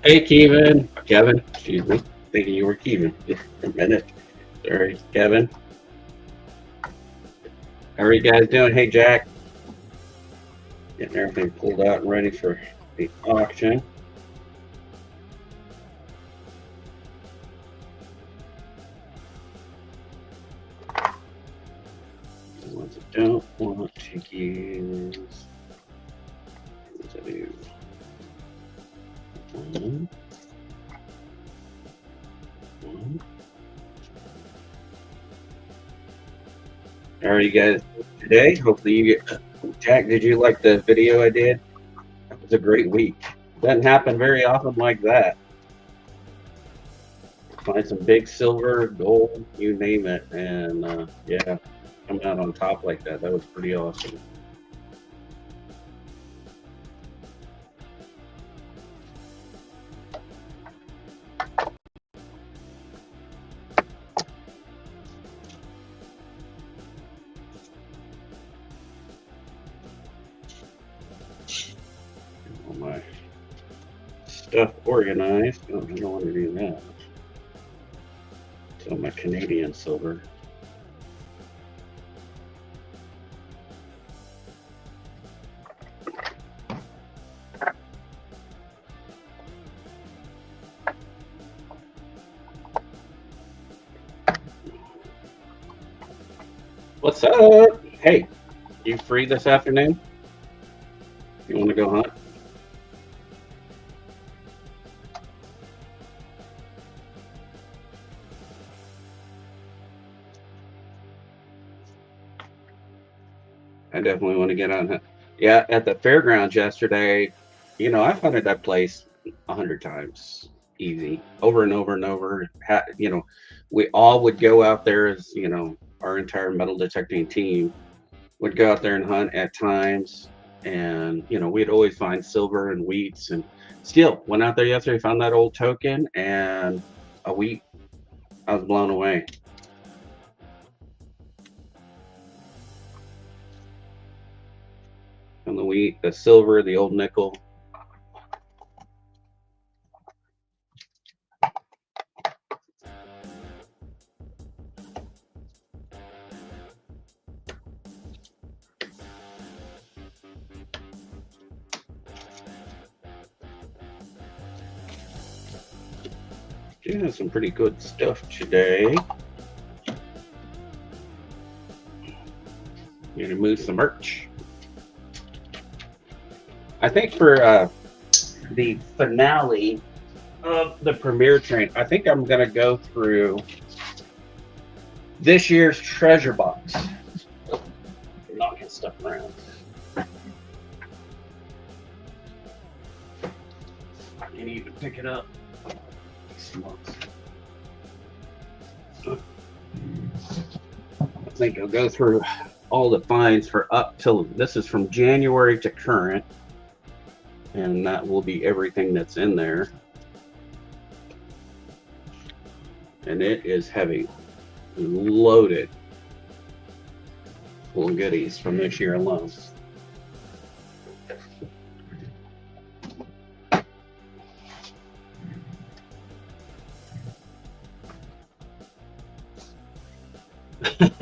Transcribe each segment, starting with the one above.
Hey, Kevin, excuse me. Thinking you were Kevin for a minute. Sorry, Kevin. How are you guys doing? Hey, Jack. Getting everything pulled out and ready for the auction. The ones I don't want to use. What I do? One. One. How are you guys today? Hopefully you get. Jack, did you like the video I did? That was a great week. Doesn't happen very often like that. Find some big silver, gold, you name it, and yeah, come out on top like that. That was pretty awesome. All my stuff organized. Oh, I don't want to do that. So my Canadian silver. What's up? Hey, you free this afternoon? You want to go hunt? I definitely want to get on hunt. Yeah, at the fairgrounds yesterday, I've hunted that place 100 times, easy, over and over and over. We all would go out there as our entire metal detecting team would go out there and hunt at times, and we'd always find silver and wheats, and still went out there yesterday, found that old token and a wheat. I was blown away. And the wheat, the silver, the old nickel. Yeah, some pretty good stuff today. Gonna move some merch. I think for the finale of the premiere train, I think I'm gonna go through this year's treasure box. Knocking stuff around. I can't even pick it up. I think I'll go through all the finds for up till this is from January to current, and that will be everything that's in there. And it is heavy, loaded full of goodies from this year alone.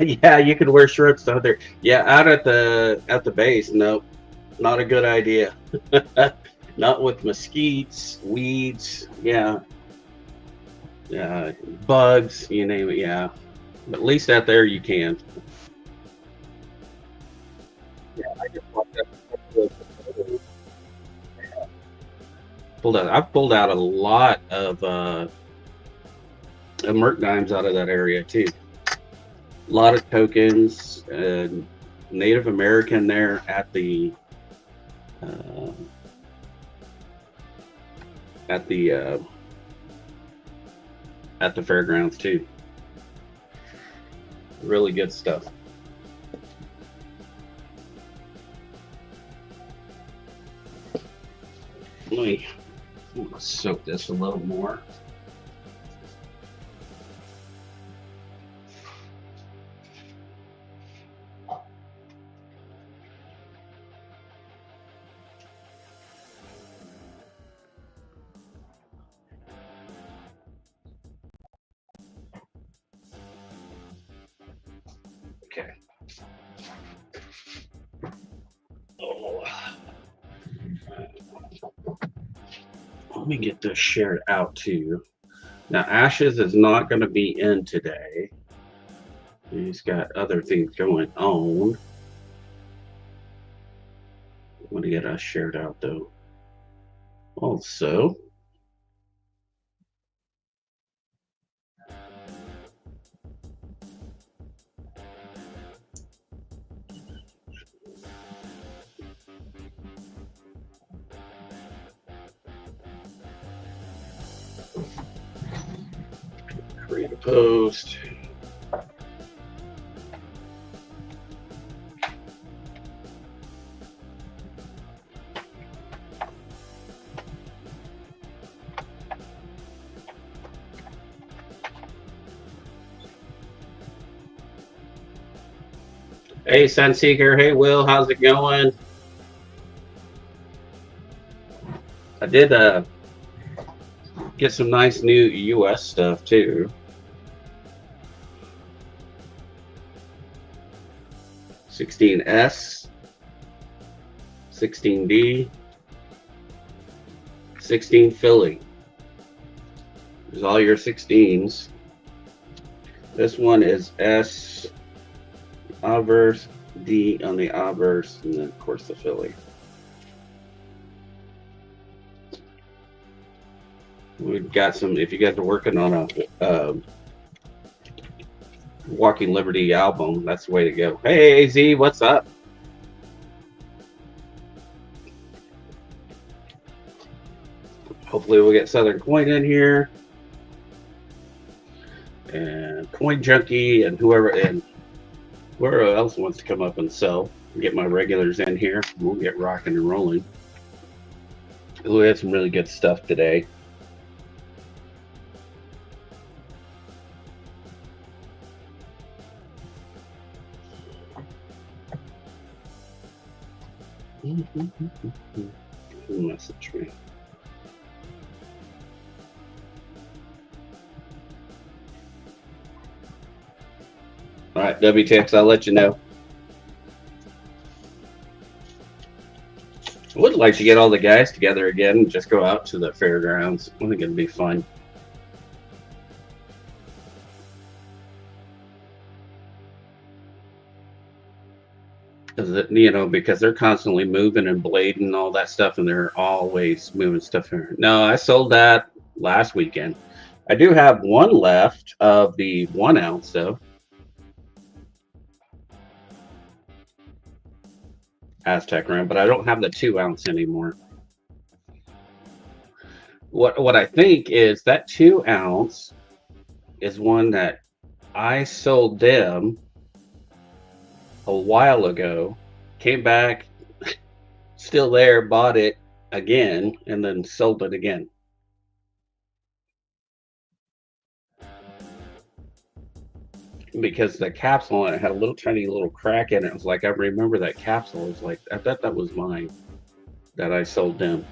Yeah, you could wear shirts out there. Yeah, out at the base. Nope, not a good idea. Not with mesquites, weeds. Yeah, bugs. You name it. Yeah, but at least out there you can. Yeah, I just walked up. Pulled out. I've pulled out a lot of merc dimes out of that area too. A lot of tokens, Native American there uh, at the uh, at the fairgrounds too. Really good stuff. I'm gonna soak this a little more. Okay. Oh. Let me get this shared out too. Now, Ashes is not going to be in today. He's got other things going on. I want to get us shared out though. Also, create a post. Hey, Sunseeker. Hey, Will. How's it going? I did get some nice new US stuff too. 16S, 16D, 16 Philly. There's all your 16s. This one is S, obverse, D on the obverse, and then of course the Philly. We've got some, if you guys are working on a Walking Liberty album, that's the way to go. Hey, AZ, what's up? Hopefully we'll get Southern Coin in here. And Coin Junkie and whoever else wants to come up and sell. Get my regulars in here. We'll get rocking and rolling. We had some really good stuff today. Message me. All right, WTX, I'll let you know. I would like to get all the guys together again and just go out to the fairgrounds. I think it'd be fun. Because they're constantly moving and blading and all that stuff, and they're always moving stuff here. No, I sold that last weekend. I do have one left of the 1 ounce though. Aztec round, but I don't have the 2 ounce anymore. What I think is that 2 ounce is one that I sold them a while ago, came back, still there, bought it again, and then sold it again. Because the capsule on it had a little tiny little crack in it. It was like, I remember that capsule. It was like, I thought that was mine that I sold them.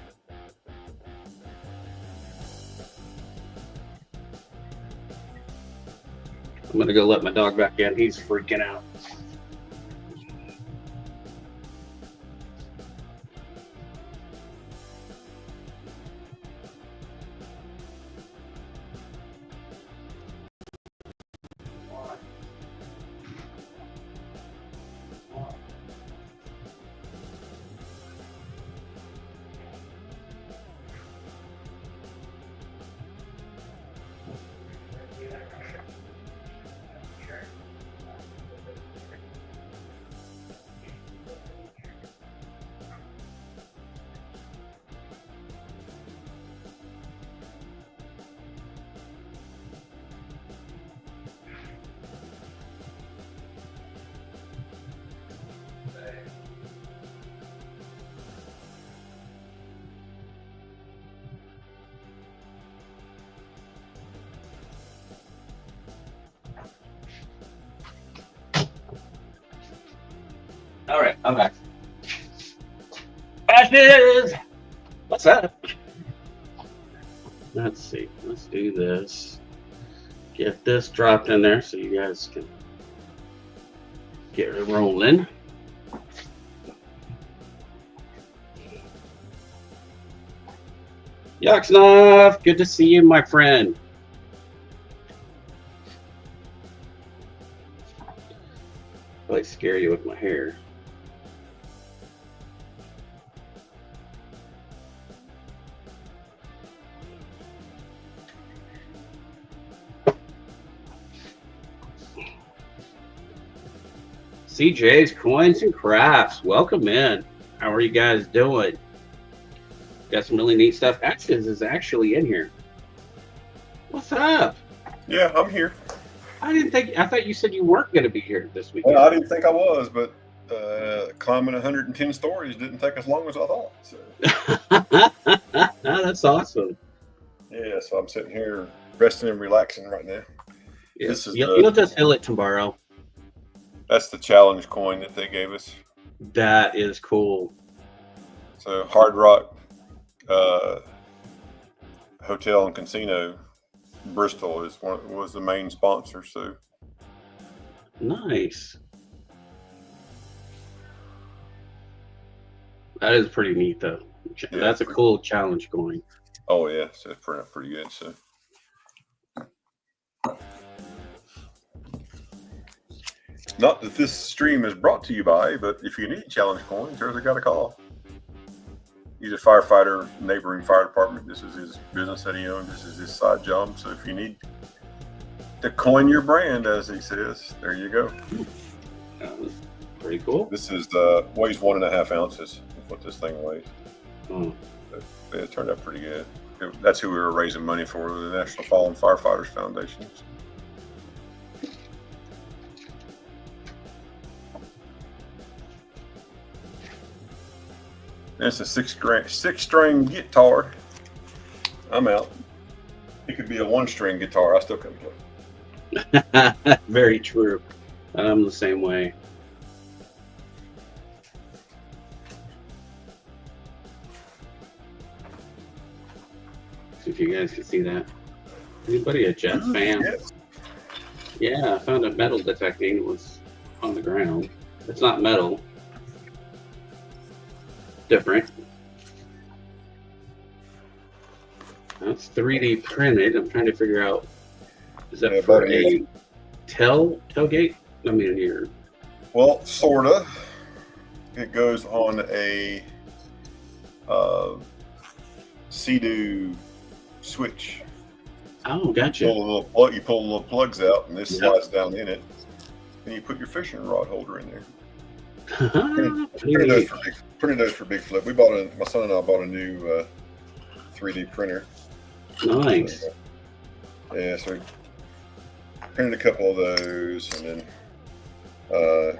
I'm gonna go let my dog back in. He's freaking out. All right, I'm back. Ashes! What's up? Let's see. Let's do this. Get this dropped in there so you guys can get it rolling. Yaksnov, good to see you, my friend. I scare you with my hair. CJ's Coins and Crafts, welcome in. How are you guys doing? Got some really neat stuff. Ashes is actually in here. What's up? Yeah, I'm here. I thought you said you weren't going to be here this weekend. Well, I didn't think I was, but climbing 110 stories didn't take as long as I thought. So. That's awesome. Yeah, so I'm sitting here resting and relaxing right now. Yeah. You'll just fill it tomorrow. That's the challenge coin that they gave us. That is cool. So Hard Rock Hotel and Casino Bristol was the main sponsor. So nice. That is pretty neat, though. Yeah, that's a cool challenge coin. Oh yeah, so it's pretty good. So. Not that this stream is brought to you by, but if you need challenge coins, there's a guy to call. He's a firefighter, neighboring fire department. This is his business that he owns. This is his side job. So if you need to coin your brand, as he says, there you go. Pretty cool. This is weighs 1.5 ounces. Is what this thing weighs. But it turned out pretty good. That's who we were raising money for, the National Fallen Firefighters Foundation. It's a six-string guitar. I'm out. It could be a one-string guitar. I still couldn't play. Very true. I'm the same way. See if you guys can see that. Anybody a Jets fan? Yes. Yeah, I found a metal detecting. It was on the ground. It's not metal. Different. That's 3D printed. I'm trying to figure out, is that for a tailgate? I mean, here. Well, sorta. It goes on a Sea-Doo switch. Oh, gotcha. You pull the little plugs out, and this slides down in it, and you put your fishing rod holder in there. Printed those for Big Flip. My son and I bought a new 3D printer. Nice. Yeah, so we printed a couple of those, and then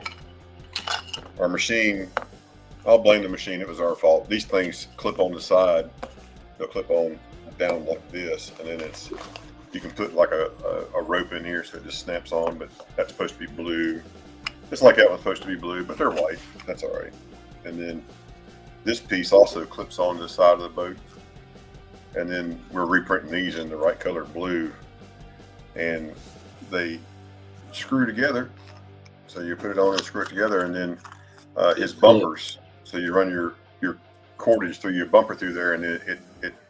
our machine, I'll blame the machine, it was our fault. These things clip on the side. They'll clip on down like this, and then you can put like a rope in here so it just snaps on, but that's supposed to be blue. It's like that one's supposed to be blue, but they're white. That's all right. And then this piece also clips on the side of the boat. And then we're reprinting these in the right color blue. And they screw together. So you put it on and screw it together, and then his bumpers. So you run your cordage through your bumper through there, and it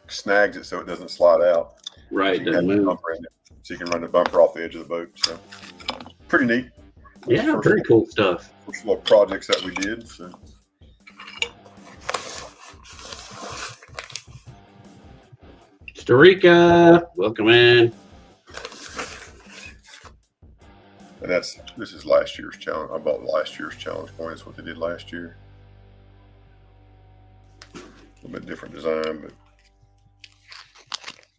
snags it so it doesn't slide out. Right. So you can run the bumper off the edge of the boat. So pretty neat. Yeah, very cool stuff. First little projects that we did. So. Costa Rica, welcome in. And this is last year's challenge. I bought last year's challenge coin. That's what they did last year. A little bit different design, but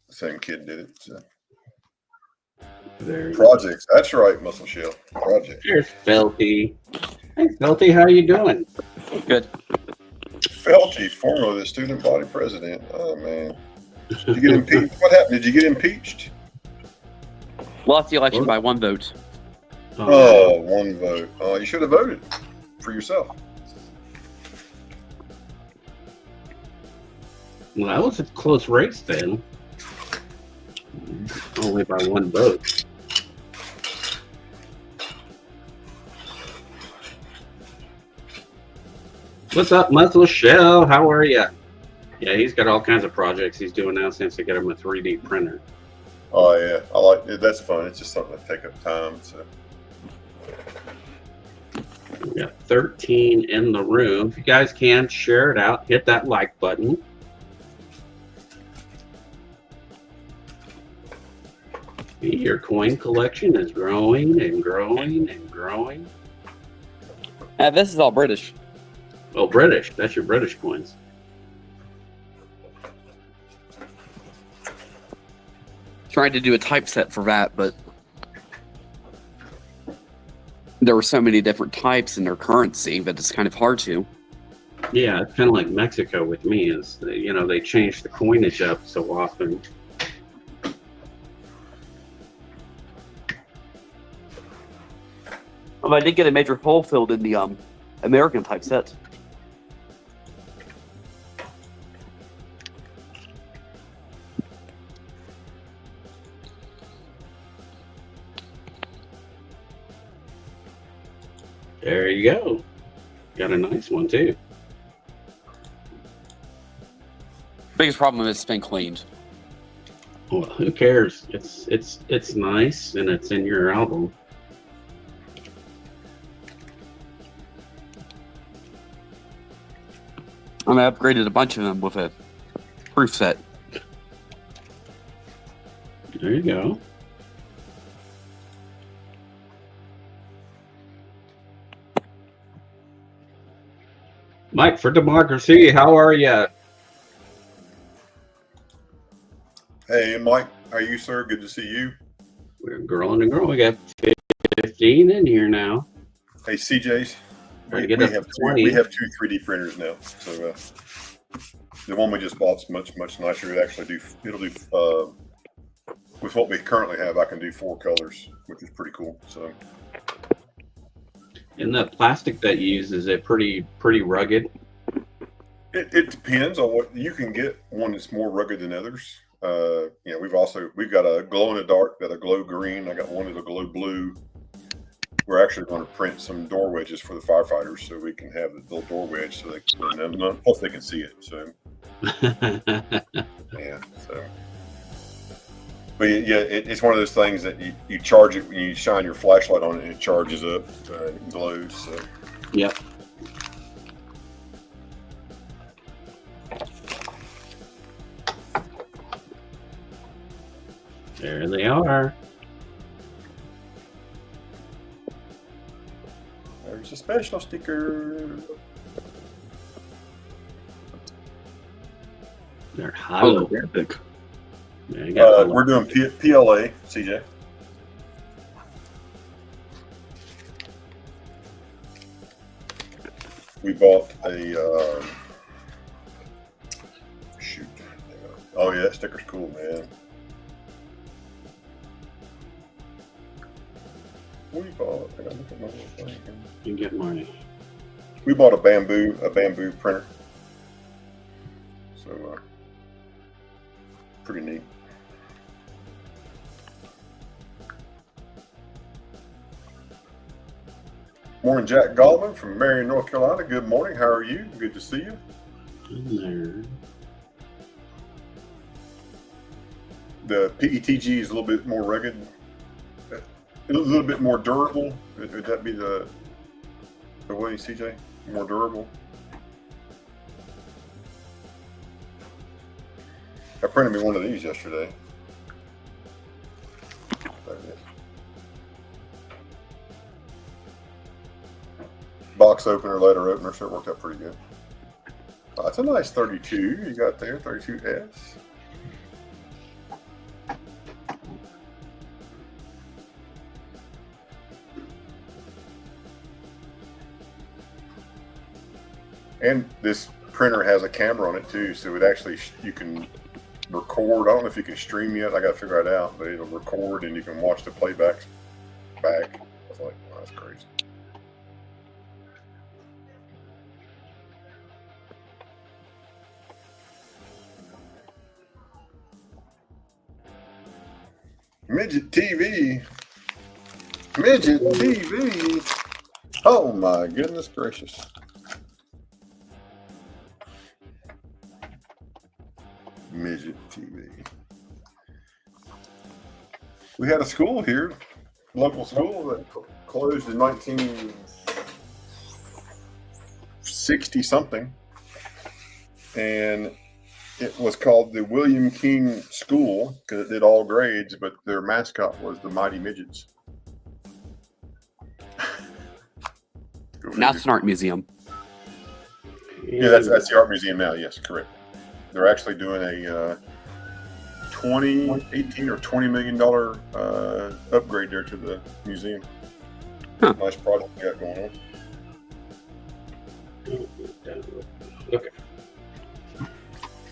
the same kid did it. So. Projects. That's right, Muscle Shell. Project. Here's Felty. Hey, Felty, how are you doing? Good. Felty, formerly the student body president. Oh, man. Did you get impeached? What happened? Did you get impeached? Lost the election by 1 vote. Oh, 1 vote. You should have voted for yourself. Well, that was a close race then. Only by one vote. What's up, Muscle Shell? How are you? Yeah, he's got all kinds of projects he's doing now since they got him a 3D printer. Oh yeah, I like it. That's fun. It's just something that take up time. So We got 13 in the room. If you guys can, share it out. Hit that like button. Your coin collection is growing and growing and growing. This is all British. Oh, British. That's your British coins. Tried to do a typeset for that, but there were so many different types in their currency that it's kind of hard to. Yeah, it's kind of like Mexico with me. Is they change the coinage up so often. I did get a major hole filled in the American typeset. There you go. Got a nice one too. Biggest problem is it's been cleaned. Well, who cares? It's nice and it's in your album. I upgraded a bunch of them with a proof set. There you go. Mike for Democracy, how are you? hey, Mike, how are you, sir? Good to see you. We're growing and growing. We got 15 in here now. Hey, CJ's. Trying to We get up have to two, 20. we have two 3D printers now. So the one we just bought's much nicer. It'll do with what we currently have. I can do 4 colors, which is pretty cool. So And the plastic that you use, is it pretty rugged? it depends on what you can get. One that's more rugged than others. We've got a glow in the dark, got a glow green. I got one that'll glow blue. We're actually going to print some door wedges for the firefighters, so we can have the little door wedge, so they can, plus they can see it. So yeah, so. But yeah, it's one of those things that you charge it when you shine your flashlight on it, and it charges up and it glows. So. Yep. There they are. There's a special sticker. They're hollow. epic. Yeah, you got We're doing PLA, CJ. We bought a shoot. Oh yeah, that sticker's cool, man. We bought. I gotta look at my little thing here. You get money. We bought a bamboo printer. So pretty neat. Morning, Jack Goldman from Marion, North Carolina. Good morning. How are you? Good to see you. In there. The PETG is a little bit more rugged, a little bit more durable. Would that be the way, CJ? More durable? I printed me one of these yesterday. There it is. Box opener, letter opener, so it worked out pretty good. That's a nice 32 you got there, 32S. And this printer has a camera on it too, so it actually you can record. I don't know if you can stream yet. I got to figure it out, but it'll record and you can watch the playbacks back. I was like, wow, that's crazy. Midget TV. Midget TV. Oh my goodness gracious. Midget TV. We had a school here, local school that closed in 1960 something, and it was called the William King School because it did all grades, but their mascot was the Mighty Midgets. Now it's an art museum. Yeah, that's the art museum now. Yes, correct. They're actually doing a 18 or $20 million upgrade there to the museum. Huh. Nice project we got going on. Okay.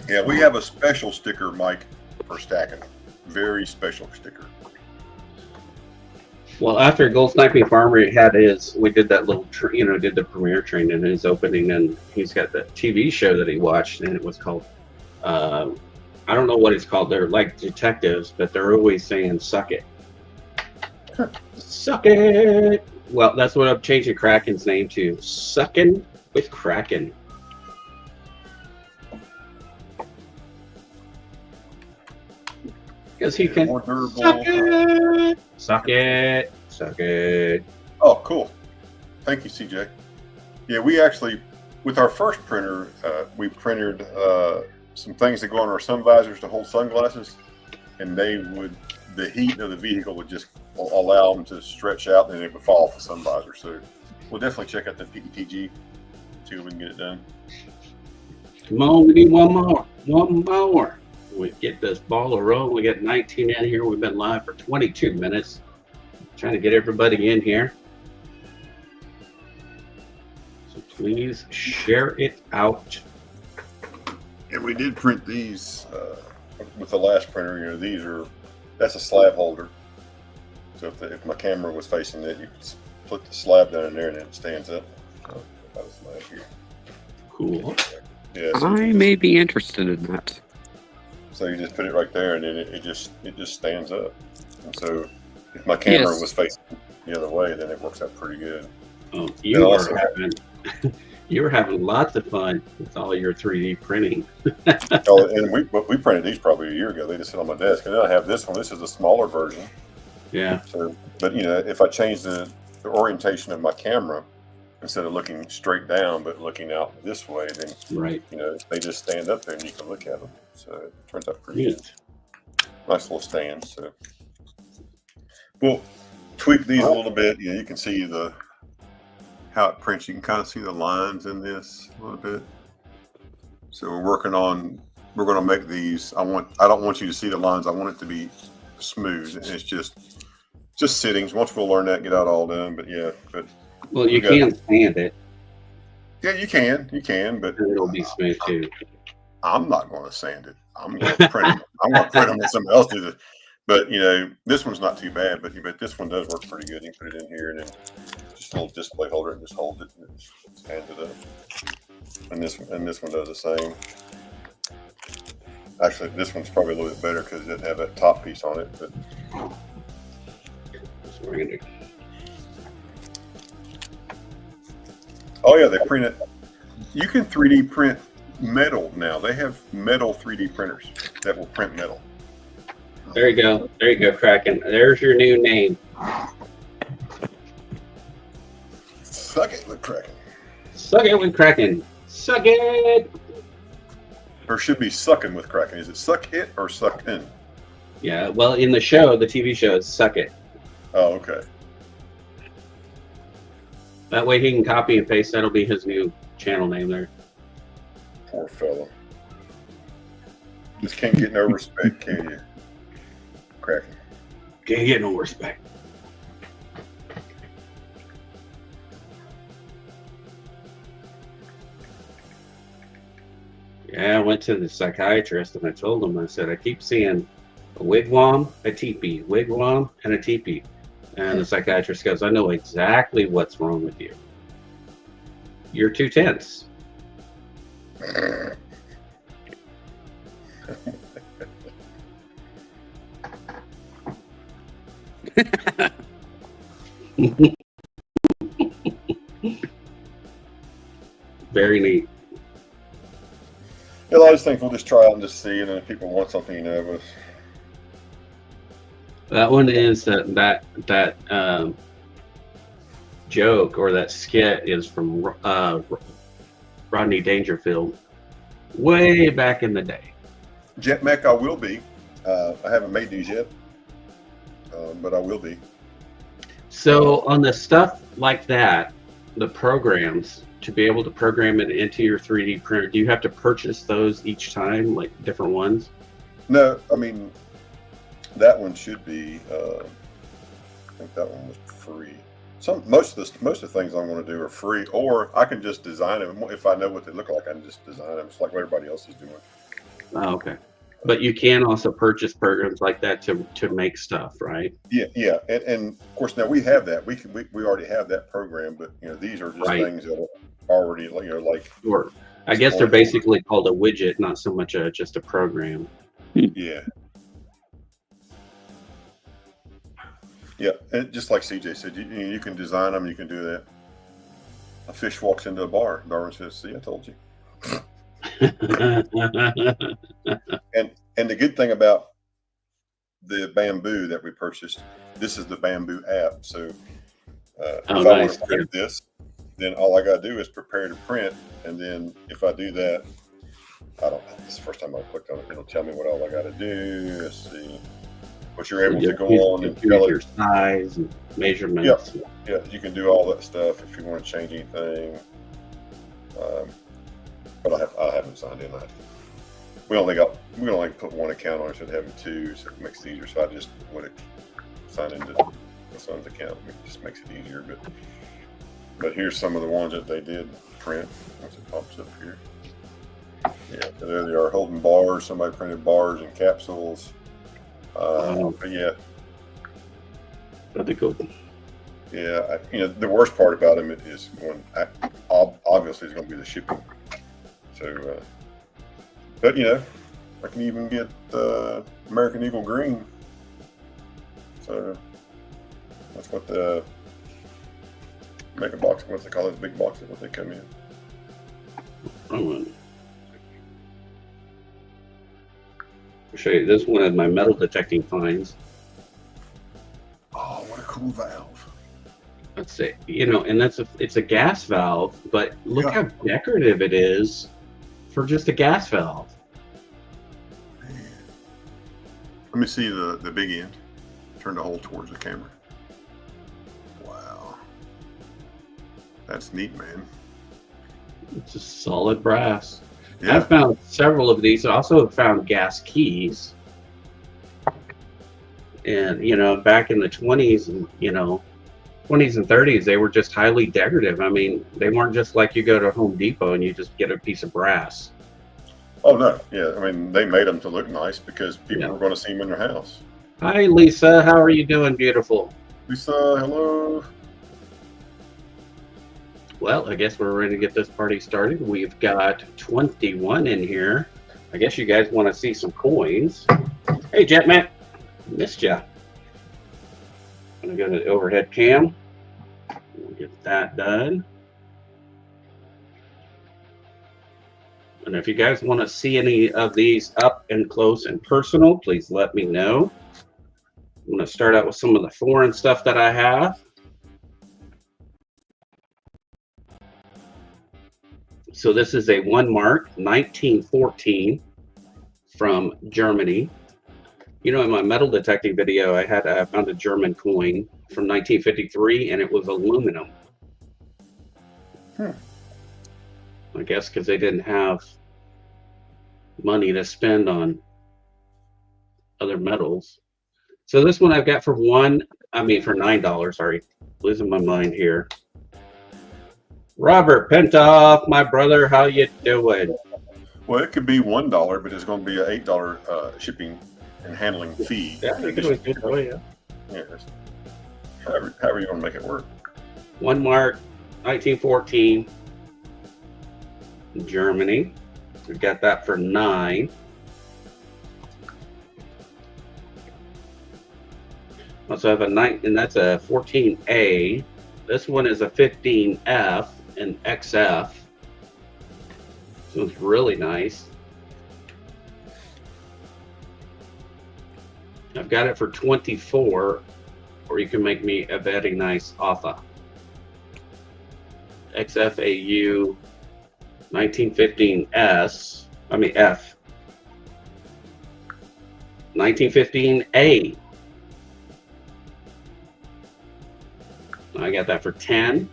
Yeah, we have a special sticker, Mike, for stacking. Very special sticker. Well, after Gold Sniping Farmer we did that little, did the premiere training and his opening, and he's got that TV show that he watched, and it was called, I don't know what it's called. They're like detectives, but they're always saying, suck it. Suck it. Well, that's what I'm changing Kraken's name to. Suckin' with Kraken. Because he can More durable. suck it, suck it, suck it. Oh, cool. Thank you, CJ. Yeah, we actually, with our first printer, we printed some things that go on our sun visors to hold sunglasses, and the heat of the vehicle would just allow them to stretch out, and it would fall off the sun visor. So we'll definitely check out the PETG, see if we can get it done. Come on, we need one more. We get this ball rolling. We got 19 in here. We've been live for 22 minutes. Trying to get everybody in here. So please share it out. And we did print these with the last printer. That's a slab holder. So if my camera was facing it, you could put the slab down in there and it stands up. So that was last year. Cool. Yeah. So I may be interested in that. So you just put it right there, and then it just stands up. And so if my camera was facing the other way, then it works out pretty good. Oh, you were having lots of fun with all your 3D printing. Oh, and we printed these probably a year ago. They just sit on my desk, and then I have this one. This is a smaller version. Yeah. So, but if I change the orientation of my camera, instead of looking straight down but looking out this way, then Right. They just stand up there and you can look at them. So it turns out pretty good. Nice little stand. So we'll tweak these a little bit. You can see how it prints. You can kind of see the lines in this a little bit. So we're going to make these. I don't want you to see the lines. I want it to be smooth. And it's just sittings. Once we'll learn that, get out all done. But yeah, well, you can stand it. Yeah, you can, but It'll be smooth too. I'm not going to sand it. I'm going to print them. I'm going to print them and somebody else do it. But this one's not too bad. But this one does work pretty good. You can put it in here and then just a little display holder and just hold it and just stand it up. And this one does the same. Actually, this one's probably a little bit better because it doesn't have that top piece on it. But So we're gonna. oh yeah, they print it. You can 3D print metal now. They have metal 3D printers that will print metal. There you go, Kraken. There's your new name. Suck it with Kraken. Suck it with Kraken. Suck it. Or should be sucking with Kraken. Is it suck it or suck in? Yeah. Well, in the show, the TV show is Suck It. Oh, okay. That way he can copy and paste. That'll be his new channel name there. Poor fella. Just can't get no respect, can you? Kraken. Can't get no respect. Yeah, I went to the psychiatrist and I told him, I said, I keep seeing a wigwam, a teepee, wigwam, and a teepee. And the psychiatrist goes, I know exactly what's wrong with you. You're too tense. Very neat. Yeah, a lot of these things we'll just try and just see, and then if people want something, you know, with That one is that joke or that skit is from Rodney Dangerfield, way back in the day. Jet Mech, I will be. I haven't made these yet, but I will be. So on the stuff like that, the programs to be able to program it into your 3D printer, do you have to purchase those each time, like different ones? No, I mean that one should be. I think that one was free. Most of the things I'm going to do are free, or I can just design them if I know what they look like. I can just design them, just like what everybody else is doing. Oh, okay. But you can also purchase programs like that to make stuff, right? Yeah, and of course now we have that. We already have that program, but you know these are just Right. things that are already, you know, like. Or I guess they're basically called a widget, not so much just a program. Yeah. Yeah, and just like CJ said, you can design them. You can do that. A fish walks into a bar. Darwin says, "See, I told you." And the good thing about the Bamboo that we purchased, this is the Bamboo app. So if I want nice. to print this, then all I got to do is prepare to print, and then if I do that, I don't know. This is the first time I clicked on it. It'll tell me what all I got to do. Let's see. But you're able to go on and tell your it size and measurements. Yeah, you can do all that stuff if you want to change anything. But I haven't signed in. We only put one account on instead of having two, so it makes it easier. So I just would sign into my son's account. It just makes it easier. But here's some of the ones that they did print. Once it pops up here, yeah, so there they are, holding bars. Somebody printed bars and capsules. But yeah, That'd be cool. yeah. The worst part about them is when obviously it's going to be the shipping. So, but I can even get American Eagle Green. So that's what the mega box, what they call those big boxes, what they come in. I'll show you this one of my metal detecting finds. Oh, what a cool valve! Let's see, and it's a gas valve, but look how decorative it is for just a gas valve. Man. Let me see the big end. Turn the hole towards the camera. Wow, that's neat, man. It's just solid brass. Yeah. I've found several of these. I also have found gas keys. And, back in the 20s and, 20s and 30s, they were just highly decorative. I mean, they weren't just like you go to Home Depot and you just get a piece of brass. Oh, no. Yeah. I mean, they made them to look nice because people were going to see them in their house. Hi, Lisa. How are you doing, beautiful? Lisa, hello. Well, I guess we're ready to get this party started. We've got 21 in here. I guess you guys want to see some coins. Hey, Jetmac. Missed ya. I'm going to go to the overhead cam. We'll get that done. And if you guys want to see any of these up and close and personal, please let me know. I'm going to start out with some of the foreign stuff that I have. So this is a 1 mark, 1914 from Germany. In my metal detecting video, I found a German coin from 1953, and it was aluminum. I guess because they didn't have money to spend on other metals. So this one I've got for $9. Sorry, losing my mind here. Robert Pentoff, my brother, how you doing? Well, it could be $1, but it's going to be an $8 shipping and handling fee. Yeah, you can do it good way, yeah. Yes. However you want to make it work. 1 mark, 1914, Germany. We got that for $9. Also have a 9, and that's a 14A. This one is a 15F and XF. This one's really nice. I've got it for 24, or you can make me a very nice offer. XFAU 1915S, I mean F. 1915A. I got that for 10.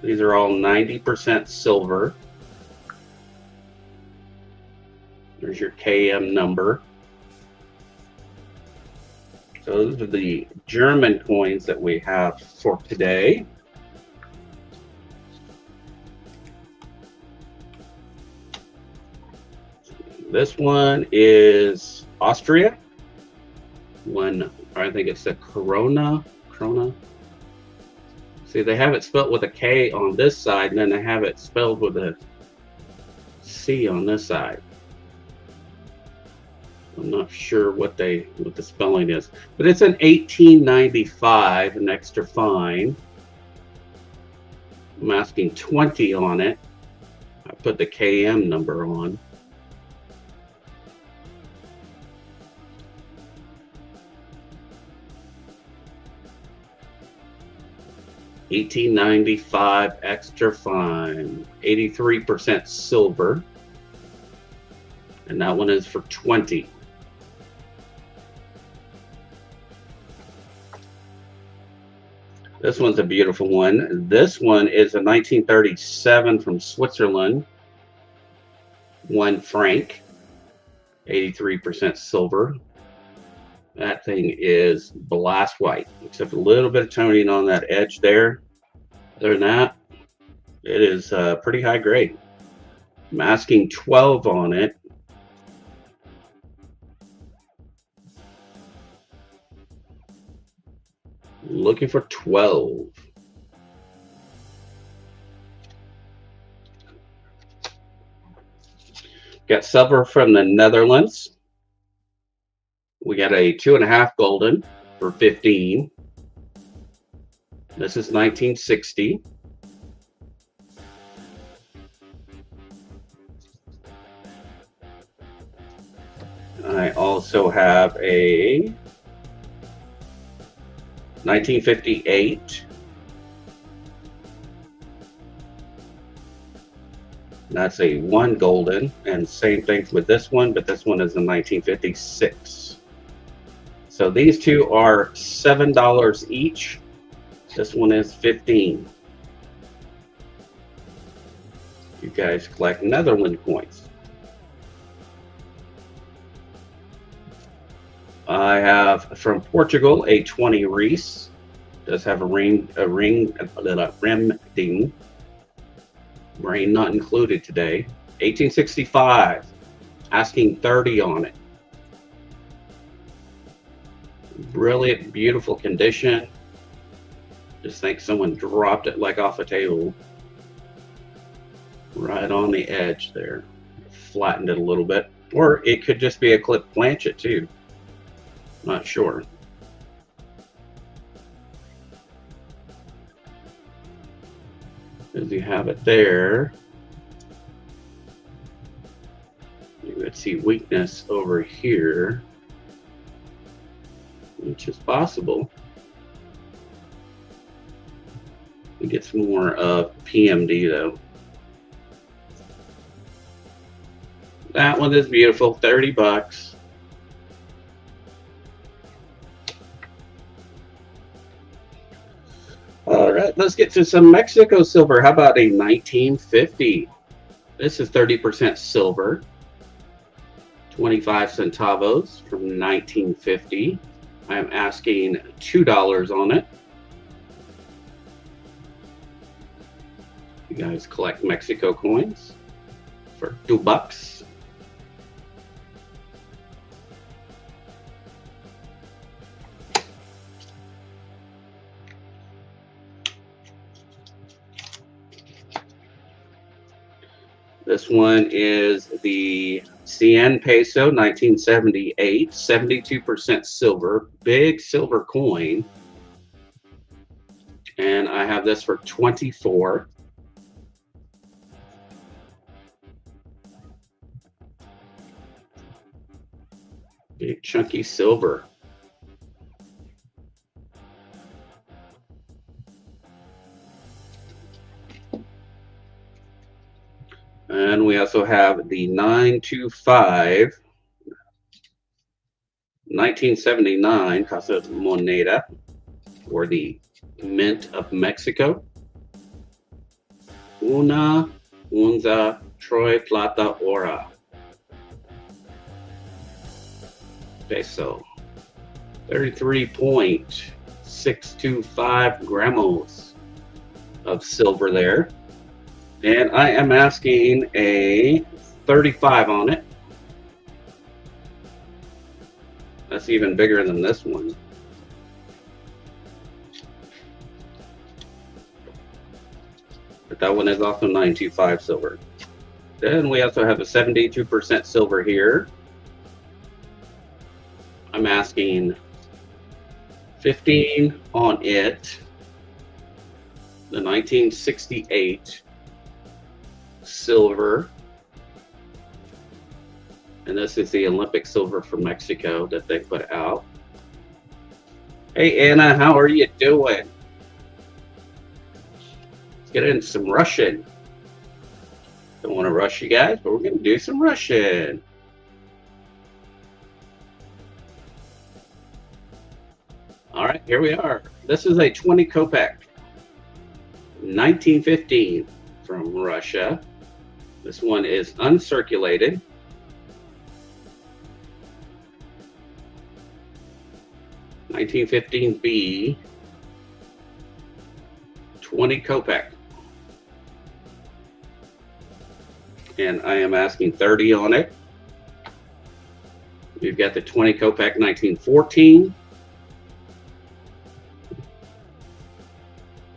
These are all 90% silver. There's your KM number. So those are the German coins that we have for today. This one is Austria. One, I think it's the Corona. See, they have it spelled with a K on this side, and then they have it spelled with a C on this side. I'm not sure what the spelling is, but it's an 1895, an extra fine. I'm asking 20 on it. I put the KM number on. $18.95 extra fine, 83% silver, and that one is for 20. This one's a beautiful one. This one is a 1937 from Switzerland, 1 franc, 83% silver. That thing is blast white, except a little bit of toning on that edge there. Other than that, it is pretty high grade. I'm asking 12 on it. Looking for 12. Got silver from the Netherlands. We got a 2.5 golden for 15. This is 1960. I also have a 1958. That's a 1 golden, and same thing with this one, but this one is a 1956. So these two are $7 each. This one is 15. You guys collect Netherlands coins. I have from Portugal a 20 Reese. Does have a rim ding. Rain not included today. 1865. Asking 30 on it. Brilliant, beautiful condition. Just think someone dropped it like off a table. Right on the edge there. Flattened it a little bit. Or it could just be a clip planchet too. Not sure. As you have it there, you would see weakness over here, which is possible. It gets more of PMD though. That one is beautiful, 30 bucks. All right, let's get to some Mexico silver. How about a 1950? This is 30% silver, 25 centavos from 1950. I'm asking $2 on it. You guys collect Mexico coins for $2. This one is the CN peso, 1978, 72% silver, big silver coin. And I have this for 24. Big chunky silver. And we also have the 925 1979 Casa Moneda, or the Mint of Mexico. Una Unza Troy Plata Ora. Peso. 33.625 gramos of silver there. And I am asking a 35 on it. That's even bigger than this one. But that one is also 925 silver. Then we also have a 72% silver here. I'm asking 15 on it. The 1968 silver. And this is the Olympic silver from Mexico that they put out. Hey Anna, how are you doing? Let's get into some Russian. Don't want to rush you guys, but we're going to do some Russian. All right, here we are. This is a 20 kopeck, 1915 from Russia. This one is uncirculated. $1915B, 20 kopeck. And I am asking 30 on it. We've got the 20 kopeck 1914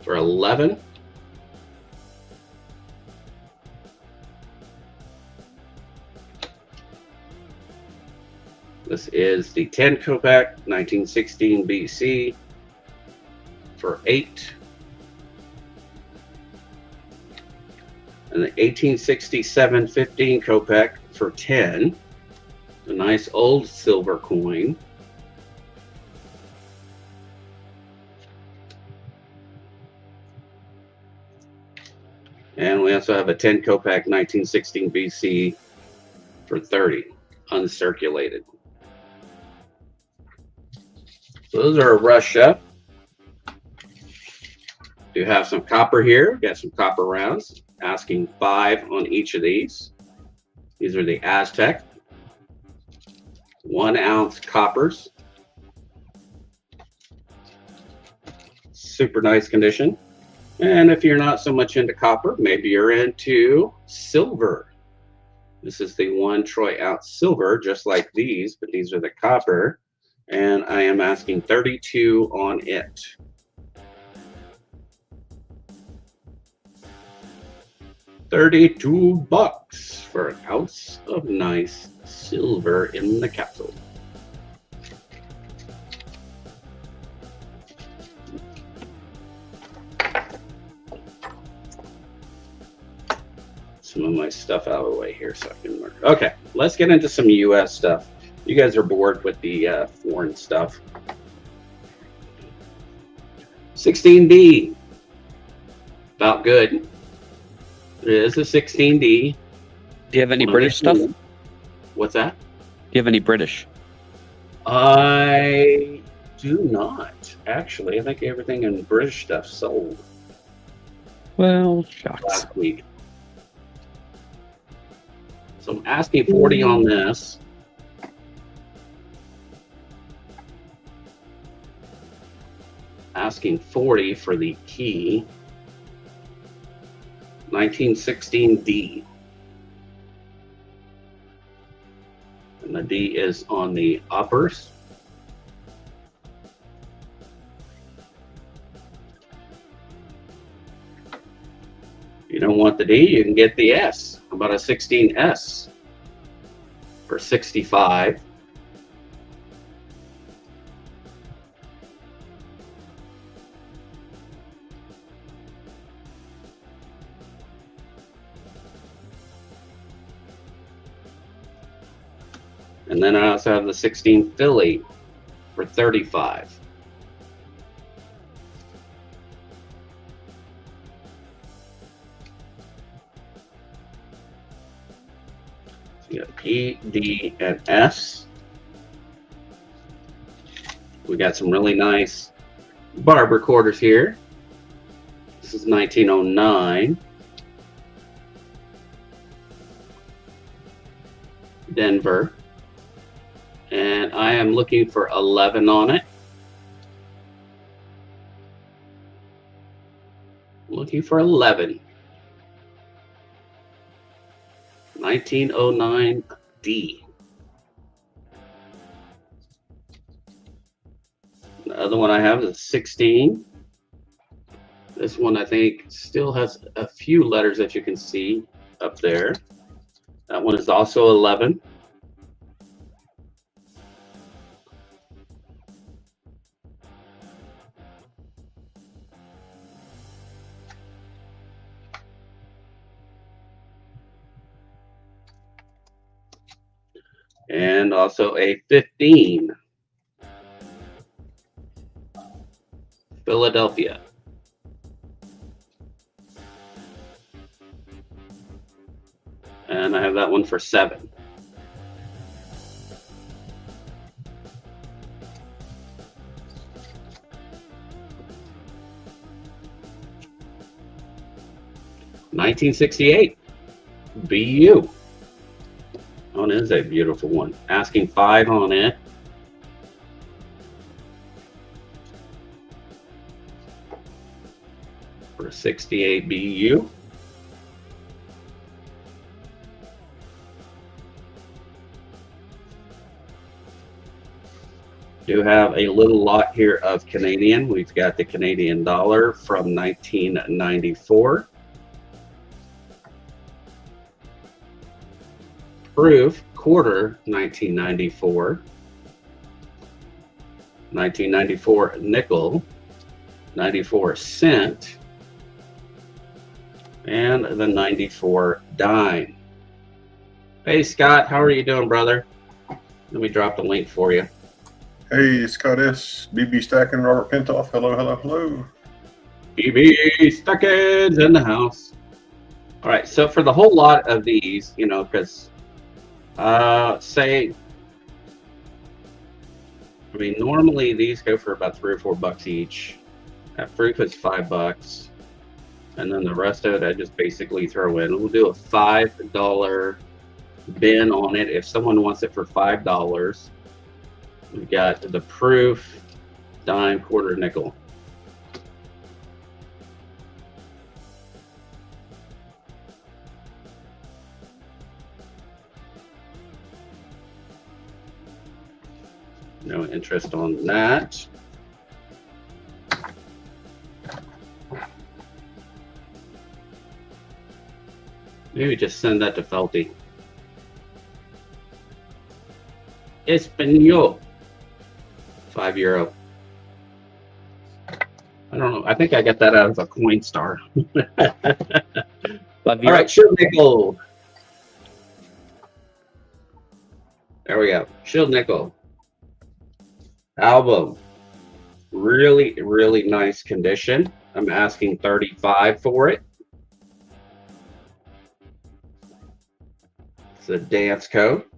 for 11. This is the 10 kopeck 1916 BC for 8. And the 1867 15 kopeck for 10. A nice old silver coin. And we also have a 10 kopeck 1916 BC for 30, uncirculated. So those are Russia. Do have some copper here. Got some copper rounds. Asking 5 on each of these. These are the Aztec 1 ounce coppers. Super nice condition. And if you're not so much into copper, maybe you're into silver. This is the 1 troy ounce silver, just like these, but these are the copper. And I am asking 32 on it. $32 for an ounce of nice silver in the capsule. Some of my stuff out of the way here so I can work. Okay, let's get into some US stuff. You guys are bored with the foreign stuff. 16D. About good. It is a 16D. Do you have any British stuff? Do What's that? you have any British? I do not, actually. I think everything in British stuff sold Well, shucks. last week. So I'm asking 40 on this. Asking 40 for the key. 1916D. And the D is on the uppers. If you don't want the D, you can get the S. How about a 16S? for 65. And then I also have the 16 Philly for 35. So you have E, D, and S. We got some really nice Barber quarters here. This is 1909. Denver. And I am looking for 11 on it. Looking for 11. 1909 D. The other one I have is 16. This one I think still has a few letters that you can see up there. That one is also 11. And also a 15. Philadelphia. And I have that one for 7. $1968 BU. One is a beautiful one. Asking 5 on it. For 68 BU. Do have a little lot here of Canadian. We've got the Canadian dollar from 1994. Proof quarter 1994. 1994 nickel. 94 cent. And the 94 dime. Hey Scott, how are you doing, brother? Let me drop the link for you. Hey, Scott S., BB Stacking, Robert Pintoff. Hello, hello, hello. BB Stacking in the house. All right, so for the whole lot of these, you know, because say, I mean, normally these go for about $3 or $4 each. That fruit is $5, and then the rest of it I just basically throw in. We'll do a $5 bin on it if someone wants it for $5. We've got the proof, dime, quarter, nickel. No interest on that. Maybe just send that to Felty. Espanol. €5. I don't know. I think I got that out of a Coinstar. All right, Shield Nickel. There we go. Shield Nickel. Album. Really, really nice condition. I'm asking $35 for it. It's a dance coat.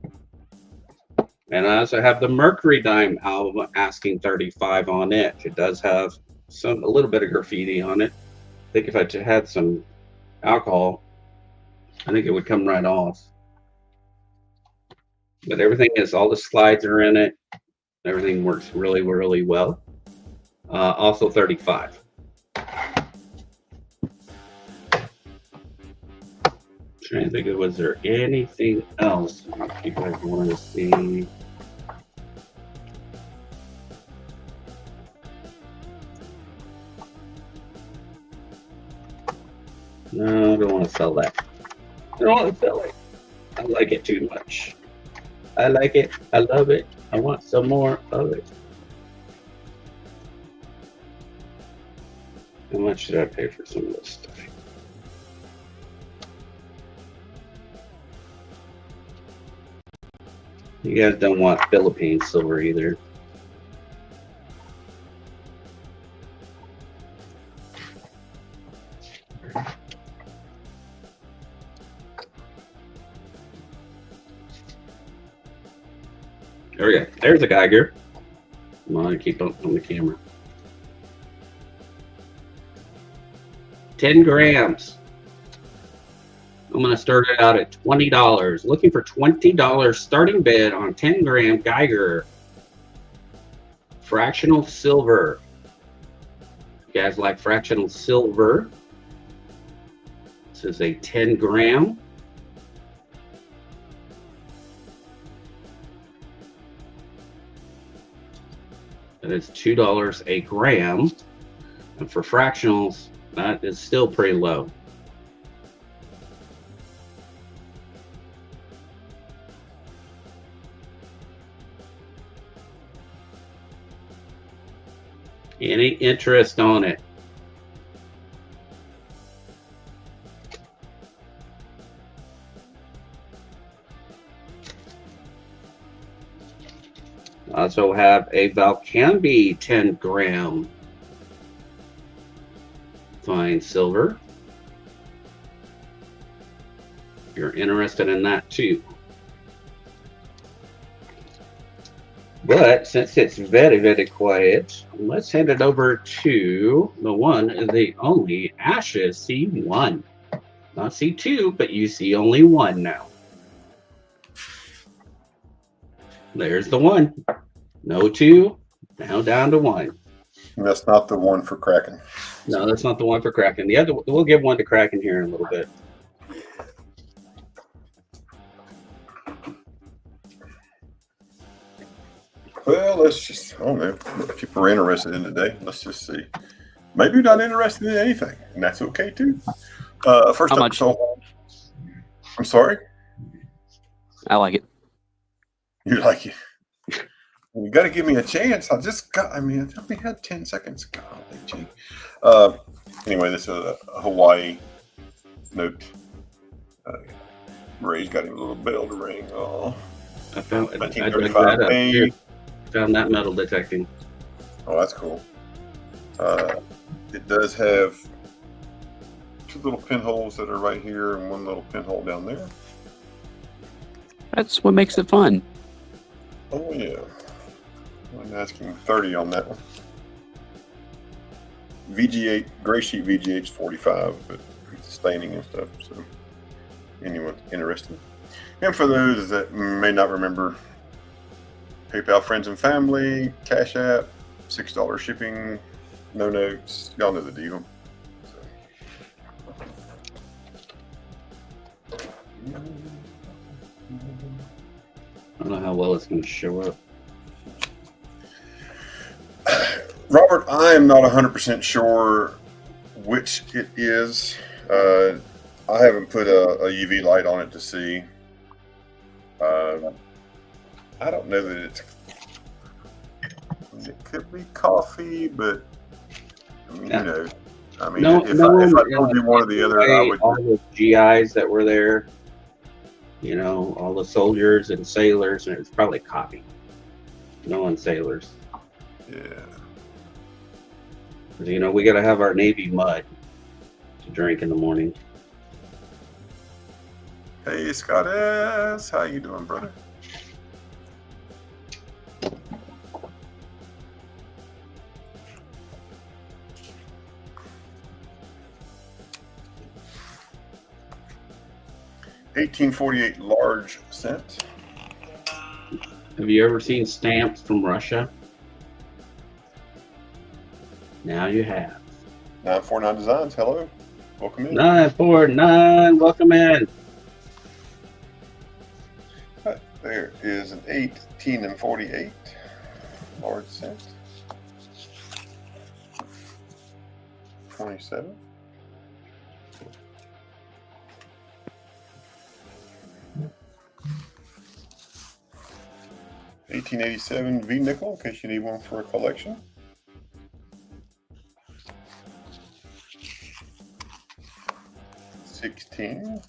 And I also have the Mercury Dime album asking $35 on it. It does have a little bit of graffiti on it. I think if I had some alcohol, I think it would come right off. But everything is, all the slides are in it. Everything works really, really well. Also $35. Trying to think of, was there anything else you guys want to see? No, I don't want to sell that. I don't want to sell it. I like it too much. I like it. I love it. I want some more of it. How much should I pay for some of this stuff? You guys don't want Philippine silver either. There we go. There's a Geiger. I'm gonna keep up on the camera. 10 grams. I'm gonna start it out at $20. Looking for $20 starting bid on 10-gram Geiger. Fractional silver. You guys like fractional silver? This is a 10-gram. That is $2 a gram. And for fractionals, that is still pretty low. Any interest on it? I also have a Valcambi 10-gram fine silver. If you're interested in that too. But since it's very, very quiet, let's hand it over to the one and the only Ashes C1. Not C2, but you see only one now. There's the one. No two, now down to one. And that's not the one for Kraken. No, that's not the one for Kraken. The other, we'll give one to Kraken here in a little bit. Well, let's just, I don't know what people are interested in today. Let's just see. Maybe you're not interested in anything, and that's okay too. First How up, much? so, I'm sorry? I like it. You like it? You got to give me a chance. I only had 10 seconds. Golly gee. Anyway, this is a Hawaii note. Ray's got him a little bell to ring. Oh, I found that 1935 up May. here. Found that metal detecting. Oh, that's cool. It does have two little pinholes that are right here and one little pinhole down there. That's what makes it fun. Oh, yeah. I'm asking 30 on that one. VG8, gray sheet VG8's 45, but it's staining and stuff, so anyone interested. And for those that may not remember, PayPal friends and family, Cash App, $6 shipping, no notes. Y'all know the deal. I don't know how well it's going to show up. Robert, I am not 100% sure which it is. I haven't put a UV light on it to see. I don't know that it could be coffee, but I mean, Yeah. you know, I mean, No, if no, I told you one or the other, I would. all the GIs that were there, you know, all the soldiers and sailors, and it's probably coffee. No one sailors. Yeah. 'Cause, you know, we got to have our Navy mud to drink in the morning. Hey, Scott S. How you doing, brother? $18.48 large cent. Have you ever seen stamps from Russia? Now you have. 949 Designs. Hello. Welcome in. 949, welcome in. There is an 18.48 large cent. 27. 1887 V nickel, in case you need one for a collection. $16.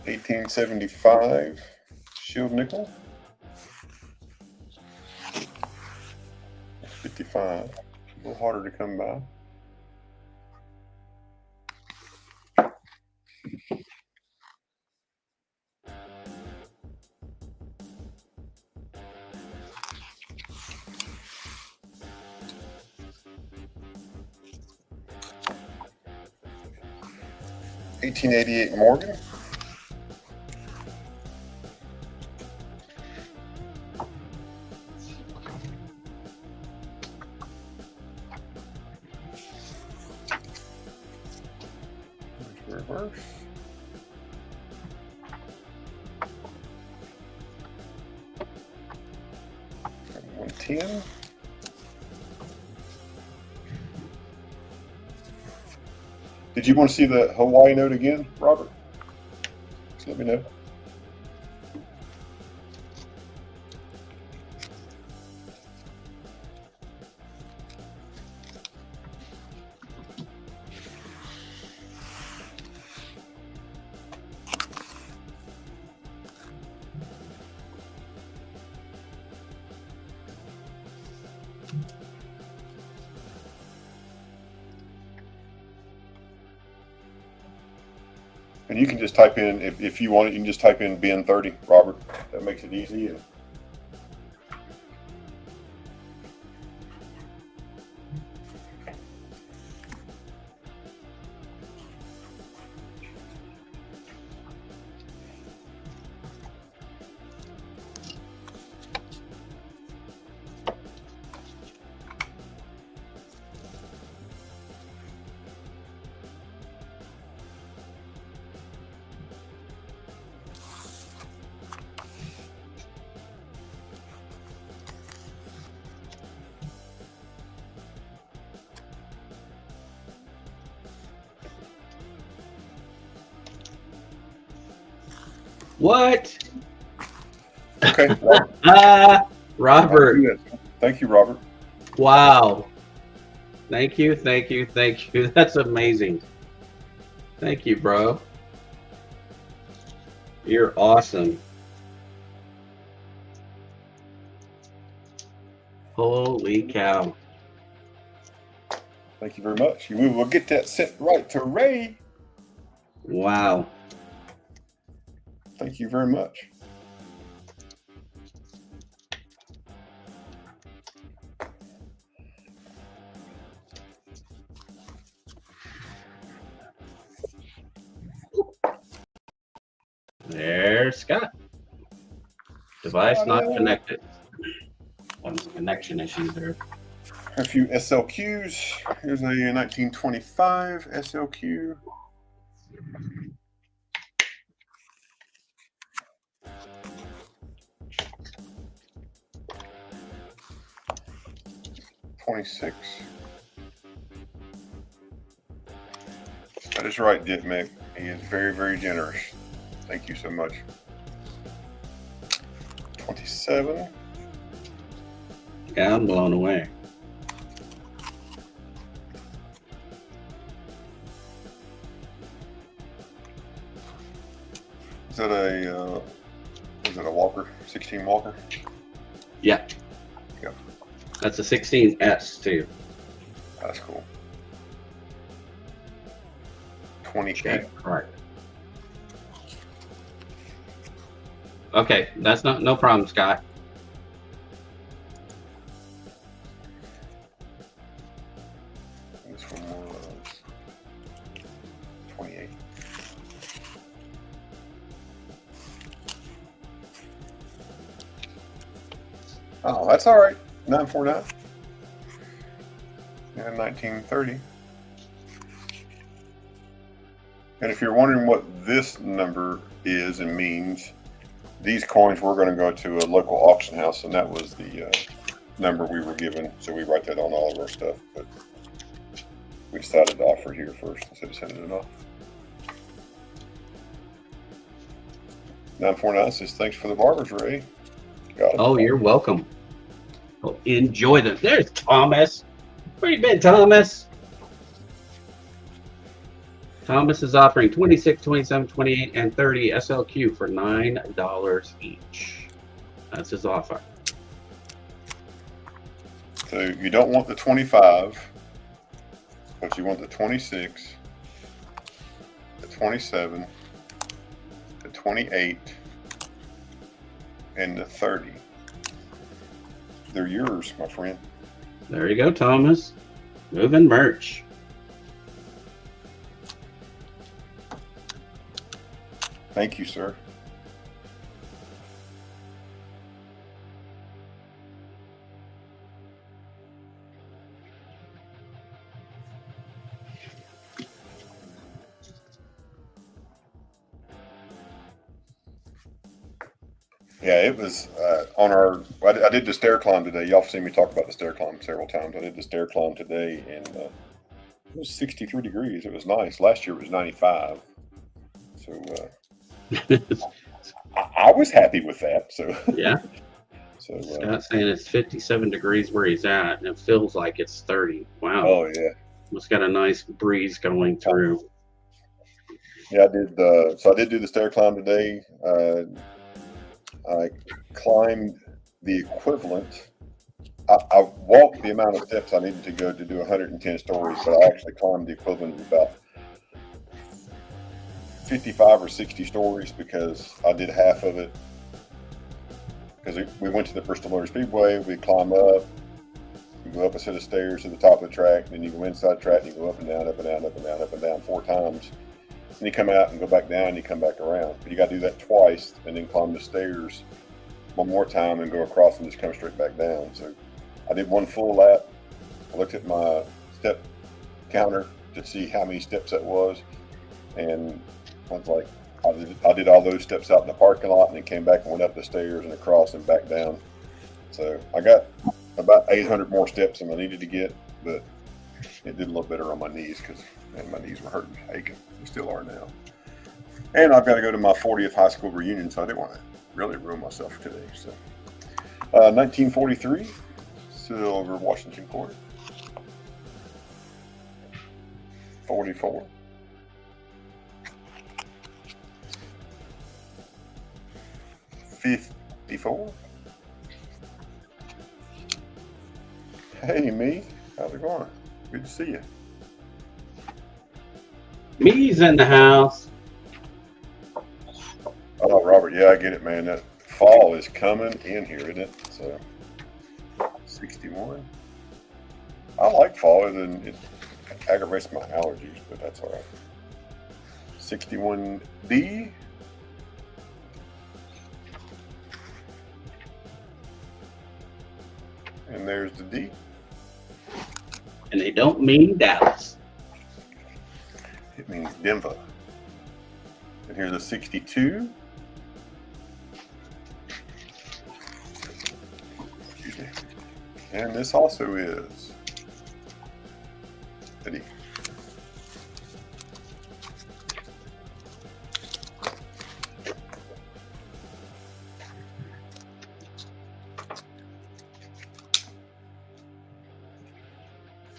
1875 shield nickel. 55. A little harder to come by. $1888 Morgan. Reverse. $110. Did you want to see the Hawaii note again, Robert? Just let me know. And you can just type in, if you want it, you can just type in bin 30, Robert. That makes it easy. And What? okay, Robert. Thank you, Robert. Wow. Thank you. That's amazing. Thank you, bro. You're awesome. Holy cow. Thank you very much. We will get that sent right to Ray. Wow. Thank you very much. There's Scott. Device not connected. Some connection issues there. A few SLQs. Here's a 1925 SLQ. $26. That is right, Ditmek. He is very, very generous. Thank you so much. 27. Yeah, I'm blown away. Is that a Walker? 16 Walker? Yeah. Yep. That's a 16S too. That's cool. 28. Okay, right. Okay, that's no problem, Scott. This one was 28. Oh, that's all right. 949. And 1930. And if you're wondering what this number is and means, these coins were going to go to a local auction house, and that was the number we were given. So we write that on all of our stuff, but we decided to offer it here first instead of sending it off. 949 says, thanks for the barbers, Ray. Got it. Oh, you're welcome. Well, enjoy them. There's Thomas. Where you been, Thomas? Thomas is offering 26, 27, 28, and 30 SLQ for $9 each. That's his offer. So you don't want the 25, but you want the 26, the 27, the 28, and the 30. They're yours, my friend. There you go, Thomas. Moving merch. Thank you, sir. Yeah, it was on our. I did the stair climb today. Y'all have seen me talk about the stair climb several times. I did the stair climb today, and it was 63 degrees. It was nice. Last year it was 95. So I was happy with that. So Yeah. So Scott's saying it's 57 degrees where he's at, and it feels like it's 30. Wow. oh yeah, It's got a nice breeze going through. yeah. I did. So I did do the stair climb today. I climbed the equivalent. I walked the amount of steps I needed to go to do 110 stories, but I actually climbed the equivalent of about 55 or 60 stories because I did half of it. Because we went to the Bristol Motor Speedway, we climb up, you go up a set of stairs to the top of the track, and then you go inside the track, and you go up and down, up and down, up and down, up and down 4 times. And you come out and go back down, and you come back around. But you got to do that twice, and then climb the stairs one more time and go across and just come straight back down. So I did one full lap. I looked at my step counter to see how many steps that was, and I was like, I did all those steps out in the parking lot, and then came back and went up the stairs and across and back down. So I got about 800 more steps than I needed to get, but it did a little better on my knees because my knees were hurting, aching. They still are now. And I've got to go to my 40th high school reunion, so I didn't want to really ruin myself today. So 1943, Silver Washington Court. 44. 54. Hey, me. How's it going? Good to see you. Me's in the house. Oh, Robert, yeah, I get it, man. That fall is coming in here, isn't it? So, 61. I like fall, other than it aggravates my allergies, but that's all right. 61D. And there's the D. And they don't mean Dallas. It means Denver. And here's a 62. Excuse me. And this also is a D.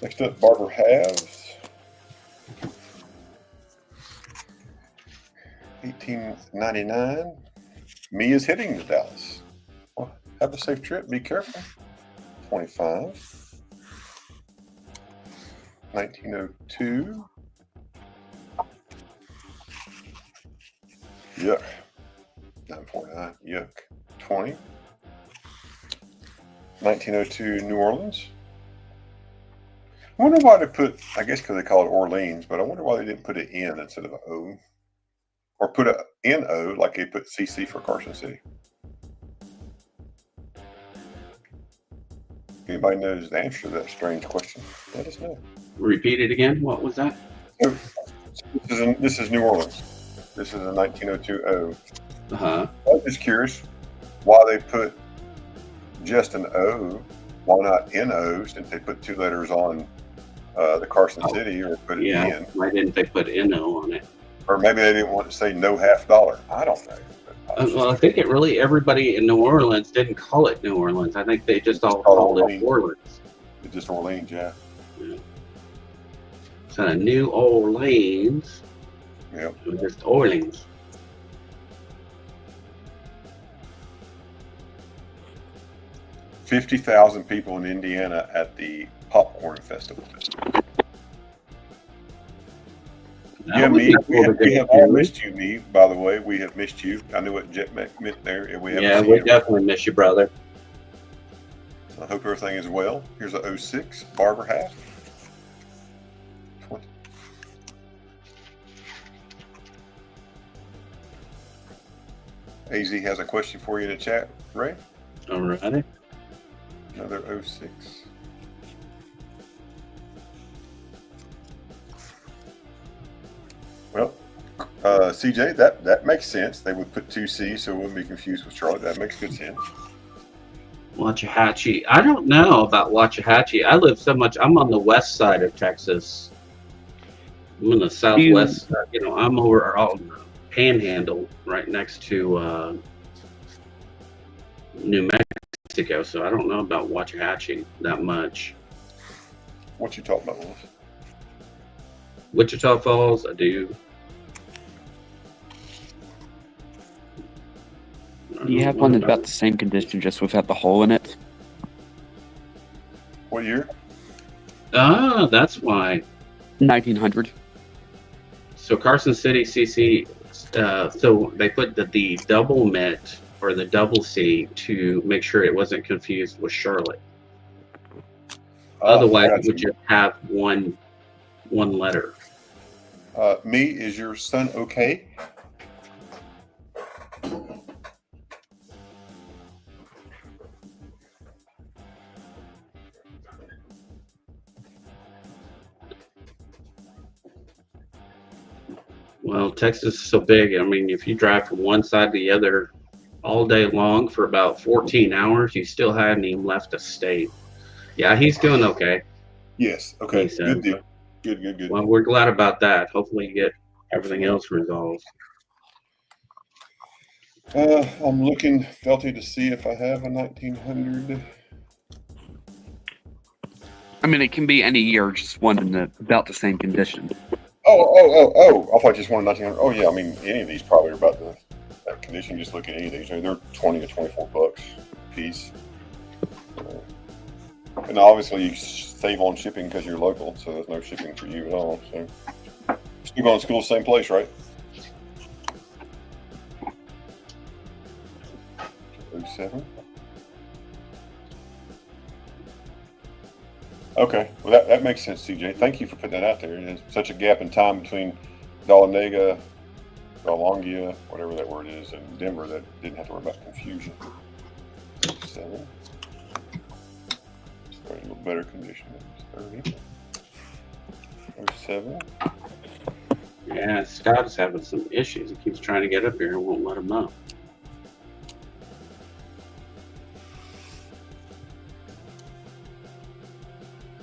Next up, Barber Halves. 1899. Me is hitting the Dallas. Well, have a safe trip. Be careful. 25. 1902. Yuck. 949. Yuck. 20. 1902 New Orleans. I wonder why they put, I guess because they call it Orleans, but I wonder why they didn't put an N instead of an O. Or put a N-O like they put CC for Carson City. If anybody knows the answer to that strange question, let us know. Repeat it again. What was that? So, this is New Orleans. This is a 1902 O. Uh-huh. I was just curious why they put just an O. Why not N-O since they put 2 letters on the Carson City, or put it Yeah. in? Why didn't they put NO on it? Or maybe they didn't want to say no $50. I don't know. Well, I think everybody in New Orleans didn't call it New Orleans. I think they just all called it Orleans. It's just Orleans, yeah. So New Orleans. Yep. It was just Orleans. $50,000 people in Indiana at the Popcorn Festival. Yeah, me. We have all missed you, me. By the way, we have missed you. I knew what Jet meant there. We definitely miss you, brother. I hope everything is well. Here's a 06 Barber hat. 20. AZ has a question for you in the chat, Ray. All right. Another 06. Well, CJ, that makes sense. They would put 2C so it wouldn't be confused with Charlotte. That makes good sense. Waxahachie. I don't know about Waxahachie. I live so much. I'm on the west side of Texas. I'm in the southwest. I'm over on the Panhandle, right next to New Mexico. So I don't know about Waxahachie that much. What you talking about, Willis? Wichita Falls, I do. You have one that's about the same condition, just without the hole in it. What year? Ah, that's why. 1900. So Carson City CC, so they put the double Met or the double C to make sure it wasn't confused with Charlotte. Otherwise, it would just have one letter. Me, is your son okay? Well, Texas is so big. I mean, if you drive from one side to the other all day long for about 14 hours, you still haven't even left the state. Yeah, he's doing okay. Yes. Okay. Good deal. Good. Well, we're glad about that. Hopefully you get everything else resolved. I'm looking, Felty, to see if I have a 1900. I mean, it can be any year, just one in about the same condition. Oh! I thought just one in 1900. Oh yeah, I mean, any of these probably are about that condition. Just look at any of these. They're $20 to $24 a piece. And obviously you save on shipping because you're local, so there's no shipping for you at all. So still going to school same place, right? 07. Okay, well that makes sense, CJ. Thank you for putting that out there. There's such a gap in time between Dahlonega, whatever that word is, and Denver that didn't have to worry about confusion. 7. A little better condition. 30. 07. Yeah, Scott is having some issues. He keeps trying to get up here and won't let him up.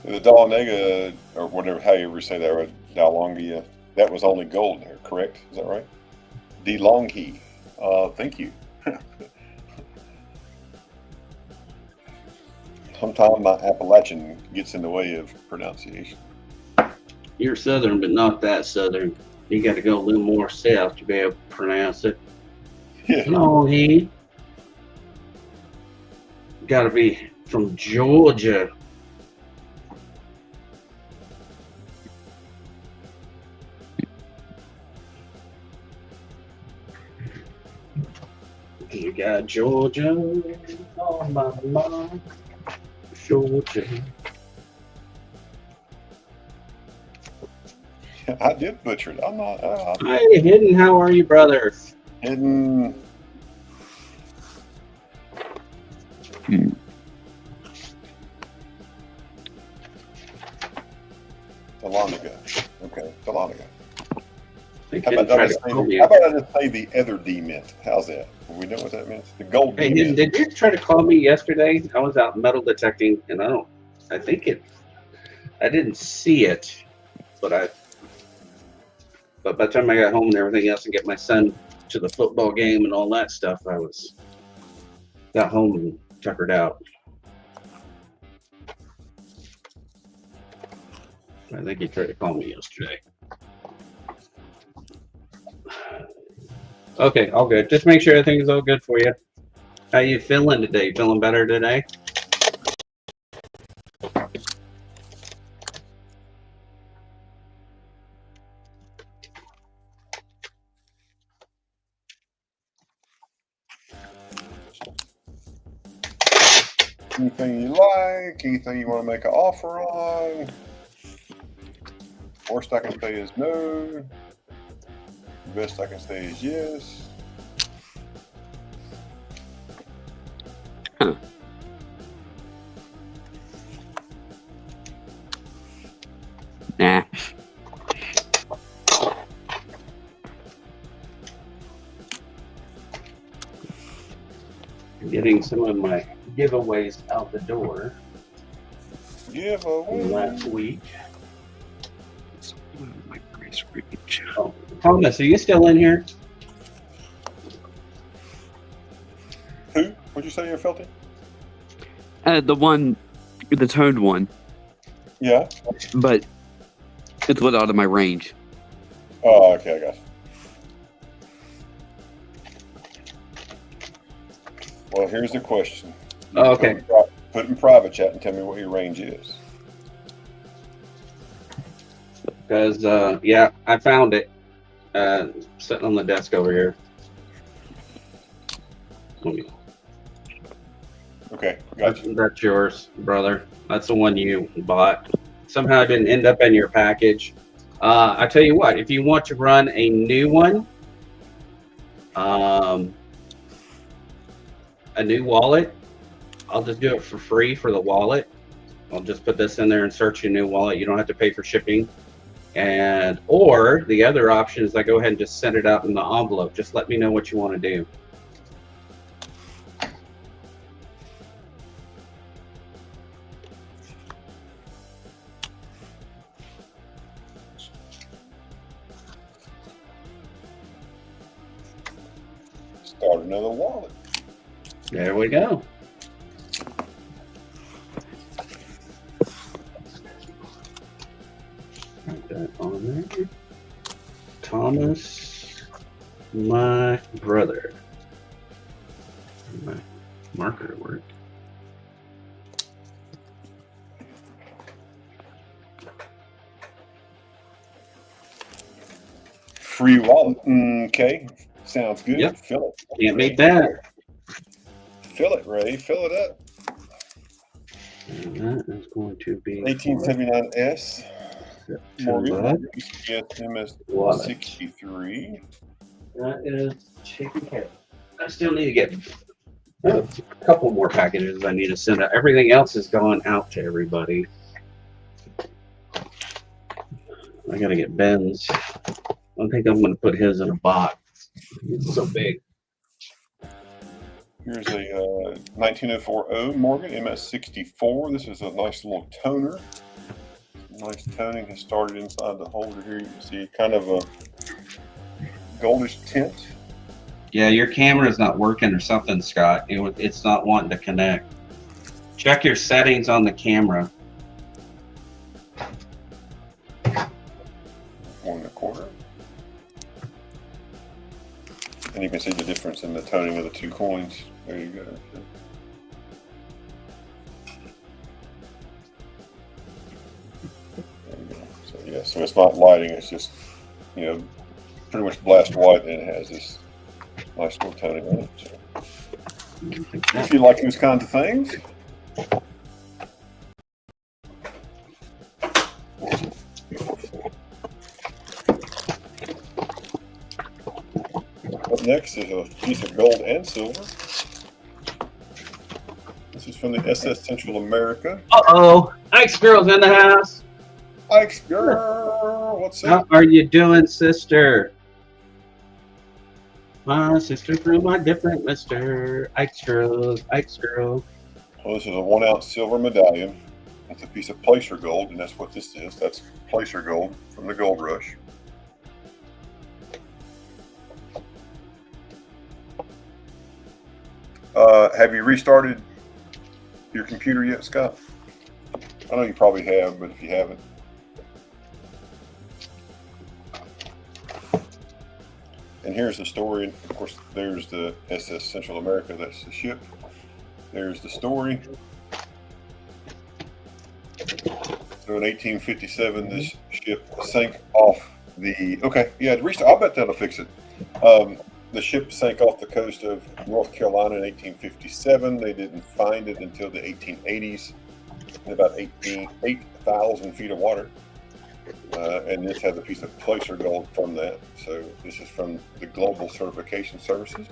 The Dahlonega, or whatever, however you say that, right? Dahlongia, that was only gold there, correct? Is that right? DeLonghi. Thank you. Sometimes my Appalachian gets in the way of pronunciation. You're Southern, but not that Southern. You got to go a little more south to be able to pronounce it. Yeah. No, he got to be from Georgia. You got Georgia on my mind. Georgia. I did butcher it. I'm not. Hey, Hidden, how are you, brother? Hidden. Dahlonega. Okay, Dahlonega. How about I just say the other D mint? How's that? We know what that means? The gold D mint. Did you try to call me yesterday? I was out metal detecting, and I think I didn't see it, but But by the time I got home and everything else and get my son to the football game and all that stuff, got home and tuckered out. I think he tried to call me yesterday. Okay, all good. Just make sure everything's all good for you. How you feeling today? Feeling better today? Anything you like? Anything you want to make an offer on? Worst I can say is no. Best I can say is yes. Huh. Nah. Getting some of my giveaways out the door Giveaway. from last week. My grace reach. Oh, Thomas, are you still in here? Who? What'd you say you felt it? The toned one, Yeah. but it's lit out of my range. Oh, okay, I got you. Well, here's the question. Oh, okay. Put it in private chat and tell me what your range is. Because, yeah, I found it sitting on the desk over here. Okay, got you. That's yours, brother. That's the one you bought. Somehow it didn't end up in your package. I tell you what, if you want to run a new one, a new wallet, I'll just do it for free for the wallet. I'll just put this in there and search your new wallet. You don't have to pay for shipping. And or the other option is I go ahead and just send it out in the envelope. Just let me know what you want to do. Start another wallet. There we go. Put that on there. Thomas, my brother. My marker work. Free wallet. Okay, sounds good. Yep. Fill it. Can't beat that. Fill it, Ray. Fill it up. And that is going to be 1879S. Morgan. Yes, Wallet. MS63. That is taken care of. I still need to get a couple more packages I need to send out. Everything else has gone out to everybody. I gotta get Ben's. I think I'm gonna put his in a box. It's so big. Here's a 19040 Morgan MS64. This is a nice little toner. Nice toning has started inside the holder here. You can see kind of a goldish tint. Yeah, your camera's not working or something, Scott. It's not wanting to connect. Check your settings on the camera. 1 1/4. And you can see the difference in the toning of the two coins. There you go. There you go. So yeah, so it's not lighting, it's just, pretty much blast white, and it has this nice little toning on it. So if you like those kinds of things, up next is a piece of gold and silver. This is from the SS Central America. Uh-oh. Ike's girl's in the house. Ike's girl, what's up? How are you doing, sister? My sister from a different mister. Ike's girl. Ike's girl. Well, this is a 1 ounce silver medallion. It's a piece of placer gold, and that's what this is. That's placer gold from the gold rush. Have you restarted your computer yet, Scott? I know you probably have, but if you haven't. And here's the story. Of course, there's the SS Central America. That's the ship. There's the story. So in 1857, this ship sank off the. Okay, yeah, restart. I'll bet that'll fix it. The ship sank off the coast of North Carolina in 1857. They didn't find it until the 1880s, in about 8,000 feet of water. And this has a piece of placer gold from that. So this is from the Global Certification Services.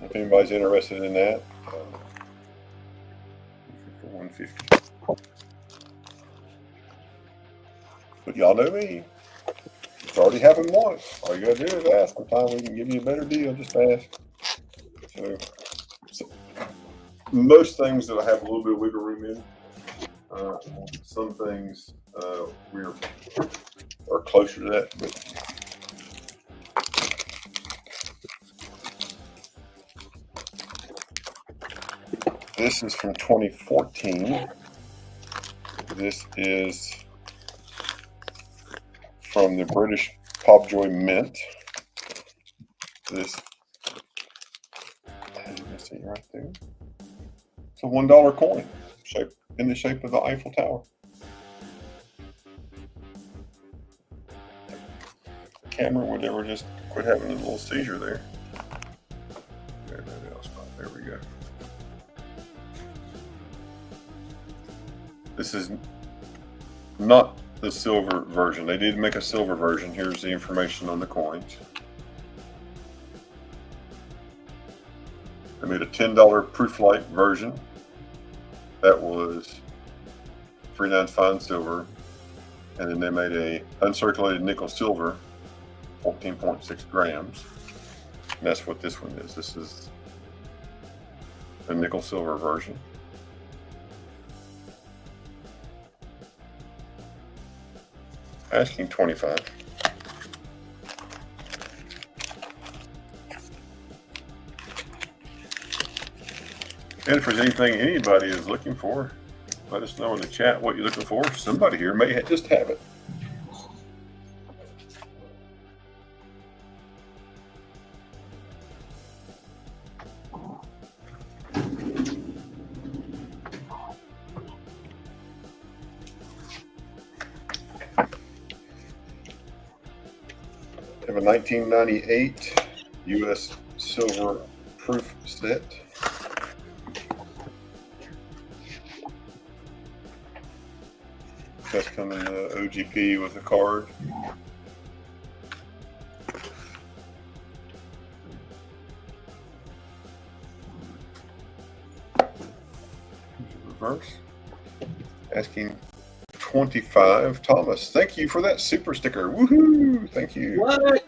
If anybody's interested in that, 150. But y'all know me. It's already happened once. All you gotta do is ask. Sometimes we can give you a better deal. Just ask. So most things that I have a little bit of wiggle room in. Some things we are closer to that, but this is from 2014. This is from the British Pobjoy Mint. This, you can see right there. It's a $1 coin, shaped in the shape of the Eiffel Tower. The camera would ever just quit having a little seizure there. There we go. This is not the silver version. They did make a silver version. Here's the information on the coins. They made a $10 proof light version. That was 3/9 fine silver. And then they made a uncirculated nickel silver, 14.6 grams. And that's what this one is. This is the nickel silver version. Asking 25. And if there's anything anybody is looking for, let us know in the chat what you're looking for. Somebody here may just have it. I have a 1998 U.S. silver proof set. That's coming to OGP with a card. Reverse. Asking 25. Thomas, thank you for that super sticker. Woohoo! Thank you. What?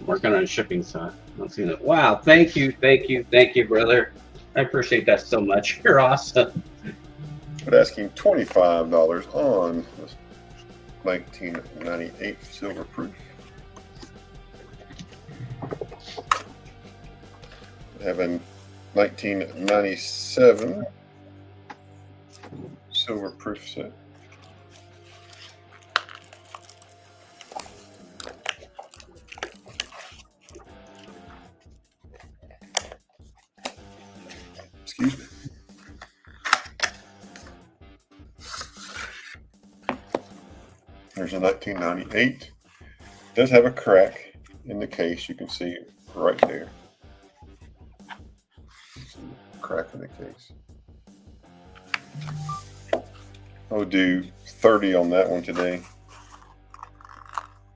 Working on shipping side. I've seen it. Wow. Thank you, brother. I appreciate that so much. You're awesome. But asking $25 on this 1998 silver proof. I have a 1997 silver proof set. Excuse me. There's a 1998. It does have a crack in the case. You can see it right there. Crack in the case. I'll do 30 on that one today.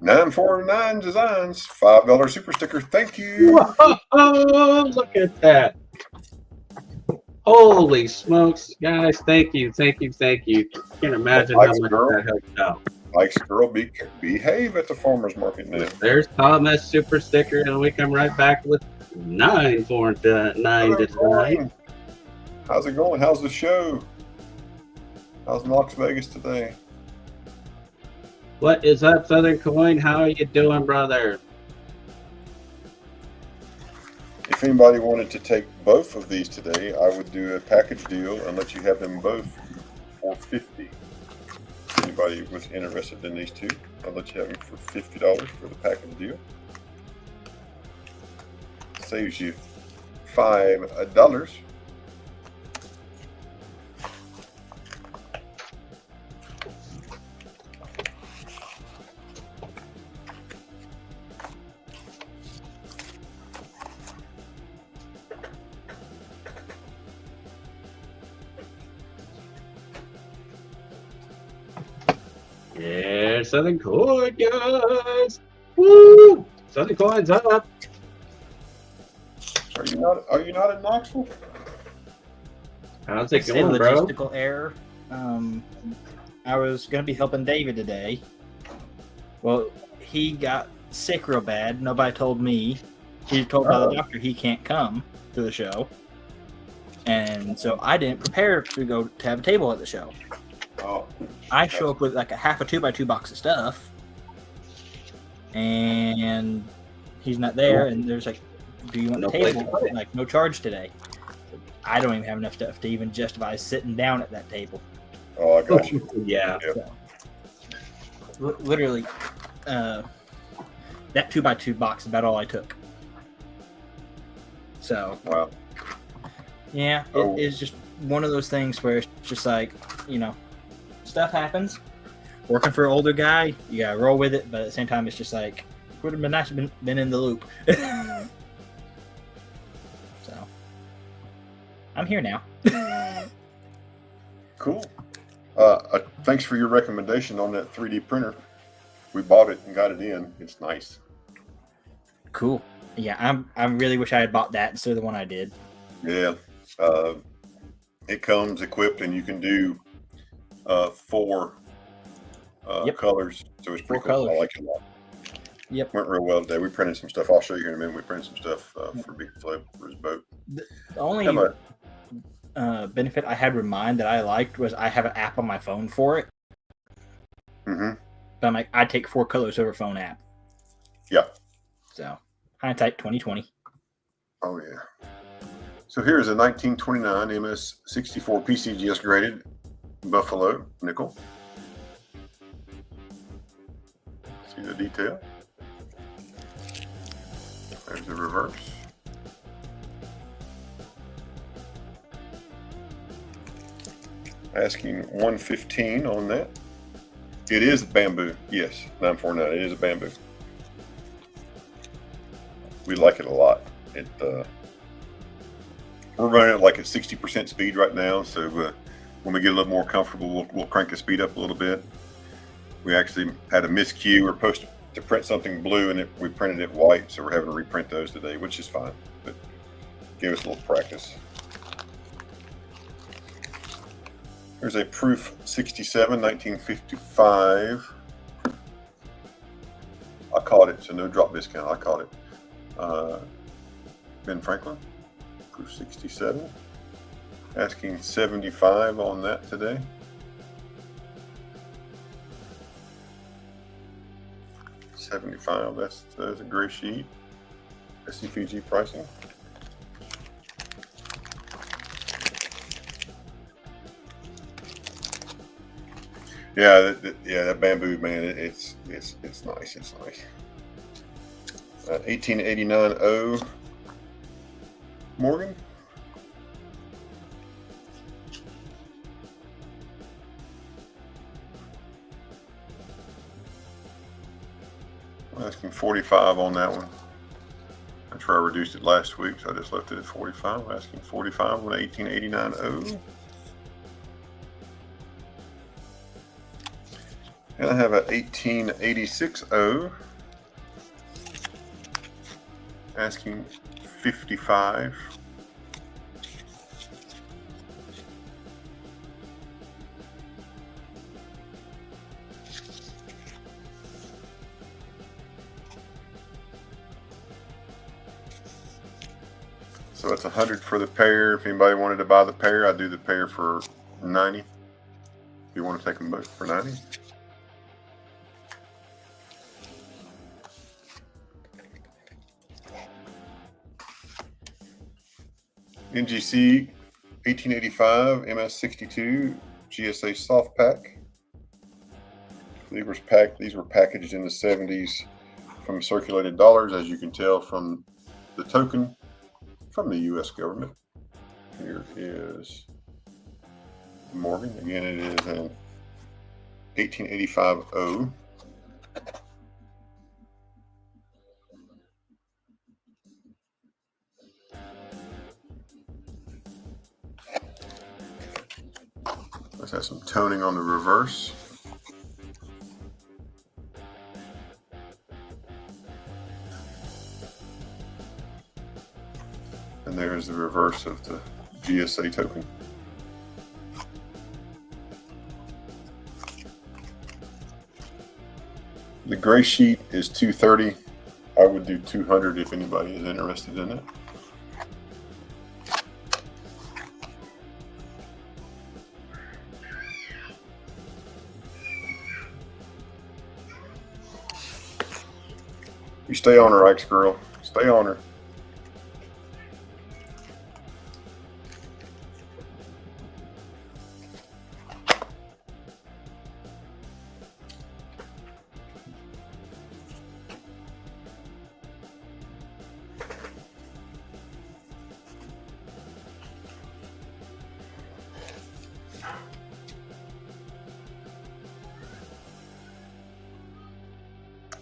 949 Designs, $5 super sticker. Thank you. Whoa, look at that. Holy smokes, guys. Thank you. Can't imagine how much that helped out. Mike's girl, behave at the farmer's market now. There's Thomas super sticker, and we come right back with 9 for 9 Design. How's it going? How's the show? How's Knox Vegas today? What is up, Southern Coin? How are you doing, brother? If anybody wanted to take both of these today, I would do a package deal and let you have them both for $50. Anybody was interested in these two, I'll let you have them for $50 for the package deal. Saves you $5. Yeah, Southern Coin, guys. Woo! Southern Coin's up. Are you not in Knoxville? How's it It's a going, bro? logistical error. I was going to be helping David today. Well, he got sick real bad. Nobody told me. He was told by the doctor he can't come to the show. And so I didn't prepare to go to have a table at the show. Oh, I show up with like a half a 2x2 box of stuff. And he's not there. And there's like, do you want No a place table? to put it. Like, no charge today. I don't even have enough stuff to even justify sitting down at that table. oh, I got you. Yeah. Literally, that 2x2 box is about all I took. So, Wow. yeah, Oh. it is just one of those things where it's just like, stuff happens. Working for an older guy, you gotta roll with it, but at the same time, it's just like, would have been nice to been in the loop. So, I'm here now. Cool. Thanks for your recommendation on that 3D printer. We bought it and got it in. It's nice. Cool. Yeah, I really wish I had bought that instead of the one I did. Yeah. It comes equipped and you can do 4 Yep. colors. So it's pretty 4 cool. I colors. like it a lot. Yep. Went real well today. We printed some stuff. I'll show you here in a minute. We printed some stuff for Big Flip for his boat. The only How about- benefit I had with mine that I liked was I have an app on my phone for it. Mhm. But I'm like, I'd take 4 colors over phone app. Yeah. So, hindsight 2020. Oh yeah. So here's a 1929 MS64 PCGS graded Buffalo nickel. See the detail? There's the reverse. Asking 115 on that. It is bamboo. Yes, 949. It is a bamboo. We like it a lot. We're running at like at 60% speed right now, so when we get a little more comfortable, we'll crank the speed up a little bit. We actually had a miscue. We're supposed to print something blue, and we printed it white, so we're having to reprint those today, which is fine, but give us a little practice. There's a Proof 67, 1955. I caught it, so no drop discount. I caught it. Ben Franklin, Proof 67. Asking 75 on that today. $75, that's a gray sheet. SCPG pricing. Yeah, that bamboo, man, it's nice. It's nice. 1889 O Morgan. I'm asking 45 on that one. That's where I reduced it last week, so I just left it at 45. I'm asking 45 on 1889 O. And I have a 1886 O. Asking 55. So it's 100 for the pair. If anybody wanted to buy the pair, I'd do the pair for 90. If you want to take them both for 90. NGC 1885 MS62 GSA soft pack. These were packaged in the 70s from circulated dollars, as you can tell from the token from the U.S. government. Here is Morgan. Again, it is an 1885 O. Let's have some toning on the reverse. And there's the reverse of the GSA token. The gray sheet is 230. I would do 200 if anybody is interested in it. You stay on her, Ike's girl. Stay on her.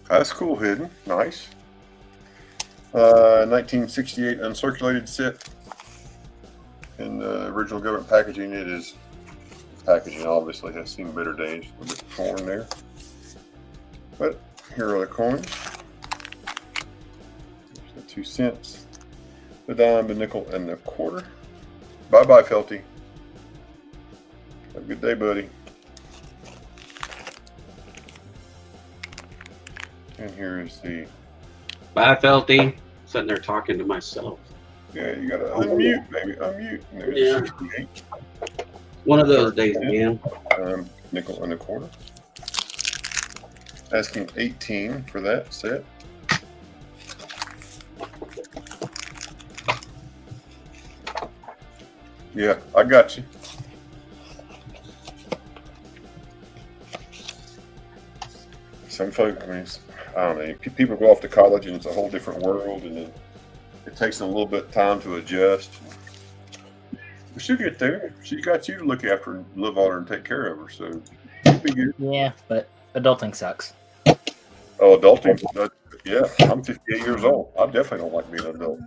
That's cool, hidden. Nice. 1968 uncirculated set. In the original government packaging, it is packaging obviously has seen better days. A little bit torn there. But here are the coins. There's the 2 cents, the dime, the nickel, and the quarter. Bye-bye, Felty. Have a good day, buddy. And here is the... Bye, Felty. Sitting there talking to myself. Yeah, you gotta unmute, baby. Unmute. And there's Yeah. 68. One of those days, man. Nickel and a quarter. Asking 18 for that set. Yeah, I got you. Some folk, I mean, I don't know. People go off to college and it's a whole different world, and then it takes them a little bit of time to adjust. But she'll get there. She's got you to look after and live on her and take care of her, so she'll be good. Yeah, but adulting sucks. Oh, adulting? Yeah, I'm 58 years old. I definitely don't like being an adult.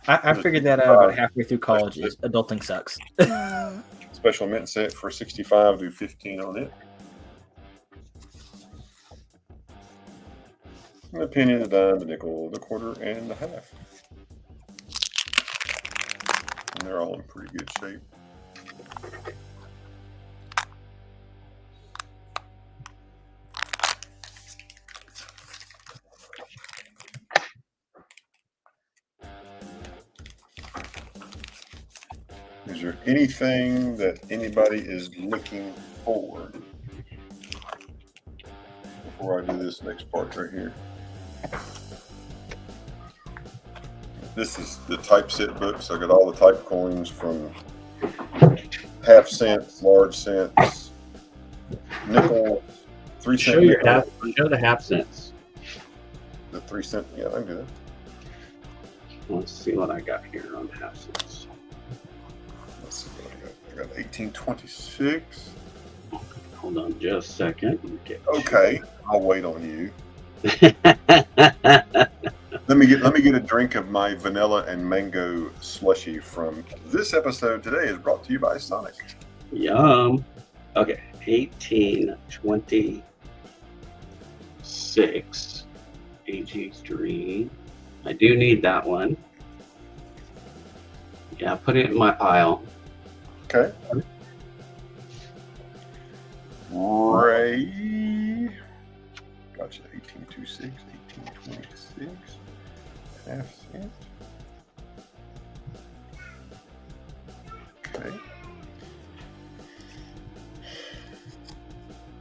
I figured that out about halfway through college. Is adulting sucks. Special mint set for 65, do 15 on it. The penny, the dime, the nickel, the quarter, and the half. And they're all in pretty good shape. Is there anything that anybody is looking for before I do this next part right here? This is the typeset book, so I got all the type coins from half cents, large cents, nickel, 3 cent. Show the half cents. The 3 cent, yeah, I can do that. Let's see what I got here on half cents. Let's see what I got. I got 1826. Hold on just a second. Okay, I'll wait on you. Let me get a drink of my vanilla and mango slushy from this episode. Today is brought to you by Sonic. Yum. Okay, 1826 AG3. I do need that one. Yeah, put it in my pile. Okay. Ray. Gotcha. 1826, 1826. Half cent. Okay.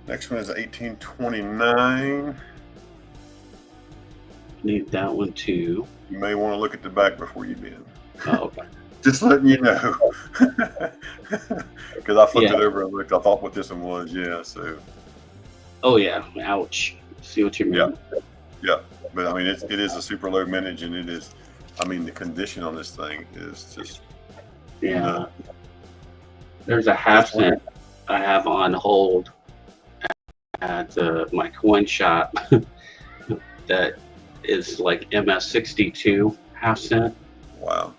Next one is 1829. Need that one too. You may want to look at the back before you bid. Oh, okay. Just letting you know. Because I flipped Yeah. it over and looked. I thought what this one was. Yeah. So, Oh yeah. Ouch. See what you mean? yeah. But I mean, it is a super low mintage, and it is. I mean, the condition on this thing is just. Yeah. No. There's a half cent I have on hold at my coin shop that is like MS62 half cent. Wow.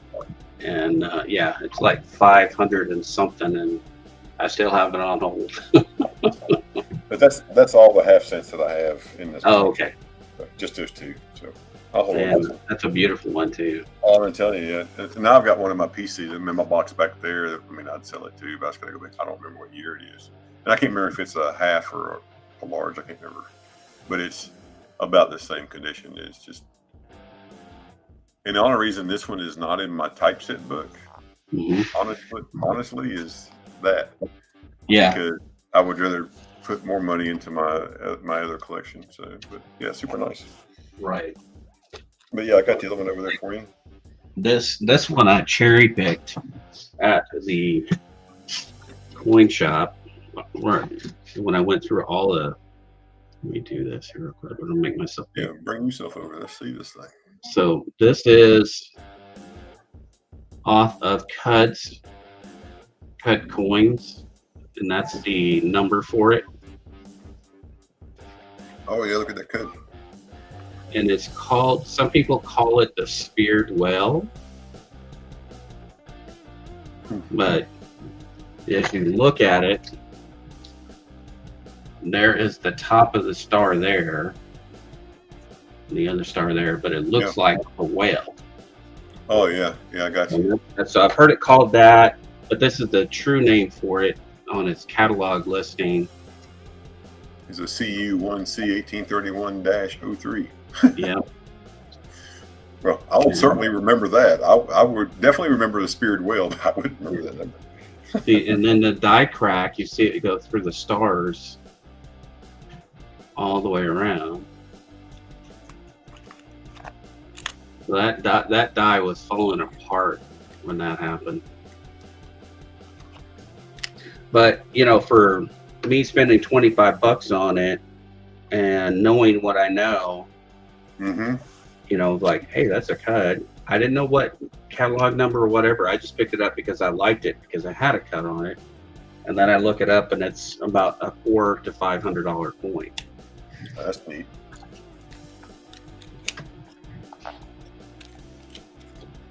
And yeah, it's like 500 and something, and I still have it on hold. But that's all the half cents that I have in this. Oh, okay. Just those two. So I'll hold on. And to this. that's a beautiful one too. Oh, I'm telling you, yeah. Now I've got one of my PCs in my box back there. I mean, I'd sell it too, but I was gonna go back. I don't remember what year it is, and I can't remember if it's a half or a large. I can't remember, but it's about the same condition. It's just, and the only reason this one is not in my typeset book, Hmm. honestly, is that Yeah. because I would rather put more money into my other collection. So, but yeah, super nice. Right. But yeah, I got the other one over there for you. This one I cherry picked at the coin shop when I went through all the. Let me do this here real quick. I'm gonna make myself. Yeah, bring yourself over. Let's see this thing. So this is off of cut coins, and that's the number for it. Oh yeah, look at that cut. And it's called. Some people call it the speared whale, but if you look at it, there is the top of the star there, and the other star there, but it looks like a whale. Oh yeah, I got you. And so I've heard it called that, but this is the true name for it on its catalog listing. It's a CU1C 1831-03. Yeah. Well, I will certainly remember that. I would definitely remember the speared whale, but I wouldn't remember that number. See, and then the die crack, you see it go through the stars all the way around. So that die was falling apart when that happened. But you know, for me spending $25 on it and knowing what I know, Mm-hmm. you know, like, hey, that's a cut. I didn't know what catalog number or whatever. I just picked it up because I liked it because I had a cut on it. And then I look it up and it's about a $400 to $500 coin. That's neat.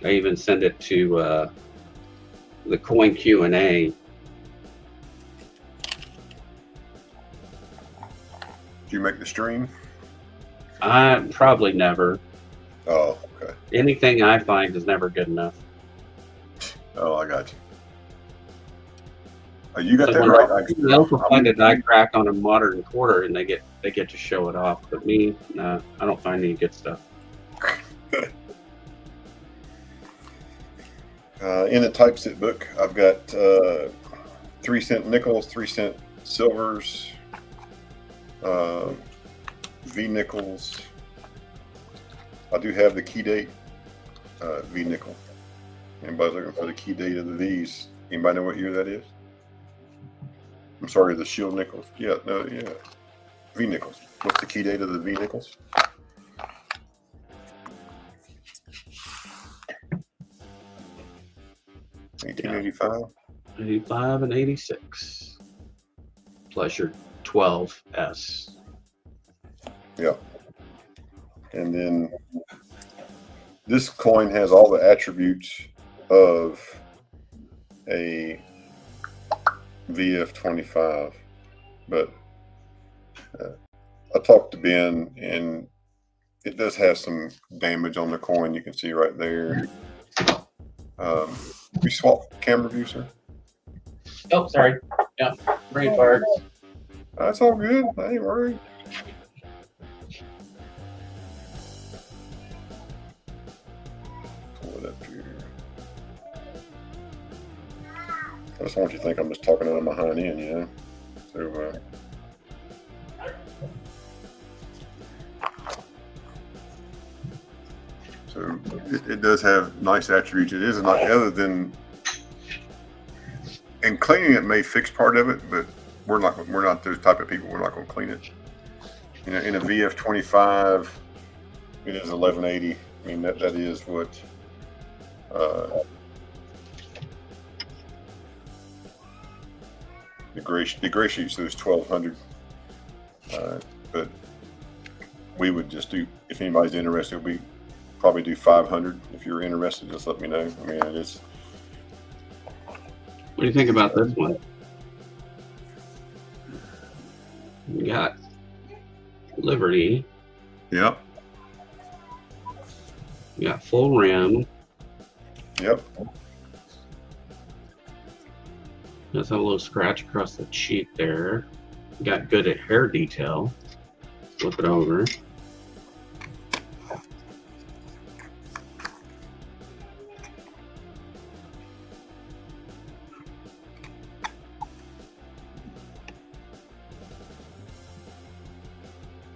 I even send it to the Coin Q&A. Did you make the stream? I probably never. Oh, okay. Anything I find is never good enough. Oh, I got you. Oh, you got So that when right. they also find a die crack on a modern quarter and they get to show it off. But me, nah, I don't find any good stuff. In the typeset book, I've got 3-cent nickels, 3-cent silvers, V nickels. I do have the key date V nickel. Anybody's looking for the key date of the V's? Anybody know what year that is? I'm sorry, the shield nickels. Yeah, no, yeah. V nickels. What's the key date of the V nickels? Yeah. 1885. 85 and 86. Plus your 12S. Yeah. And then this coin has all the attributes of a VF25, but I talked to Ben, and it does have some damage on the coin. You can see right there. We swapped camera view, sir. Oh, sorry. Yeah, brain fart. That's all good. I ain't worried. Pull it up here. I just want you to think I'm just talking out of my hind end, you know? So, it does have nice attributes. It is not other than, and cleaning it may fix part of it, but we're not those type of people. We're not going to clean it. You know, in a VF25, it is 1180. I mean, that is what. The gray sheet says 1200, but we would just do, if anybody's interested, we probably do 500. If you're interested, just let me know. I mean, it's. What do you think about this one? We got Liberty. Yep. We got full rim. Yep. There's a little scratch across the cheek there. Got good at hair detail. Flip it over.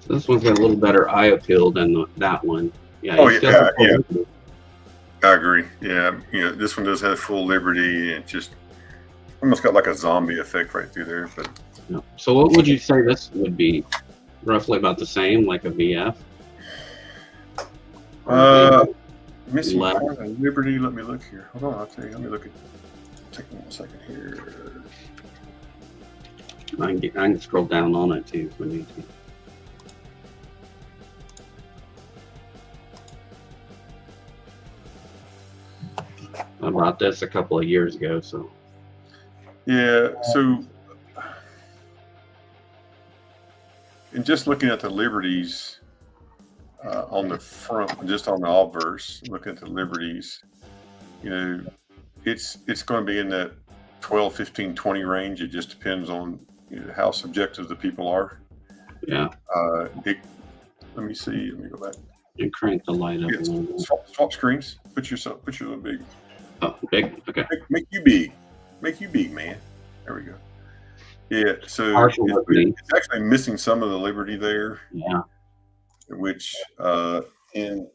So this one's got a little better eye appeal than that one. Yeah. Oh, you still have full Liberty. I agree. Yeah. You know, this one does have full Liberty, and just almost got like a zombie effect right through there. But Yeah. So what would you say this would be? Roughly about the same, like a VF? missing Left. part of Liberty. Let me look here. Hold on. I'll tell you. Let me look at. Take 1 second here. I can scroll down on it too if we need to. I bought this a couple of years ago, so Yeah. So, and just looking at the Liberties on the front, just on the obverse, looking at the Liberties, you know, it's going to be in that 12, 15, 20 range. It just depends on, you know, how subjective the people are. yeah. Let me see. Let me go back. And crank the light up a little bit. Swap screens. Put your little big. Oh, big. Okay. Make you big. Make you big, man. There we go. Yeah. So Partial Liberty. it's actually missing some of the Liberty there, Yeah. which in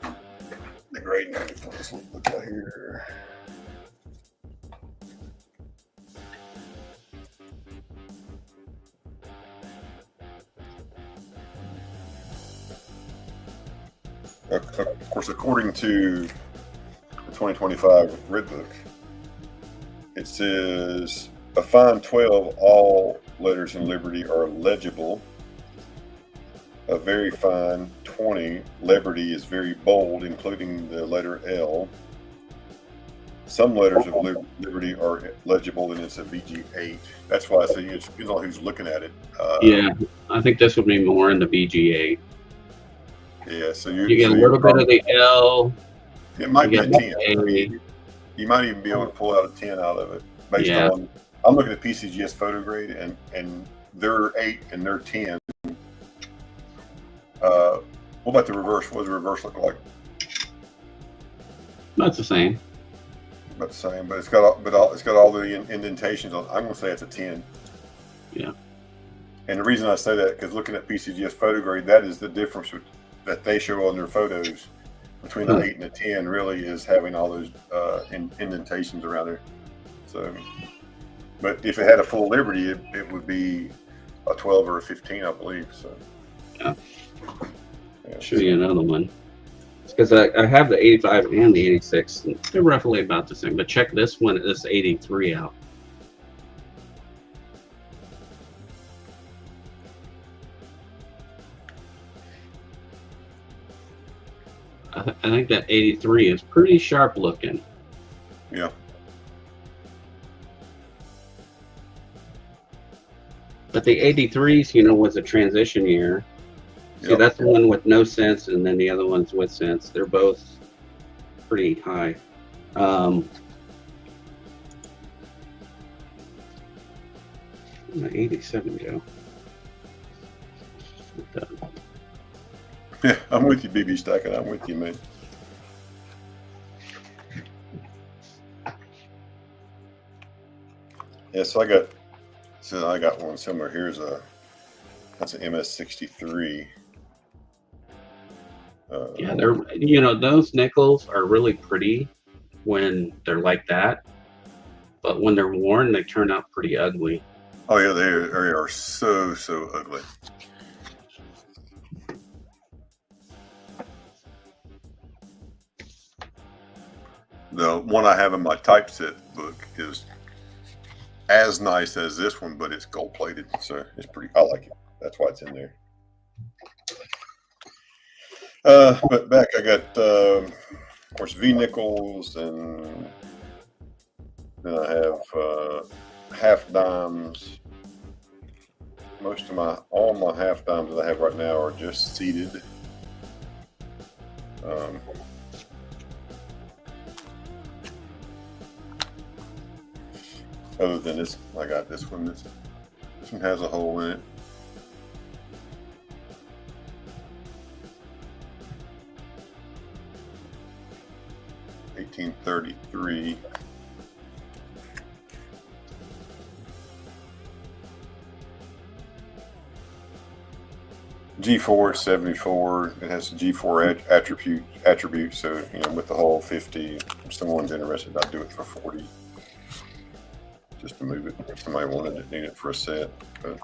the grading. Let's look out here. Of course, according to the 2025 Red Book, it says a fine 12, all letters in Liberty are legible. A very fine 20, Liberty is very bold, including the letter L. Some letters of Liberty are legible, and it's a VG8. That's why I say it depends on who's looking at it. Yeah. I think this would be more in the VGA. Yeah, so You get a little bit of the L. It might be you a get 10. A. I mean, you might even be able to pull out a 10 out of it based Yeah. on. I'm looking at PCGS photo grade, and they're 8 and they're 10. What about the reverse? What does the reverse look like? That's the same. About the same, but it's got all the indentations on. I'm going to say it's a 10. Yeah. And the reason I say that, because looking at PCGS photo grade, that is the difference that they show on their photos between the 8 and the 10. Really is having all those indentations around there. So, but if it had a full Liberty, it would be a 12 or a 15, I believe. So. Yeah. Yeah, Show you another one. Because I have the 85 and the 86. And they're roughly about the same. But check this one, this 83 out. I think that 83 is pretty sharp looking. Yeah. But the 83s, you know, was a transition year. See, Yep. that's the one with no sense, and then the other one's with sense. They're both pretty high. Where'd my 87 go? Yeah, I'm with you, BB Stackett. I'm with you, man. Yeah, so I got one similar. That's an MS63. Yeah, they're those nickels are really pretty when they're like that, but when they're worn, they turn out pretty ugly. Oh yeah, they are so ugly. The one I have in my typeset book is as nice as this one, but it's gold plated, so it's pretty. I like it. That's why it's in there. But back, I got of course V nickels, and then I have half dimes. All my half dimes that I have right now are just seeded. Other than this, I got this one. This one has a hole in it. $1833. G4 74. It has G4 attribute. So with the whole 50, if someone's interested, I'd do it for 40. Just to move it if somebody wanted it, need it for a set. But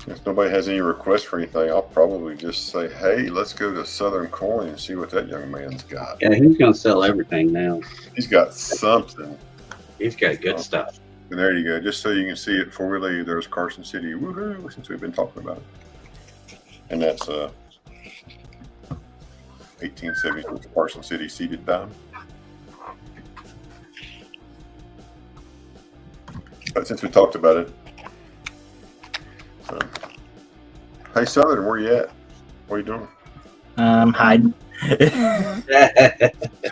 if nobody has any requests for anything, I'll probably just say, hey, let's go to Southern Coin and see what that young man's got. Yeah, he's gonna sell everything now. He's got something. He's got good stuff. And there you go. Just so you can see it before we leave, there's Carson City. Woohoo! Since we've been talking about it. And that's 1876 Carson City seeded dime. But since we talked about it, so, hey Southern, where you at? What are you doing? Hiding.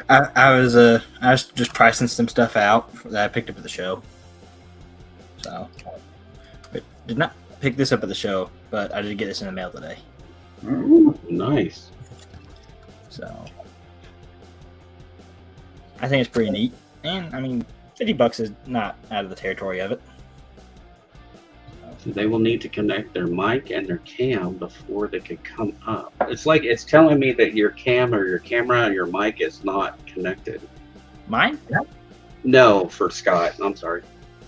I was just pricing some stuff out that I picked up at the show. So, but did not pick this up at the show, but I did get this in the mail today. Ooh, nice. So, I think it's pretty neat, and I mean, $50 is not out of the territory of it. So they will need to connect their mic and their cam before they could come up. It's like it's telling me that your cam or your camera or your mic is not connected. Mine? No, for Scott. I'm sorry.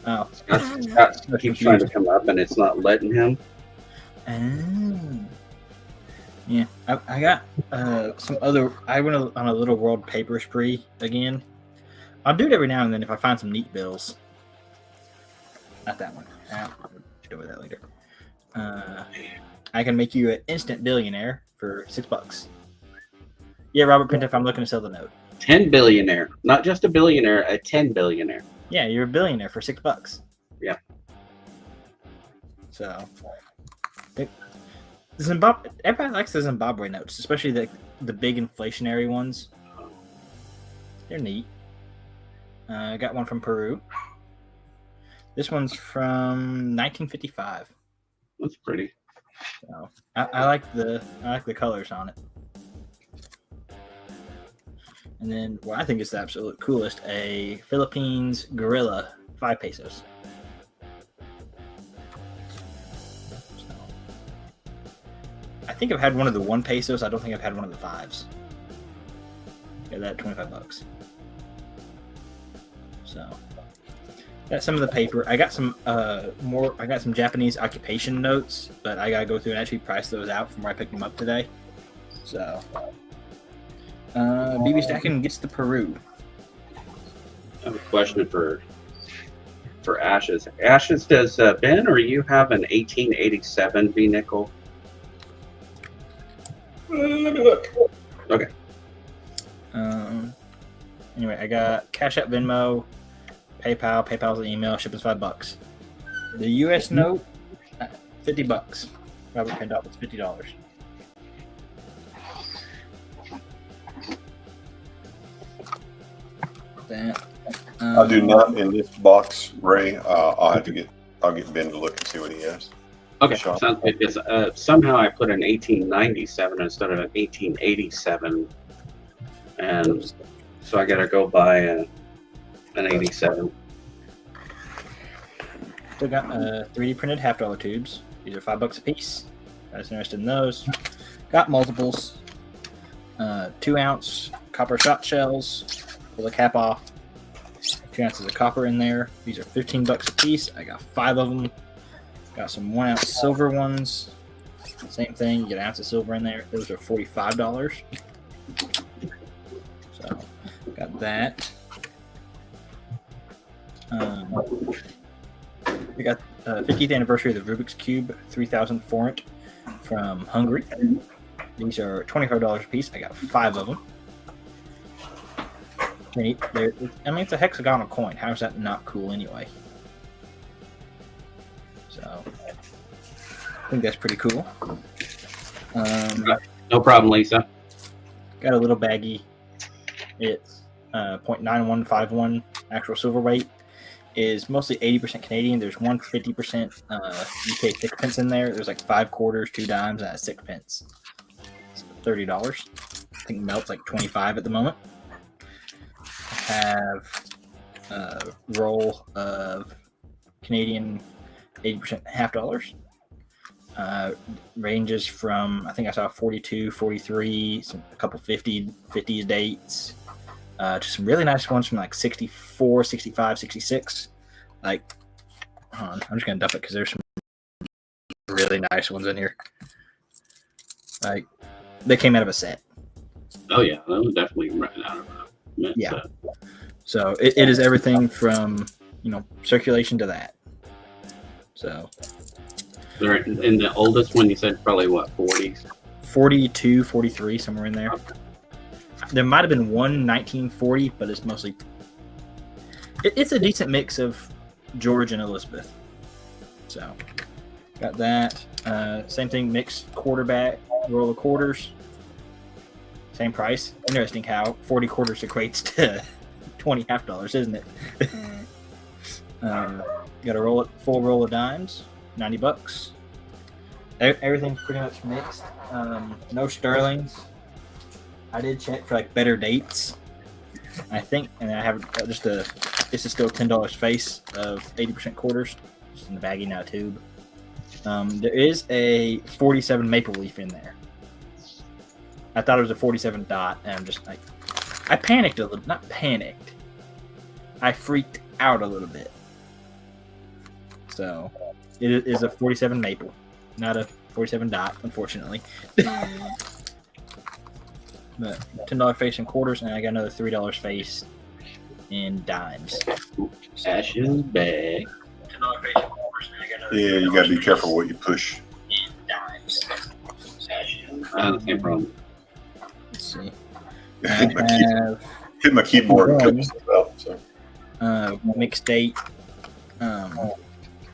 Oh. Scott keeps trying to come up and it's not letting him. Yeah, I got some other. I went on a little world paper spree again. I'll do it every now and then if I find some neat bills. Not that one. I'll deal with that later. I can make you an instant billionaire for $6. Yeah, Robert Pinto, if I'm looking to sell the note. 10 billionaire, not just a billionaire, a 10 billionaire. Yeah, you're a billionaire for $6. Yeah. So, everybody likes the Zimbabwe notes, especially the big inflationary ones. They're neat. I got one from Peru. This one's from 1955. That's pretty. So, I like the colors on it. And then what I think is the absolute coolest, a Philippines Gorilla, 5 pesos. So, I think I've had one of the 1 pesos. I don't think I've had one of the 5s. Got that $25. So that's some of the paper. I got some more. I got some Japanese occupation notes, but I gotta go through and actually price those out from where I picked them up today. So, BB Stacking gets the Peru. I have a question for Ashes. Ashes, does Ben or you have an 1887 V nickel? Let me look. Okay. Anyway, I got Cash App, Venmo, PayPal. PayPal's the email. Shipping's $5. The U.S. note, $50. Robert Pendoff, it's $50. That. I do not in this box, Ray. I'll get Ben to look and see what he has. Okay, Shop. sounds good. Because somehow I put an 1897 instead of an 1887, and so I gotta go buy an 87. Still got 3D printed $half tubes. These are $5 a piece. Guys interested in those? Got multiples. 2-ounce copper shot shells. Pull the cap off. 2 ounces of copper in there. These are $15 a piece. I got 5 of them. Got some 1-ounce silver ones. Same thing. You get an ounce of silver in there. Those are $45. So got that. We got 50th anniversary of the Rubik's Cube 3000 forint from Hungary. These are $25 a piece. I got 5 of them. I mean, it's a hexagonal coin. How is that not cool anyway? So, I think that's pretty cool. No problem, Lisa. Got a little baggie. It's 0.9151 actual silver weight. Is mostly 80% Canadian. There's 150% UK sixpence in there. There's like 5 quarters, 2 dimes, and a sixpence. It's $30. I think melt's like 25 at the moment. I have a roll of Canadian 80% half dollars. Ranges from, I think I saw 42, 43, a couple 50s dates. Just some really nice ones from like 64, 65, 66. Like, hold on, I'm just going to dump it because there's some really nice ones in here. Like, they came out of a set. Oh, yeah. That was definitely running out of a mint. Yeah. So it is everything from, circulation to that. So. And the oldest one you said probably what, 40s? 42, 43, somewhere in there. There might have been one 1940, but it's mostly... It's a decent mix of George and Elizabeth. So, got that. Same thing, mixed quarterback, roll of quarters. Same price. Interesting how 40 quarters equates to 20 half dollars, isn't it? Got a full roll of dimes, $90. Everything's pretty much mixed. No sterlings. I did check for like better dates. I think, and I have just this is still $10 face of 80% quarters, just in the baggie, not a tube. There is a 47 maple leaf in there. I thought it was a 47 dot, and I'm just like, I panicked a little, not panicked. I freaked out a little bit. So, it is a 47 maple, not a 47 dot, unfortunately. But $10 face in quarters, and I got another $3 face in dimes. Ashes bag. $10 face in quarters, and I got another. Yeah, you gotta be careful what you push. In dimes. Same problem. Let's see. Hit my keyboard and cut myself out. So. Mixed date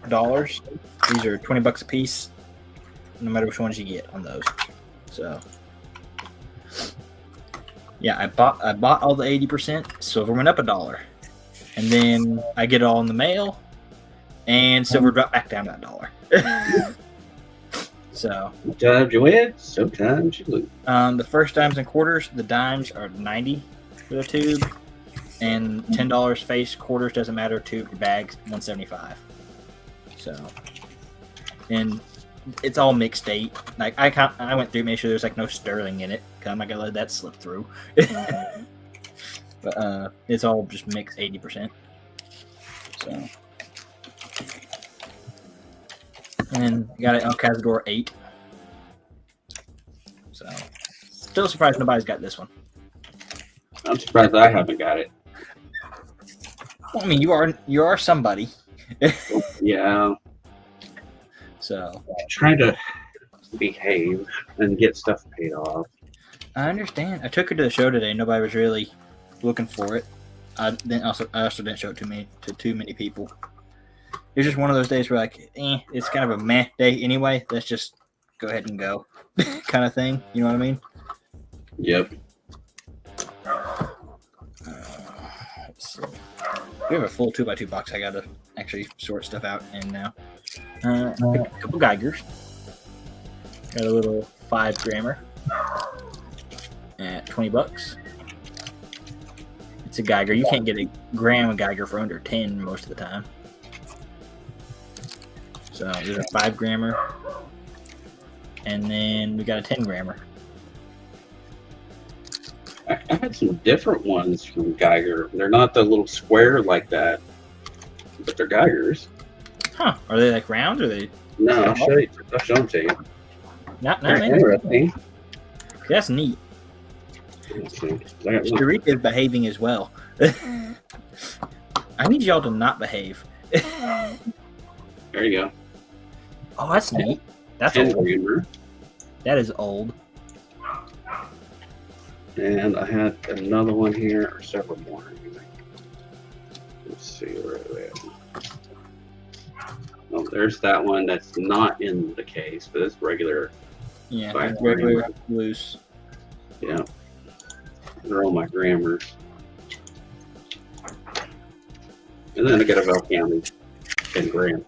dollars. These are $20 a piece, no matter which ones you get on those. So. Yeah, I bought all the 80%. Silver went up $1, and then I get it all in the mail, and silver dropped back down to $1. So Sometimes you win, sometimes you lose. the first dimes and quarters, the dimes are $90 for the tube, and $10 face quarters doesn't matter. Tube bags $175. So, and it's all mixed date. Like I went through, made sure there's like no sterling in it. Cause I'm not gonna let that slip through. But it's all just mixed 80%. So, and got it El Cazador 8. So, still surprised nobody's got this one. I'm surprised I haven't got it. Well, I mean, you are somebody. Yeah. So I'm trying to behave and get stuff paid off. I understand. I took her to the show today. Nobody was really looking for it. I also didn't show it to too many people. It was just one of those days where like, it's kind of a meh day anyway. Let's just go ahead and go, kind of thing. You know what I mean? Yep. Let's see. We have a full 2x2 box. I gotta actually sort stuff out in now. A couple Geigers. Got a little 5 grammer at $20. It's a Geiger. You can't get a gram of Geiger for under 10 most of the time. So there's a 5 grammer. And then we got a 10 grammer. I had some different ones from Geiger. They're not the little square like that, but they're Geigers. Huh? Are they like round or are they? No, I'll show you. I'll show them to you. Not They're many. interesting. That's neat. Let's see. I got one. Eureka is behaving as well. I need y'all to not behave. There you go. Oh, that's neat. That's And old. Grammer. That is old. And I had another one here, or several more. Let's see where are they at. Oh, there's that one that's not in the case, but it's regular. Yeah, Fine. it's regular loose. Yeah. They're all my grammars. And then I got a Velcami 10 gram.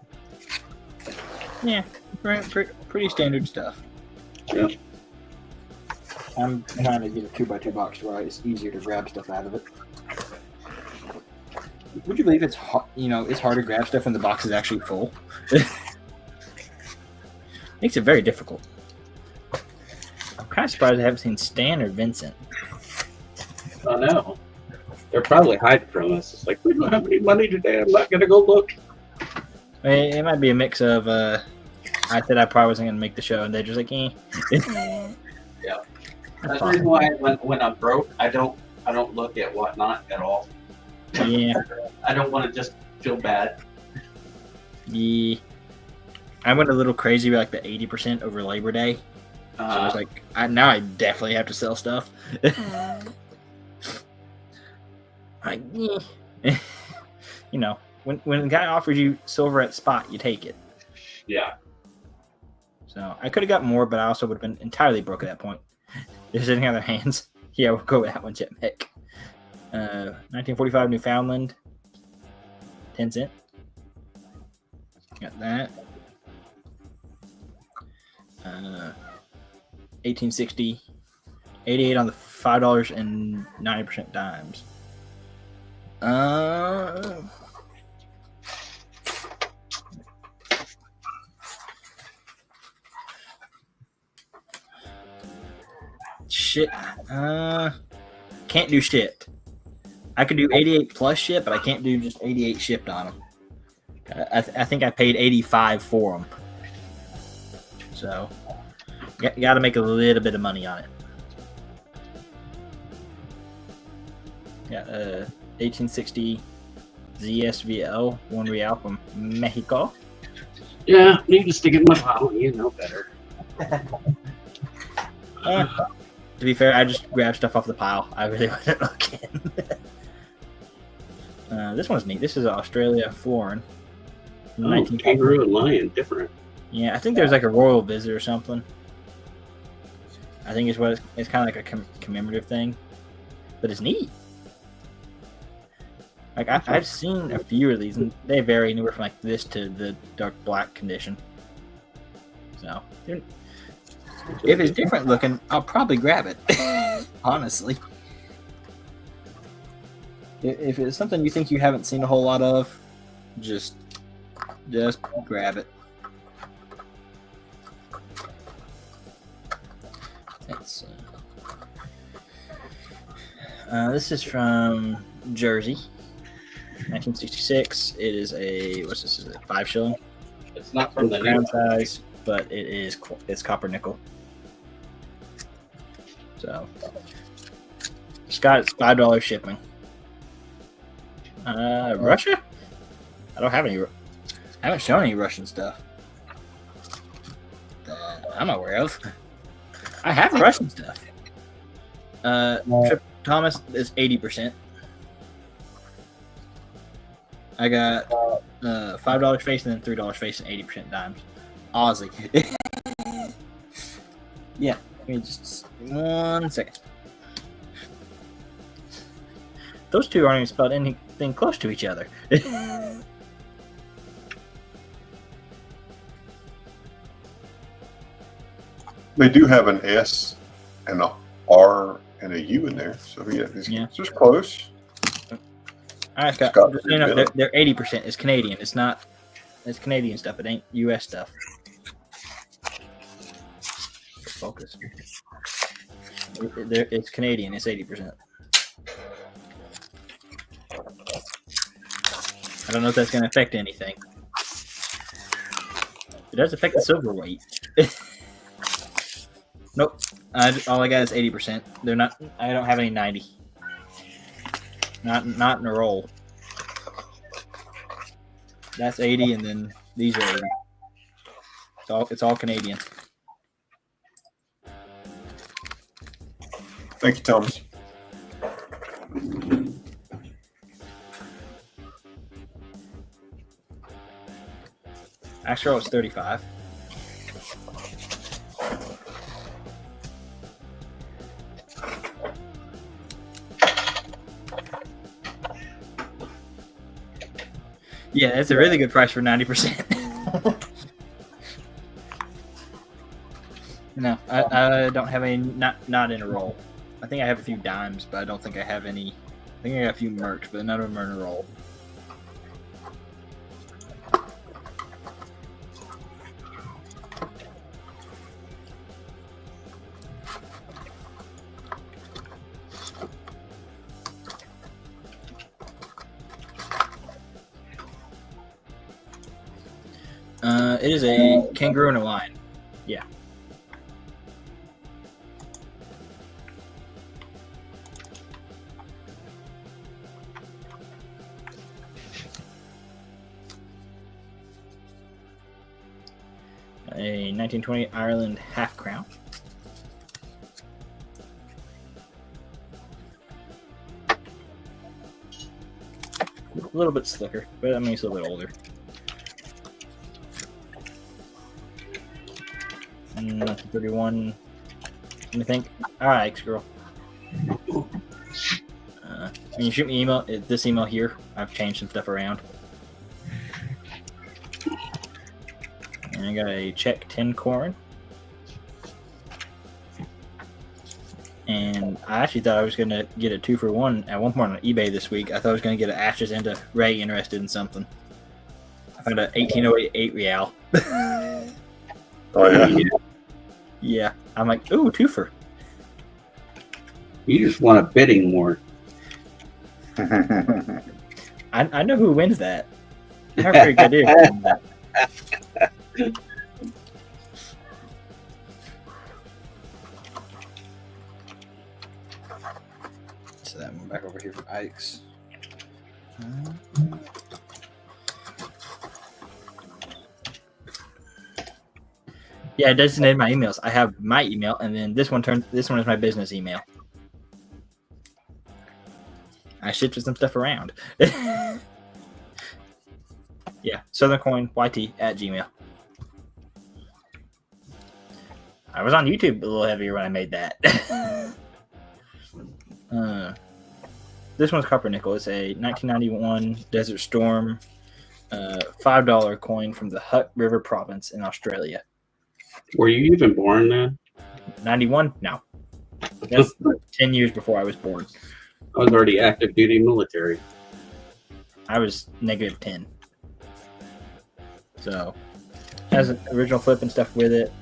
Yeah, pretty standard stuff. Yep. I'm trying to get a 2x2 box where it's easier to grab stuff out of it. Would you believe it's hard? It's hard to grab stuff when the box is actually full. Makes it very difficult. I'm kind of surprised I haven't seen Stan or Vincent. I know. They're probably hiding from us. It's like, we don't have any money today. I'm not going to go look. It might be a mix of. I said I probably wasn't going to make the show, and they're just like, eh. Yeah. That's the reason why when I'm broke, I don't look at Whatnot at all. Yeah. I don't want to just feel bad. Yeah. I went a little crazy with like the 80% over Labor Day. So I was like, now I definitely have to sell stuff. Like, eh. When the guy offers you silver at spot, you take it. Yeah. So I could have got more, but I also would have been entirely broke at that point. If there's any other hands, yeah, we'll go with that one, Jet Mech. 1945 Newfoundland, 10 cent. Got that. 1860, 88 on the $5 and 90% dimes. Shit. Can't do shit. I could do 88 plus shit, but I can't do just 88 shipped on them. I think I paid 85 for them. So, got to make a little bit of money on it. Got 1860 ZSVL, 1 real from Mexico. Yeah, need to stick it in my pile. You know better. To be fair, I just grabbed stuff off the pile. I really wasn't looking. This one's neat. This is Australia Florin. Oh, kangaroo and lion, different. Yeah, I think there's like a royal visit or something. I think it's kind of like a commemorative thing, but it's neat. Like I've seen a few of these, and they vary anywhere from like this to the dark black condition. So if it's different looking, I'll probably grab it. Honestly, if it's something you think you haven't seen a whole lot of, just grab it. Let's see. This is from Jersey, 1966. It is what's 5 shilling? It's not from the round size, but it's copper nickel. So it's got $5 shipping. Russia? I don't have any. I haven't shown any Russian stuff that I'm aware of. I have Russian stuff. Trip Thomas is 80%. I got $5 face and then $3 face and 80% dimes. Aussie. Yeah, give me just 1 second. Those two aren't even spelled anything close to each other. They do have an S and a R and a U in there, so yeah, it's just close. All right, Scott. Just so you know, they're 80%. It's Canadian. It's Canadian stuff. It ain't U.S. stuff. focus. It's Canadian. It's 80%. I don't know if that's going to affect anything. It does affect the silver weight. Nope. All I got is 80%. They're not. I don't have any 90. Not in a roll. That's 80, and then these are 80. It's all Canadian. Thank you, Thomas. Actually, it's 35. Yeah, that's a really good price for 90%. No, I don't have any, not in a roll. I think I have a few dimes, but I don't think I have any. I think I got a few mercs, but none of them are in a roll. It is a kangaroo and a lion. Yeah. A 1920 Ireland half crown. A little bit slicker, but I mean, it's a little bit older. 1931. Let me think. All right, X-Girl. When you shoot me email, this email here, I've changed some stuff around. And I got a check 10 corn. And I actually thought I was going to get a 2-for-1 at one point on eBay this week. I thought I was going to get an Ashes into Ray interested in something. I found a 1808 real. Oh, yeah. Yeah. I'm like, ooh, twofer. You just want a bidding war. I know who wins that. I have a pretty good idea who wins that. So that one back over here for Ike's. Yeah, I designated my emails. I have my email, and then this one is my business email. I shifted some stuff around. Yeah, Southern Coin YT at Gmail. I was on YouTube a little heavier when I made that. This one's copper nickel. It's a 1991 Desert Storm $5 coin from the Hutt River province in Australia. Were you even born then? 91? No. That's 10 years before I was born. I was already active duty military. I was -10. So, has an original flip and stuff with it.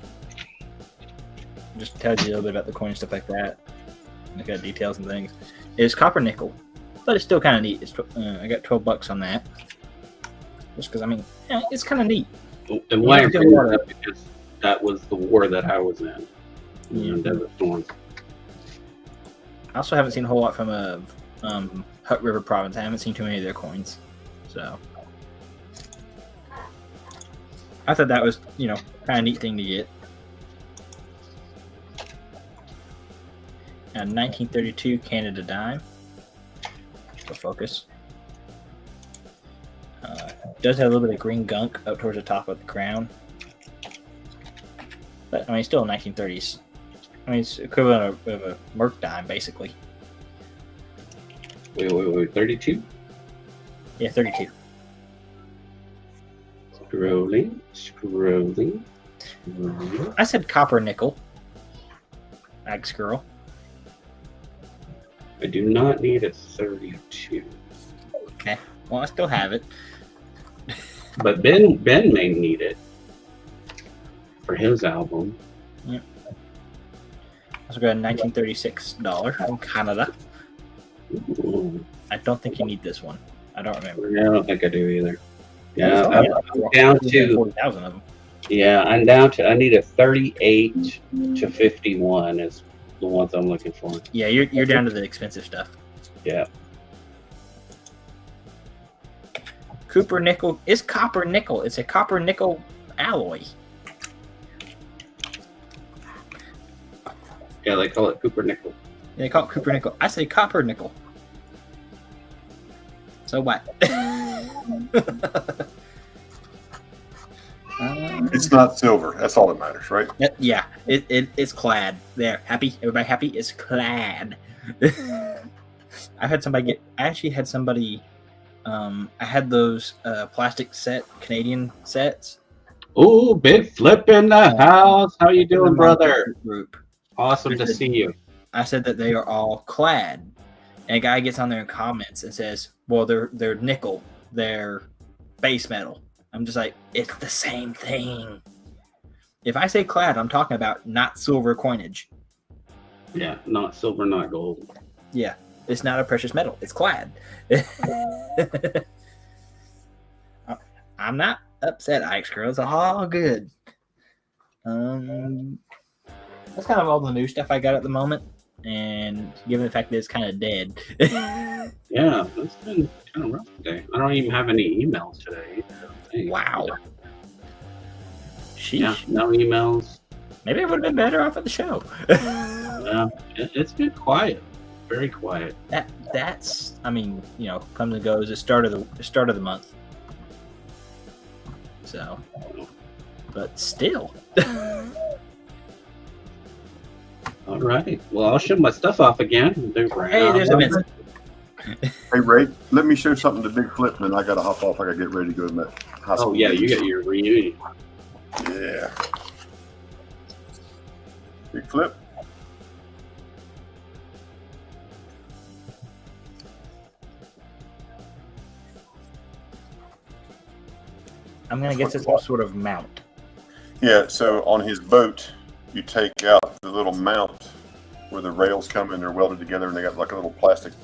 Just tells you a little bit about the coin and stuff like that. Look at details and things. It's copper nickel, but it's still kind of neat. It's I got $12 on that. Just because, I mean, yeah, it's kind of neat. And why I bring that up because that was the war that I was in. Desert Storm. I also haven't seen a whole lot from Hutt River province. I haven't seen too many of their coins. So, I thought that was, kind of neat thing to get. A 1932 Canada dime. For focus. Does have a little bit of green gunk up towards the top of the crown. But, I mean, still 1930s. I mean, it's equivalent of a Merc dime, basically. Wait, 32? Yeah, 32. Scrolling. I said copper nickel. Axe girl. I do not need a 32. Okay. Well, I still have it. But Ben may need it for his album. Yep. also got a $1936 from Canada. Ooh. I don't think you need this one. I don't remember. Yeah, I don't think I do either. Yeah, It's I'm only down to 40,000 of them. yeah, I'm down to. I need a 38 to 51 is the ones I'm looking for. Yeah, you're down to the expensive stuff. Yeah. Cooper nickel is copper nickel. It's a copper nickel alloy. Yeah, they call it Cooper nickel. They call it Cooper nickel. I say copper nickel. So what? It's not silver. That's all that matters, right? Yeah, it's clad. There, happy? Everybody happy? It's clad. I actually had somebody. I had those plastic set Canadian sets. Ooh, big flip in the house. How you doing, brother? Group. Awesome to see you. I said that they are all clad, and a guy gets on there and comments and says, "Well, they're nickel, they're base metal." I'm just like, it's the same thing. If I say clad, I'm talking about not silver coinage. Yeah, not silver, not gold. Yeah, it's not a precious metal. It's clad. I'm not upset, Ike's Girl. It's all good. That's kind of all the new stuff I got at the moment. And given the fact that it's kind of dead. Yeah, it's been kind of rough today. I don't even have any emails today. I don't think. Wow. Sheesh. Yeah, no emails. Maybe I would have been better off at the show. It's been quiet. Very quiet. That's I mean, comes and goes. The start of the month. So, but still. All right. Well, I'll ship my stuff off again. Hey, there's a Vincent. Hey, Ray, let me show something to Big Flip, and then I got to hop off. I got to get ready to go to that hospital. Oh, yeah, you got your reunion. Yeah. Big Flip. I'm going to get some sort of mount. Yeah, so on his boat, you take out the little mount where the rails come and they're welded together, and they got like a little plastic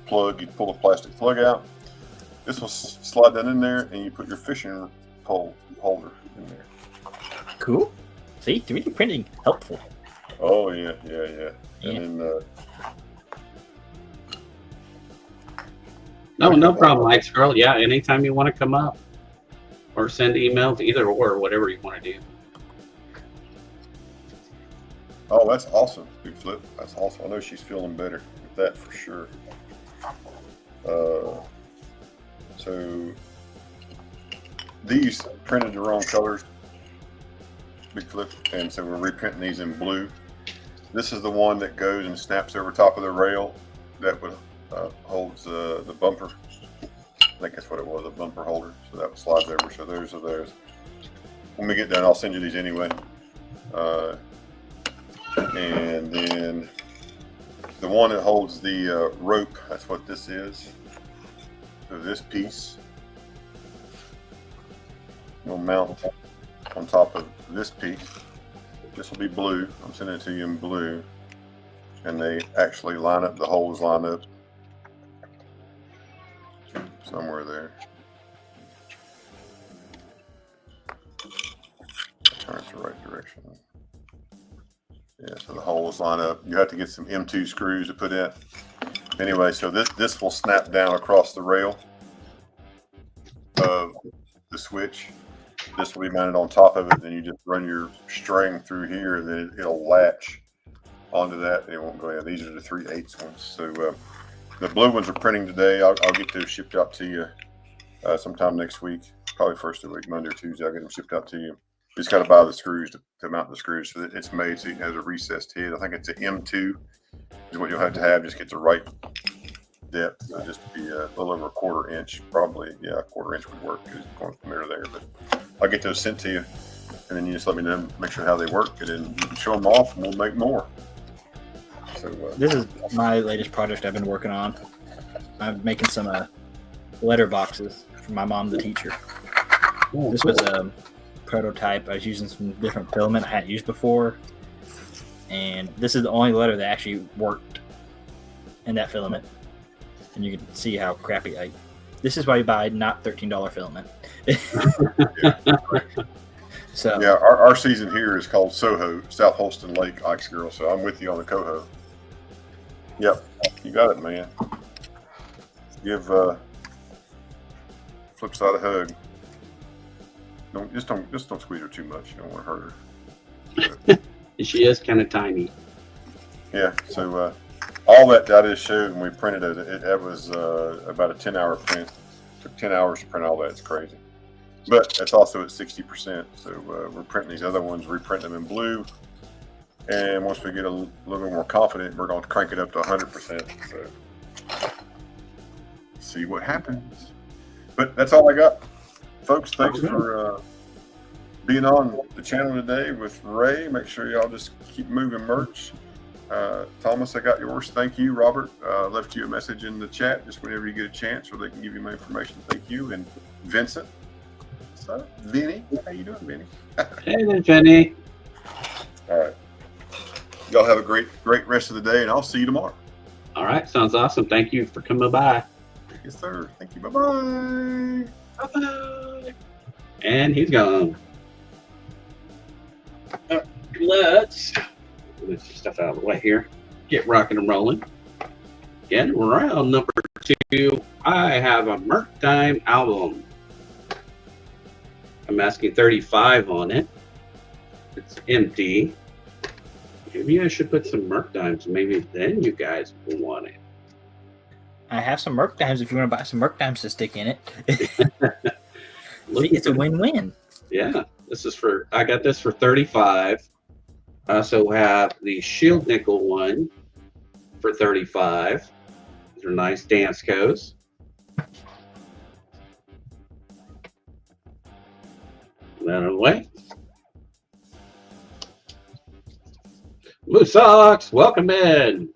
plug. You pull the plastic plug out. This will slide that in there, and you put your fishing pole holder in there. Cool. See, 3D printing helpful. Oh yeah. And then No problem, Mike's Girl. Yeah, anytime you want to come up or send emails, either or, whatever you want to do. oh, that's awesome, Big Flip. That's awesome. I know she's feeling better with that for sure. So these printed the wrong colors, Big Flip, and so we're reprinting these in blue. This is the one that goes and snaps over top of the rail that would holds the bumper. I think that's what it was, a bumper holder. So that slides over. So those are those. When we get done, I'll send you these anyway. And then the one that holds the rope, that's what this is. So this piece will mount on top of this piece. This will be blue. I'm sending it to you in blue. And they actually line up, the holes line up somewhere there. Turn it the right direction. Yeah, so the holes line up. You have to get some M2 screws to put in. Anyway, so this will snap down across the rail of the switch. This will be mounted on top of it. Then you just run your string through here, and then it'll latch onto that. It won't go in. These are the 3/8 ones. So the blue ones are printing today. I'll get those shipped out to you sometime next week, probably first of the week, Monday or Tuesday. I'll get them shipped out to you. You just got to buy the screws to mount the screws. So that it's made so it has a recessed head. I think it's an M2 is what you'll have to have. Just get the right depth. So just to be a little over a 1/4 inch, probably. Yeah, a 1/4 inch would work because it's going from there to there. But I'll get those sent to you, and then you just let me know, make sure how they work, and then you can show them off, and we'll make more. So this is my latest project I've been working on. I'm making some letter boxes for my mom, the teacher. Oh, this was a prototype. I was using some different filament I hadn't used before, and this is the only letter that actually worked in that filament. And you can see how crappy this is why you buy not $13 filament. So Yeah, our season here is called Soho, South Holston Lake Ice Girl. So I'm with you on the coho. Yep, you got it, man. Give flip side a hug. Don't squeeze her too much. You don't want to hurt her. She is kind of tiny. Yeah. So all that I just showed when we printed it, that was about a 10-hour print. Took 10 hours to print all that. It's crazy. But it's also at 60%. So we're printing these other ones, reprinting them in blue. And once we get a little bit more confident, we're going to crank it up to 100%. So see what happens. But that's all I got. Folks, thanks for being on the channel today with Ray. Make sure y'all just keep moving merch. Thomas, I got yours. Thank you. Robert left you a message in the chat just whenever you get a chance, or they can give you more information. Thank you. And Vincent. So, Vinny, how you doing, Vinny? Hey there, Jenny. All right. Y'all have a great rest of the day, and I'll see you tomorrow. All right, sounds awesome. Thank you for coming by. Yes, sir. Thank you. Bye-bye. Bye-bye. And he's gone. Let's move some stuff out of the way here. Get rocking and rolling. Again, round number 2. I have a Merc Time album. I'm asking 35 on it. It's empty. Maybe I should put some Merc Dimes. Maybe then you guys will want it. I have some Merc Dimes if you want to buy some Merc Dimes to stick in it. See, it's a win-win. Yeah, I got this for 35. I also have the Shield Nickel one for 35. These are nice Danskos. That away. Moose Socks, welcome in.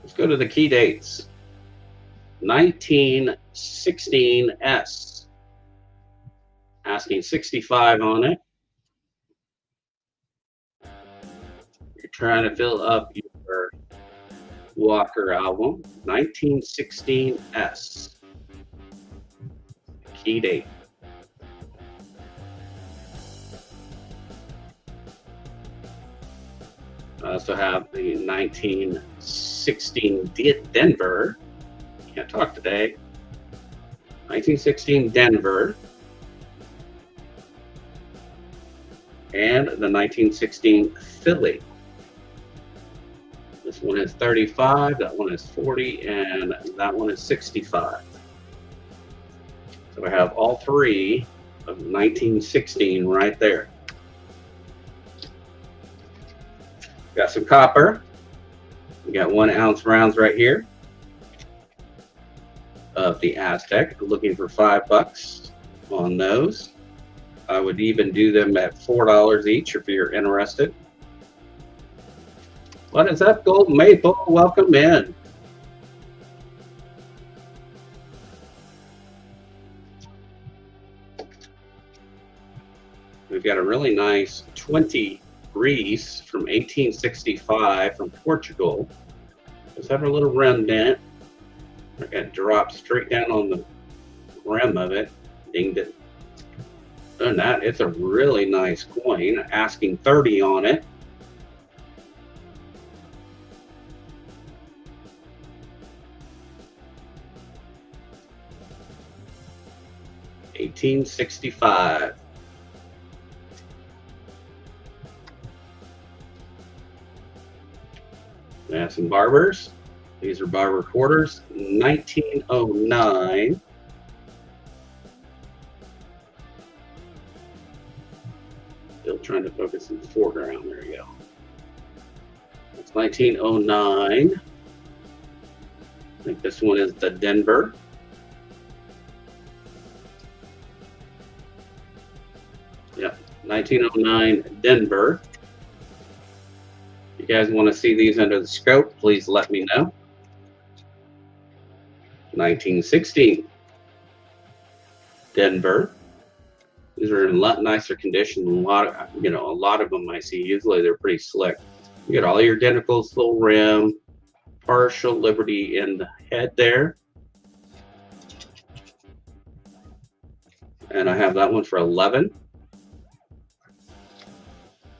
Let's go to the key dates. 1916S. Asking 65 on it. You're trying to fill up your Walker album. 1916S. Key date. I also have the 1916 Denver. Can't talk today. 1916 Denver. And the 1916 Philly. This one is 35, that one is 40, and that one is 65. So I have all three of 1916 right there. Got some copper. We got 1 ounce rounds right here of the Aztec. Looking for $5 on those. I would even do them at $4 each if you're interested. What is up, Golden Maple? Welcome in. We've got a really nice 20 Greece from 1865 from Portugal. Just have a little rim dent. I got dropped straight down on the rim of it. Dinged it. Other than that, it's a really nice coin. Asking 30 on it. $18.65. That's some Barbers. These are Barber quarters. 1909. Still trying to focus in the foreground. There you go. It's 1909. I think this one is the Denver. Yep, 1909 Denver. If you guys want to see these under the scope, please let me know. 1916 Denver. These are in a lot nicer condition. A lot of them I see. Usually they're pretty slick. You get all your denticles, little rim, partial Liberty in the head there. And I have that one for 11.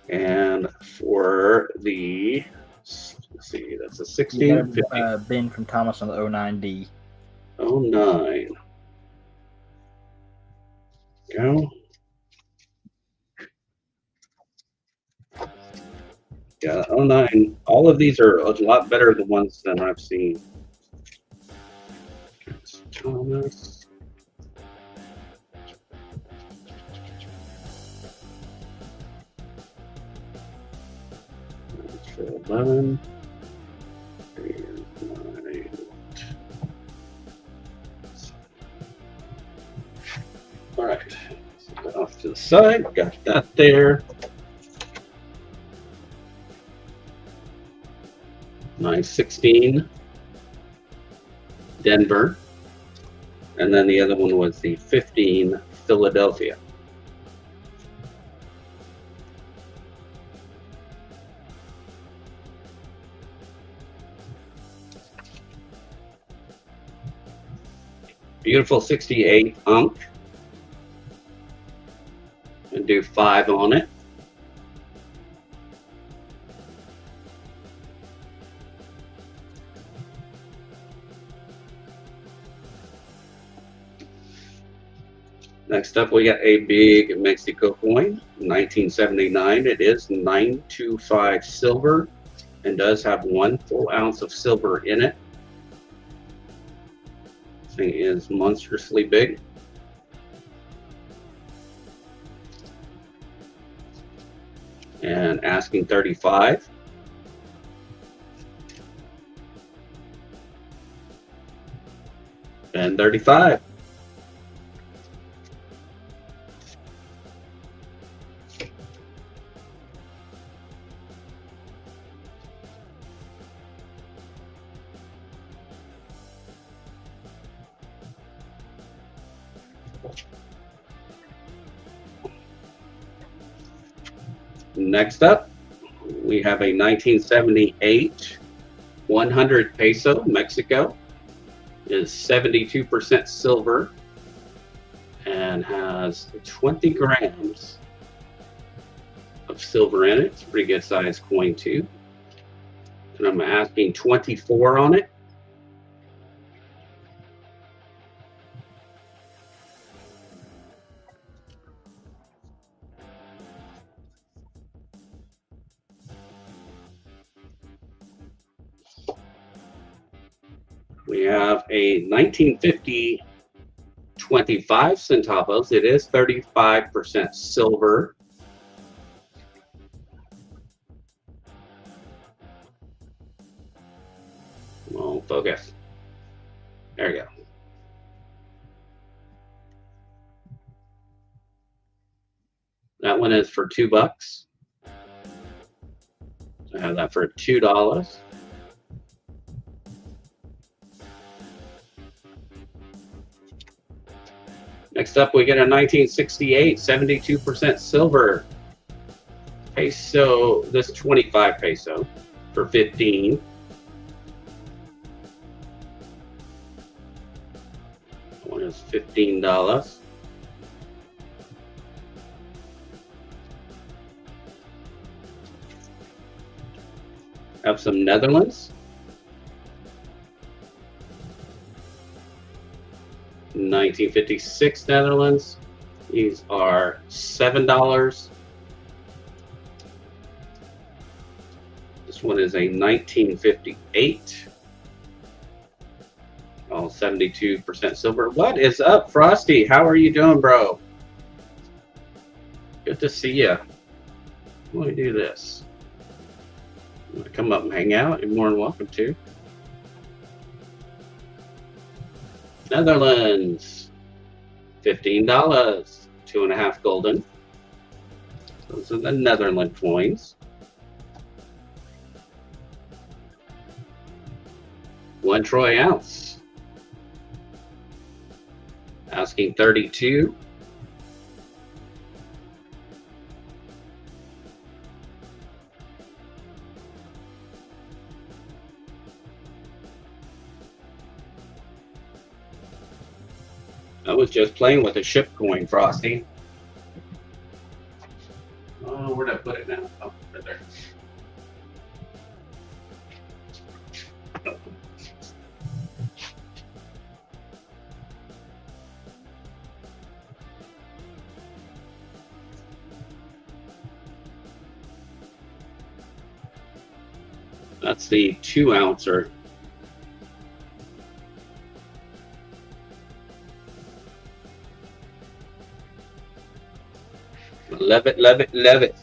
And for the, let's see, that's a 16. You got Ben from Thomas on the 09D. 09. Go. Yeah, 09. All of these are a lot better than ones than I've seen. Thomas. That's for 11. Here's 9. All right. Set that off to the side. Got that there. 916 Denver, and then the other one was the 15 Philadelphia. Beautiful 68 Unk, and do 5 on it. Next up, we got a big Mexico coin, 1979. It is 925 silver and does have 1 full ounce of silver in it. This thing is monstrously big. And asking 35. And 35. Next up, we have a 1978 100 peso Mexico. It is 72% silver and has 20 grams of silver in it. It's a pretty good size coin too. And I'm asking 24 on it. We have a 1950 25 centavos. It is 35% silver. Come on, focus. There you go. That one is for $2. I have that for $2. Next up, we get a 1968 72% silver peso. This 25 peso for 15. That one is $15. Have some Netherlands. 1956 Netherlands. These are $7. This one is a 1958. All 72% silver. What is up, Frosty? How are you doing, bro? Good to see you. Let me do this. You want to come up and hang out? You're more than welcome to. Netherlands, $15, 2.5 golden. Those are the Netherlands coins. 1 troy ounce. Asking 32. I was just playing with a ship coin, Frosty. Oh, where'd I put it now? Oh, right there. That's the 2-ouncer. Love it, love it, love it.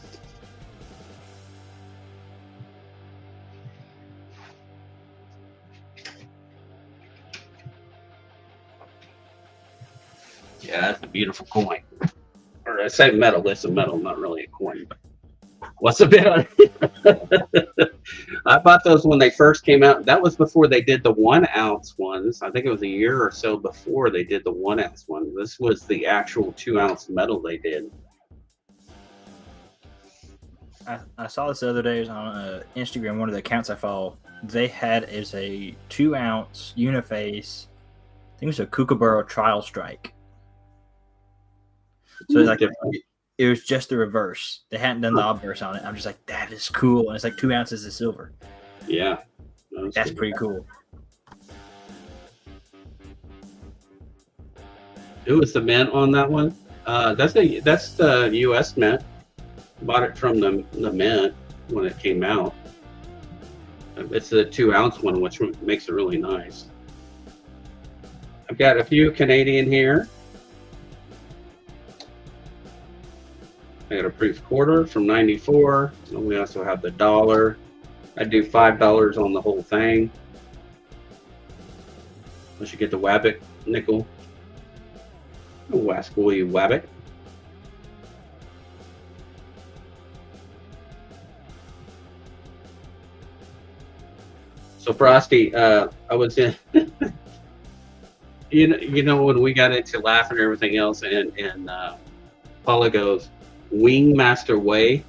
Yeah, that's a beautiful coin. Or I say metal, that's a metal, not really a coin. But what's the bid on it? I bought those when they first came out. That was before they did the 1-ounce ones. I think it was a year or so before they did the 1-ounce one. This was the actual 2-ounce metal they did. I saw this the other day on Instagram. One of the accounts I follow, they had is a 2-ounce Uniface. I think it was a Kookaburra Trial Strike. So it's like it was just the reverse. They hadn't done the obverse on it. I'm just like, that is cool. And it's like 2 ounces of silver. Yeah, that's pretty cool. Who was the mint on that one? That's the U.S. mint. Bought it from the mint when it came out. It's the 2-ounce one, which makes it really nice. I've got a few Canadian here. I got a brief quarter from 94. And we also have the dollar. I do $5 on the whole thing. Once you get the Wabbit nickel. Wascally Wabbit. So Frosty, I was in. you know when we got into laughing and everything else, and Paula goes, Wingmaster Way.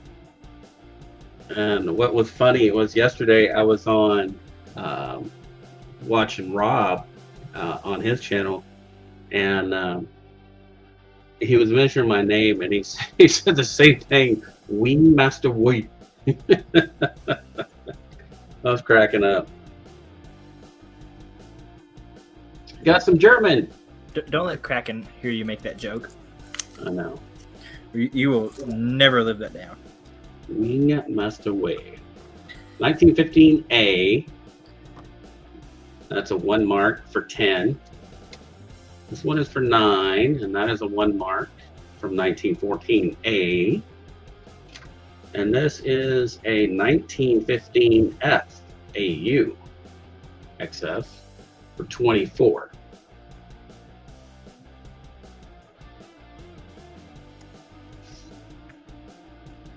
And what was funny was yesterday I was on watching Rob on his channel, and he was mentioning my name, and he said the same thing, Wingmaster Way. I was cracking up. Got some German. Don't let Kraken hear you make that joke. I know. You will never live that down. Wingmaster Way. 1915A. That's a 1 mark for 10. This one is for 9, and that is a 1 mark from 1914A. And this is a 1915F AU XF for 24.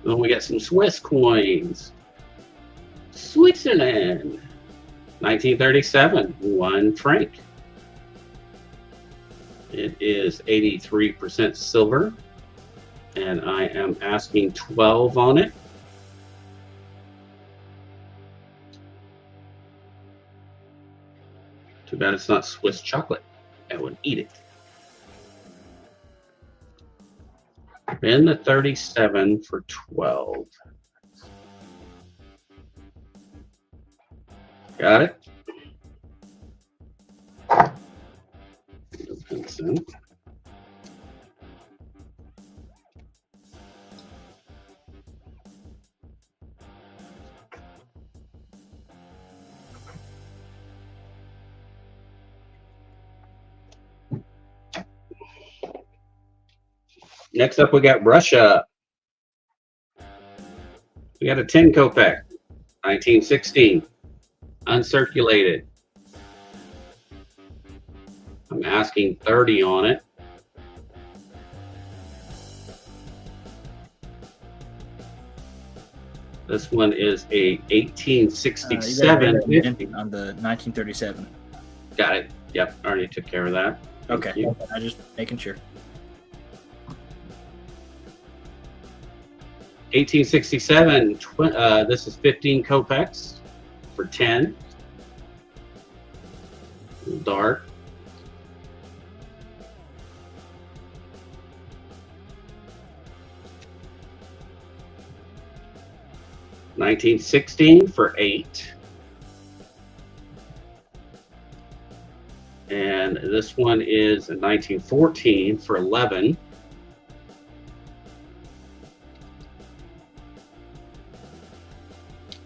Then we got some Swiss coins. Switzerland. 1937, 1 franc. It is 83% silver. And I am asking 12 on it. Too bad it's not Swiss chocolate. I would eat it. In the 37 for 12. Got it? Next up, we got Russia. We got a 10 kopeck, 1916, uncirculated. I'm asking 30 on it. This one is a 1867 on the 1937. Got it. Yep, already took care of that. Okay, I'm just making sure. 1867, this is 15 kopecks for 10. Dark. 1916 for 8. And this one is a 1914 for 11.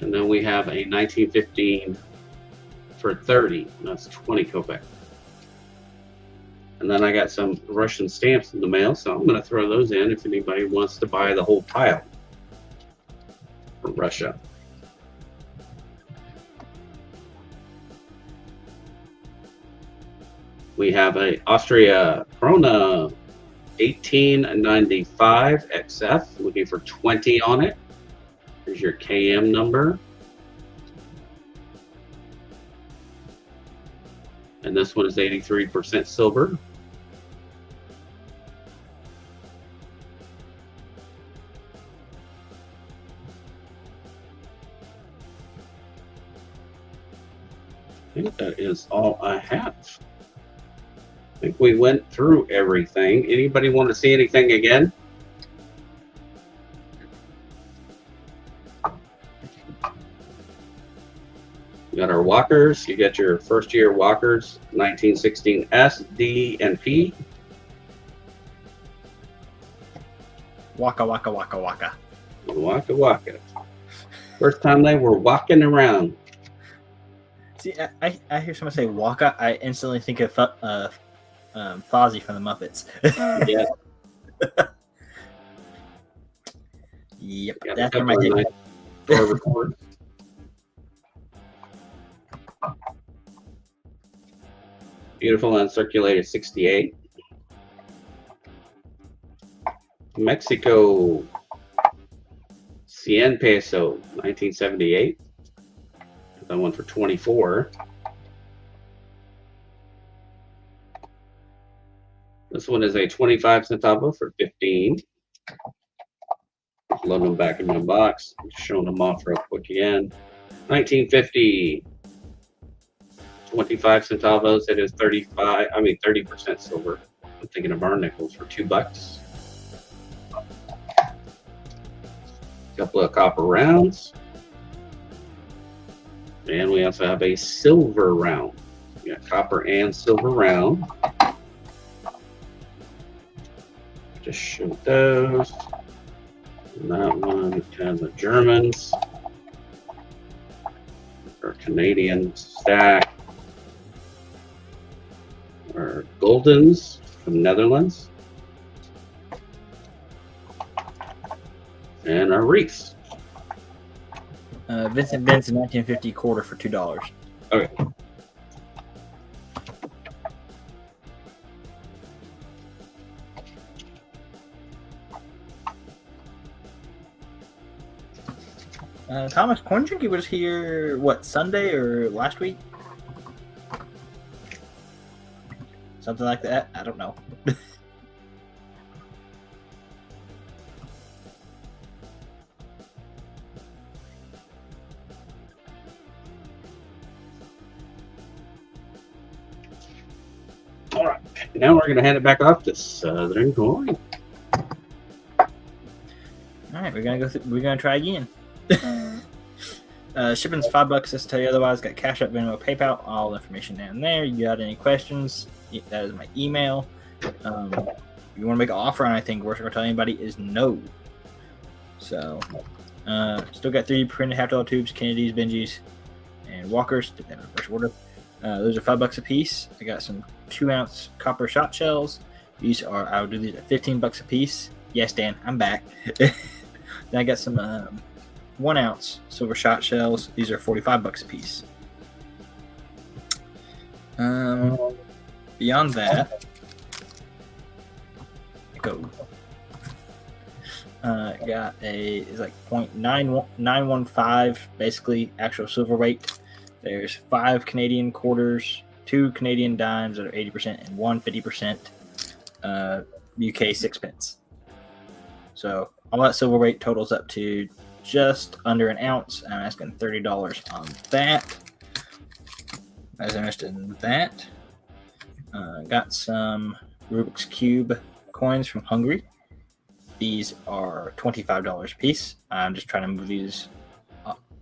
And then we have a 1915 for 30. That's 20 kopeck. And then I got some Russian stamps in the mail, so I'm going to throw those in if anybody wants to buy the whole pile from Russia. We have a Austria Krona 1895 XF, looking for 20 on it. Here's your KM number. And this one is 83% silver. I think that is all I have. I think we went through everything. Anybody want to see anything again? You got our walkers. You got your first year walkers, 1916 S, D, and P. Waka waka waka waka. Waka waka. First time they were walking around. See, I hear someone say waka, I instantly think of Fozzie from the Muppets. Yeah. Yep, Got a that's where couple my of head. nice door reports. Beautiful uncirculated 68. Mexico 100 peso 1978. That one for 24. This one is a 25 centavo for 15. Load them back in my box. Showing them off real quick again. 1950. 25 centavos. It is 30% silver. I'm thinking of our nickels for $2. Couple of copper rounds. And we also have a silver round. We got copper and silver round. Just show those. And that one has the Germans. Our Canadian stack. Our Goldens from Netherlands. And our Reefs. Vincent Benson 1950 quarter for $2. Okay. Thomas Corndrinky was here, what, Sunday or last week? Something like that. I don't know. All right. Now we're going to hand it back off to Southern Coin. All right, we're gonna go. We're gonna try again. Shipping's $5. Just to tell you otherwise. Got Cash App, Venmo, PayPal, all the information down there. You got any questions? That is my email. If you want to make an offer on anything, worst I'm gonna tell anybody is no. So, still got 3D printed half dollar tubes, Kennedys, Benjis, and Walkers. Depending on the first order. Those are $5 a piece. I got some 2-ounce copper shot shells. These are, I'll do these at $15 a piece. Yes, Dan, I'm back. Then I got some 1-ounce silver shot shells. These are $45 a piece. Beyond that, go. Got it's like 0.915, basically actual silver weight. There's 5 Canadian quarters, 2 Canadian dimes that are 80%, and 1 50% UK sixpence. So all that silver weight totals up to just under an ounce. I'm asking $30 on that. I was interested in that. Got some Rubik's Cube coins from Hungary. These are $25 a piece. I'm just trying to move these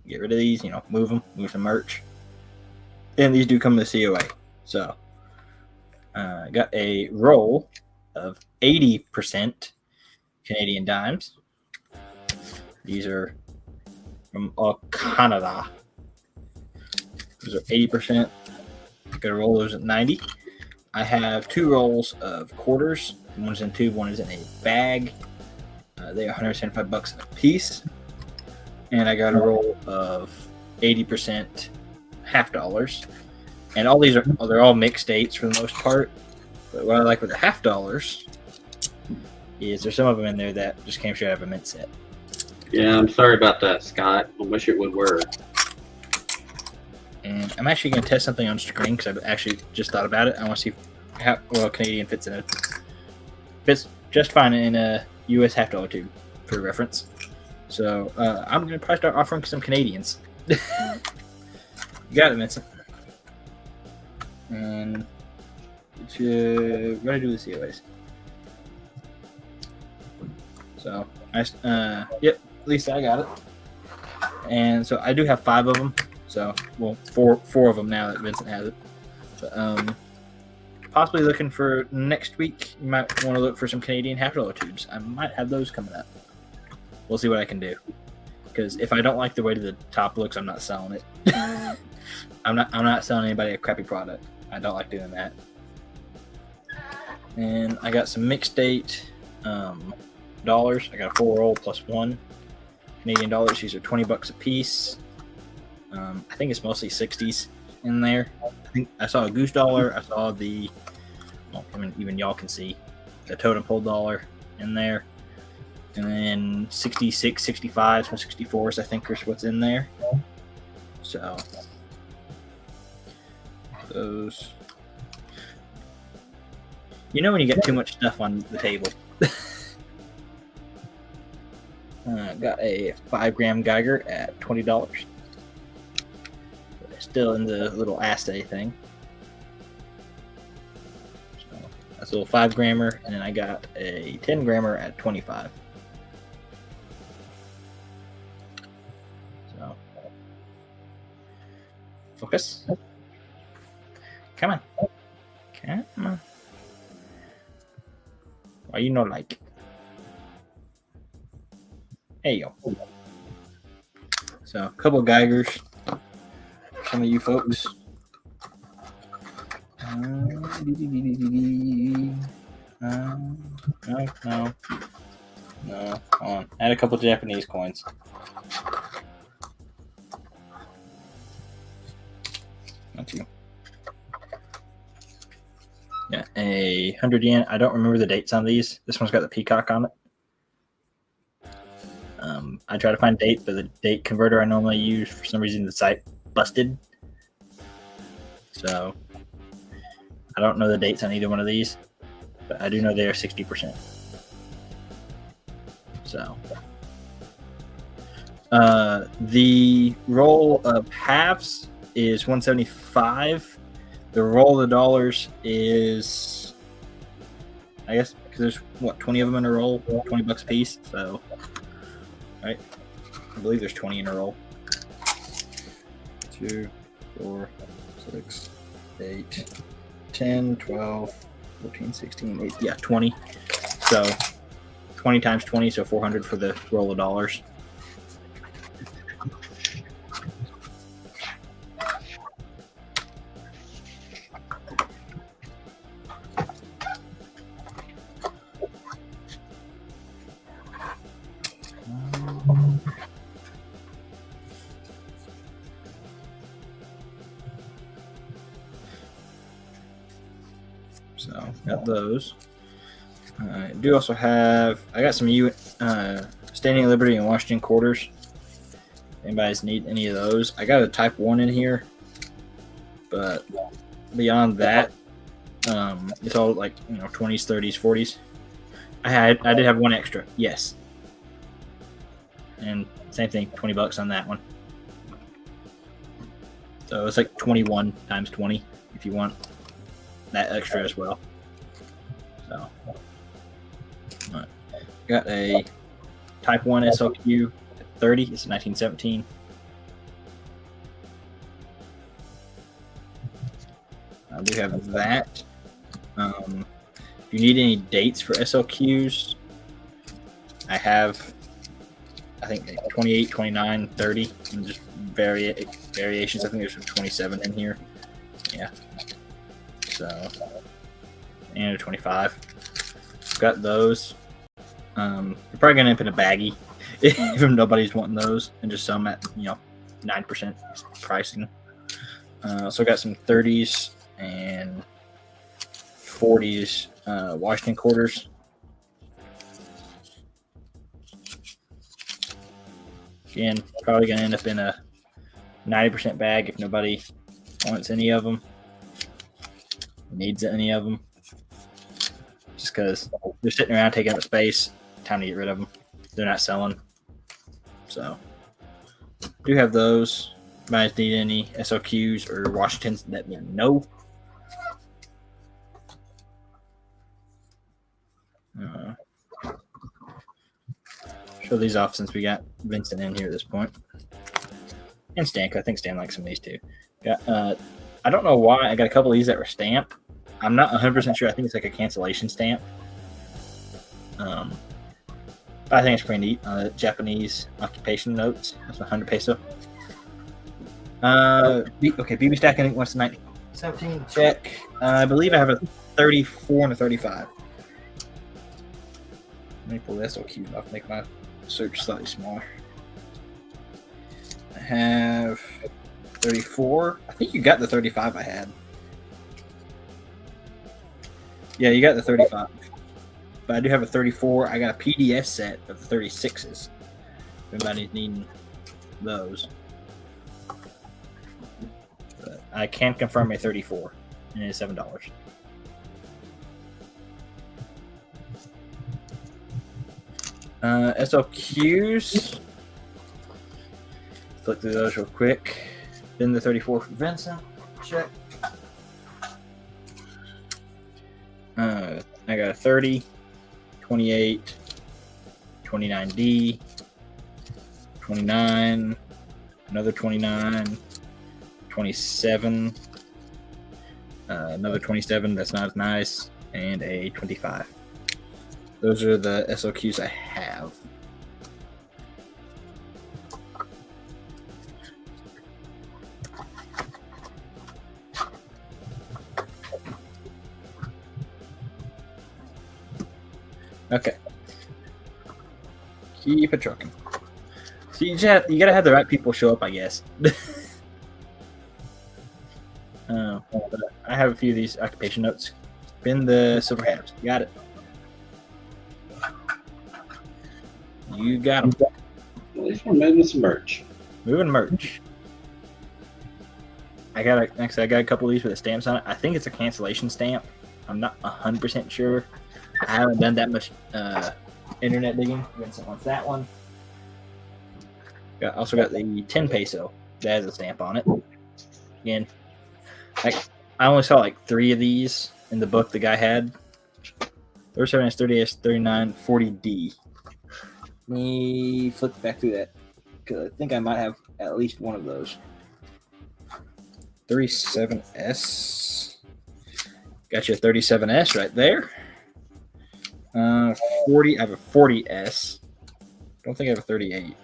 get rid of these, move some merch. And these do come with the COA. So, got a roll of 80% Canadian dimes. These are from Canada. Those are 80%. Got to roll those at 90. I have 2 rolls of quarters. One's in tube, one is in a bag. They are $175 a piece. And I got a roll of 80% half dollars. And all these they're all mixed dates for the most part. But what I like with the half dollars is there's some of them in there that just came straight out of a mint set. Yeah, I'm sorry about that, Scott. I wish it would work. And I'm actually going to test something on screen because I've actually just thought about it. I want to see how well Canadian fits in it. Fits just fine in a US half dollar tube for reference. So I'm going to probably start offering some Canadians. You got it, Vincent. And what do I do with the COAs? So yep, at least I got it. And so I do have 5 of them. So, well, four of them now that Vincent has it. But, possibly looking for next week. You might want to look for some Canadian half dollar tubes. I might have those coming up. We'll see what I can do. Because if I don't like the way the top looks, I'm not selling it. I'm not selling anybody a crappy product. I don't like doing that. And I got some mixed date dollars. I got a 4 roll plus 1 Canadian dollars. These are $20 a piece. I think it's mostly 60s in there. I think I saw a goose dollar. I saw the, well, I mean, even y'all can see the totem pole dollar in there. And then 66, 65, some 64s, I think, is what's in there. So, those. You know when you get too much stuff on the table. Got a 5-gram Geiger at $20. Still in the little assay thing. So that's a little 5-grammer, and then I got a 10-grammer at $25. So focus. Come on. Come on. Why you not like? Hey yo. So a couple of Geigers. Some of you folks. No. Come on. Add a couple Japanese coins. Not you. Yeah, a 100 yen. I don't remember the dates on these. This one's got the peacock on it. I try to find dates, but the date converter I normally use, for some reason, the site busted. So I don't know the dates on either one of these, but I do know they are 60%. So the roll of halves is 175. The roll of the dollars is, I guess, because there's 20 of them in a roll, $20 a piece. So, right, I believe there's 20 in a roll. 2, 4, 6, 8, 10, 12, 14, 16, 8. Yeah, 20. So 20 times 20, so 400 for the roll of dollars. So got those. I do also have. I got some Standing Liberty and Washington quarters. If anybody's need any of those, I got a Type 1 in here, but beyond that, it's all like 20s, 30s, 40s. I did have one extra, yes, and same thing, $20 on that one. So it's like 21 times 20 if you want that extra as well. So, right. Got a Type 1 SLQ at 30. It's 1917. I do have that. If you need any dates for SLQs, I have, I think, 28, 29, 30, and just variations. I think there's 27 in here. Yeah. So, and a 25. Got those. You're probably going to end up in a baggie if nobody's wanting those, and just some at, 9% pricing. So I got some 30s and 40s Washington quarters. Again, probably going to end up in a 90% bag if nobody wants any of them, needs any of them. Just because they're sitting around taking up space, time to get rid of them. They're not selling. So, do have those. If you guys need any SLQs or Washingtons, let me know. Show these off since we got Vincent in here at this point. And Stank. I think Stan likes some of these too. Got, I don't know why. I got a couple of these that were stamped. I'm not 100% sure. I think it's like a cancellation stamp. But I think it's pretty neat. Japanese occupation notes. That's 100 peso. Okay, BB Stack, I think, wants to 17. Check. I believe I have a 34 and a 35. Let me pull the SLQ off, make my search slightly smaller. I have 34. I think you got the 35 I had. Yeah, you got the 35. But I do have a 34. I got a PDS set of the 36s. If anybody's needing those. But I can confirm a 34. And it's $7. SLQs. Flip through those real quick. Then the 34 for Vincent. Check. I got a 30, 28, 29D, 29, another 29, 27, another 27 that's not as nice, and a 25. Those are the SLQs I have. Okay. Keep it trucking. So you gotta have the right people show up, I guess. I have a few of these occupation notes. Spin the silver halves. Got it. You got them. At least we're moving some merch. Moving merch. I got a couple of these with the stamps on it. I think it's a cancellation stamp. I'm not 100% sure. I haven't done that much internet digging. Vincent wants that one. Also got the 10 peso that has a stamp on it. Again, I only saw like 3 of these in the book the guy had. 37S, 30S, 39, 40D. Let me flip back through that because I think I might have at least one of those. 37S. Got you a 37S right there. 40. I have a 40S. Don't think I have a 38.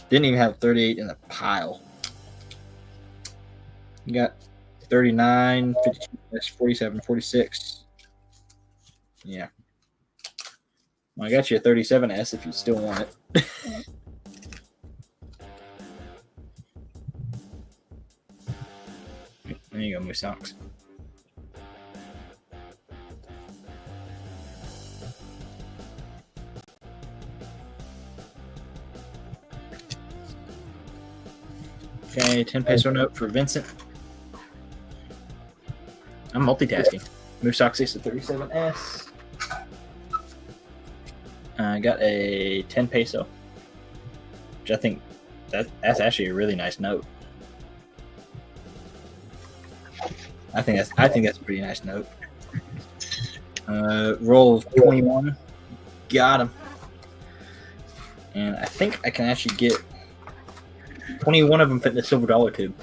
Didn't even have 38 in the pile. You got 39, 52S, 47, 46. Yeah. Well, I got you a 37S if you still want it. There you go, my socks. Okay, 10 peso note for Vincent. I'm multitasking. Musaxis at 37S. I got a 10 peso, which I think that's actually a really nice note. I think that's a pretty nice note. Roll of 21. Got him. And I think I can actually get 21 of them fit in the silver dollar tube.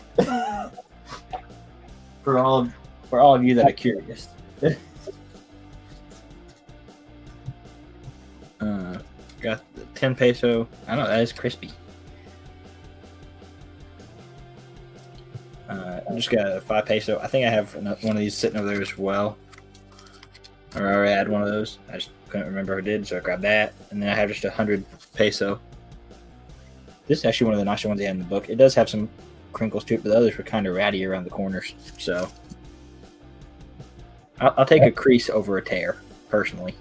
For all of for all of you that are curious. Got the 10 peso. I don't know, that is crispy. I just got a 5 peso. I think I have one of these sitting over there as well. Or I already had one of those. I just couldn't remember who did, so I grabbed that. And then I have just 100 peso. This is actually one of the nicer ones they had in the book. It does have some crinkles to it, but the others were kind of ratty around the corners. So I'll take a crease over a tear, personally.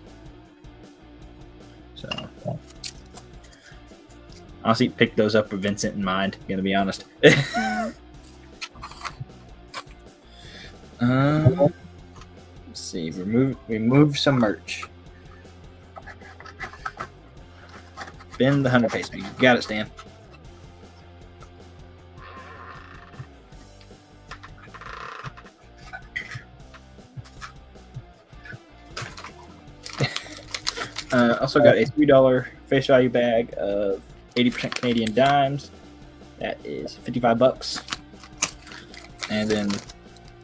So I'll pick those up with Vincent in mind, gonna be honest. Let's see, remove some merch. Bend the 100 peso. You got it, Stan. Also got a $3 face value bag of 80% Canadian dimes. That is $55. And then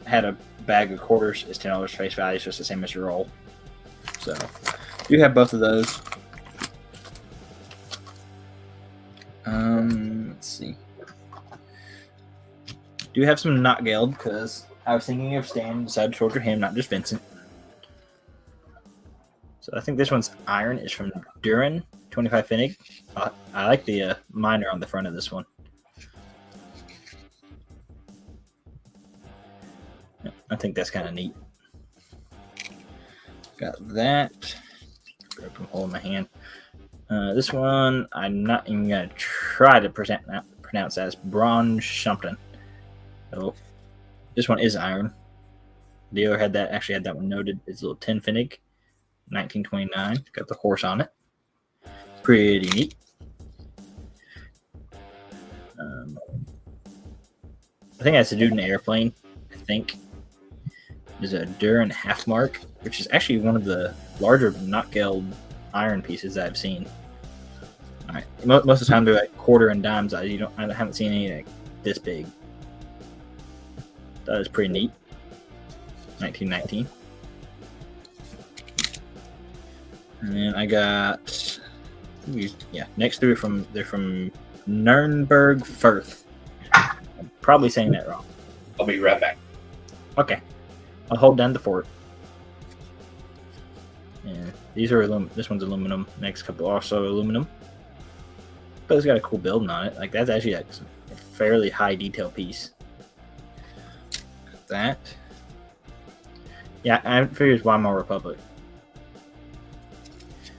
had a bag of quarters is $10 face value, so it's the same as your roll. So you have both of those. Let's see. Do have some not geld because I was thinking of Stan and decided to order him, not just Vincent. So I think this one's iron is from Duran, 25 Finnig. I like the miner on the front of this one. I think that's kind of neat. Got that. Grab a hole in my hand. This one, I'm not even going to try to pronounce as bronze something. So this one is iron. The other actually had that one noted. It's a little 10 Finnig, 1929. Got the horse on it. Pretty neat. I think that's a dude in an airplane. I think there's a Duran half mark, which is actually one of the larger not geld iron pieces that I've seen. All right, most of the time they're like quarter and dimes. I haven't seen any like this big. That is pretty neat. 1919. And then I got, next three they're from Nürnberg Firth. I'm probably saying that wrong. I'll be right back. Okay, I'll hold down the fort. And these are this one's aluminum. Next couple also aluminum, but it's got a cool building on it. Like that's actually like a fairly high detail piece. Got that. Yeah, I figured it's Weimar Republic.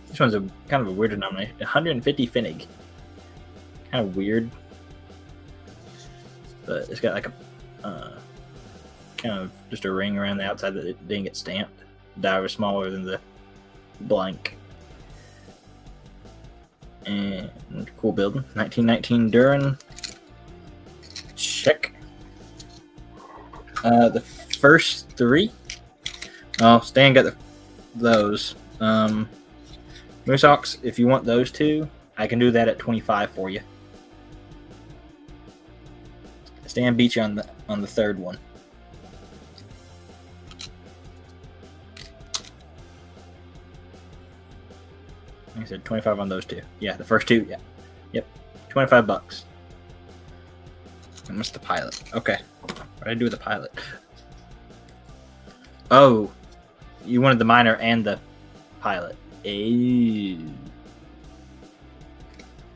This one's a kind of a weird denomination. 150 Finnig. Kind of weird. But it's got like a kind of just a ring around the outside that it didn't get stamped. Die was smaller than the blank. And cool building. 1919 Duran. Check. The first three. Oh, Stan got those. Moose Ox, if you want those two, I can do that at 25 for you. Stan beat you on the third one. Like I said, 25 on those two. Yeah, the first two. Yeah, yep, $25. And what's the pilot? Okay, what did I do with the pilot? Oh, you wanted the miner and the pilot. Ew.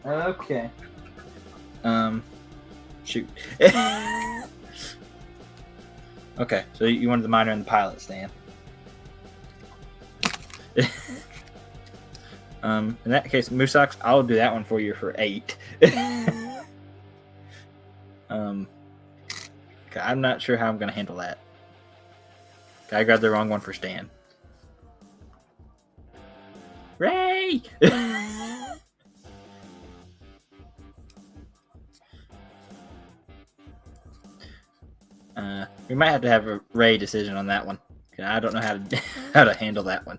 Okay. Shoot. Okay, so you wanted the miner and the pilot, Stan. In that case, Moose Ox, I'll do that one for you for 8. Okay, I'm not sure how I'm gonna handle that. Okay, I grabbed the wrong one for Stan. Ray! We might have to have a Ray decision on that one. I don't know how to handle that one.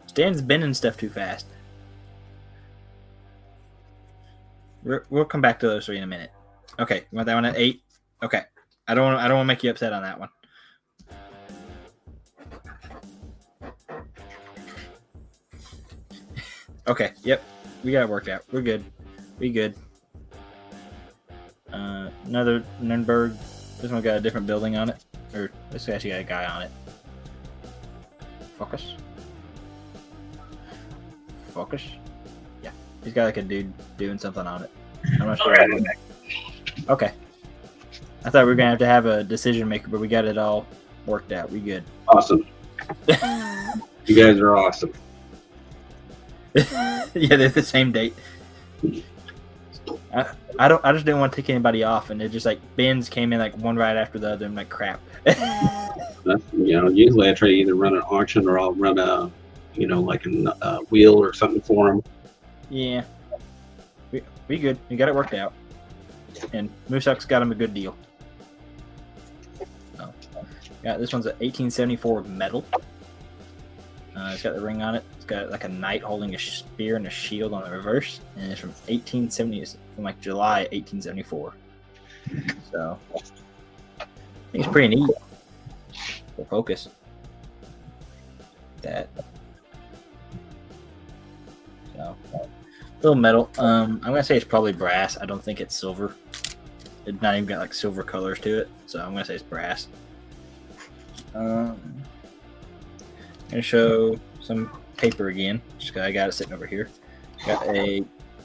Stan's bending stuff too fast. We'll come back to those three in a minute. Okay, you want that one at 8? Okay. I don't want to make you upset on that one. Okay, yep. We got it worked out. We're good. We good. Another Nürnberg. This one got a different building on it. Or this actually got a guy on it. Focus. Focus. Yeah. He's got like a dude doing something on it. I'm not sure. Okay. I thought we were going to have a decision maker, but we got it all worked out. We good. Awesome. You guys are awesome. Yeah, they're the same date. I just didn't want to take anybody off, and it just like bins came in like one right after the other. I'm like, crap. Usually I try to either run an auction or I'll run a, like a wheel or something for them. Yeah. We good. We got it worked out. And Moosuck's got him a good deal. So, yeah, this one's an 1874 metal. It's got the ring on it. It's got like a knight holding a spear and a shield on the reverse, and it's from 1870, from like July 1874. So I think it's pretty neat. The focus. That. So little metal. I'm gonna say it's probably brass. I don't think it's silver. It's not even got like silver colors to it, so I'm gonna say it's brass. I'm gonna show some paper again, just 'cause I got it sitting over here. Got a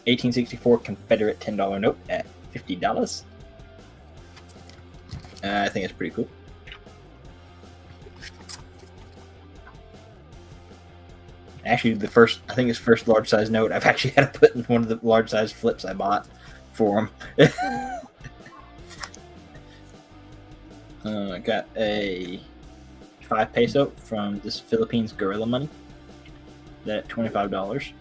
1864 Confederate $10 note at $50. I think it's pretty cool. Actually, I think it's first large size note I've actually had to put in one of the large size flips I bought for them. I got a 5 peso from this Philippines Gorilla Money. That $25.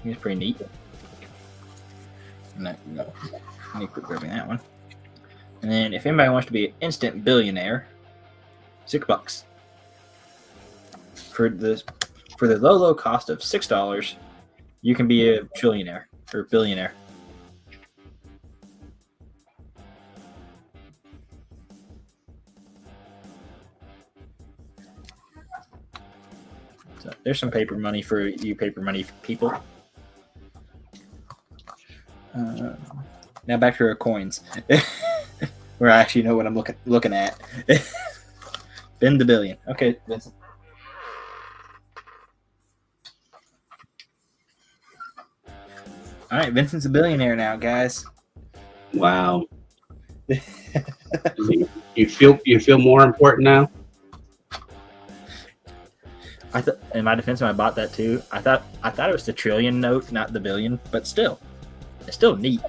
It's pretty neat. No, let me quit grabbing that one. And then, if anybody wants to be an instant billionaire, $6 for the low cost of $6, you can be a trillionaire or billionaire. So there's some paper money for you paper money people. Now back to our coins, where I actually know what I'm looking at. Bend the billion. Okay, Vincent. All right, Vincent's a billionaire now, guys. Wow. You feel more important now? In my defense, when I bought that too, I thought it was the trillion note, not the billion. But still, it's still neat.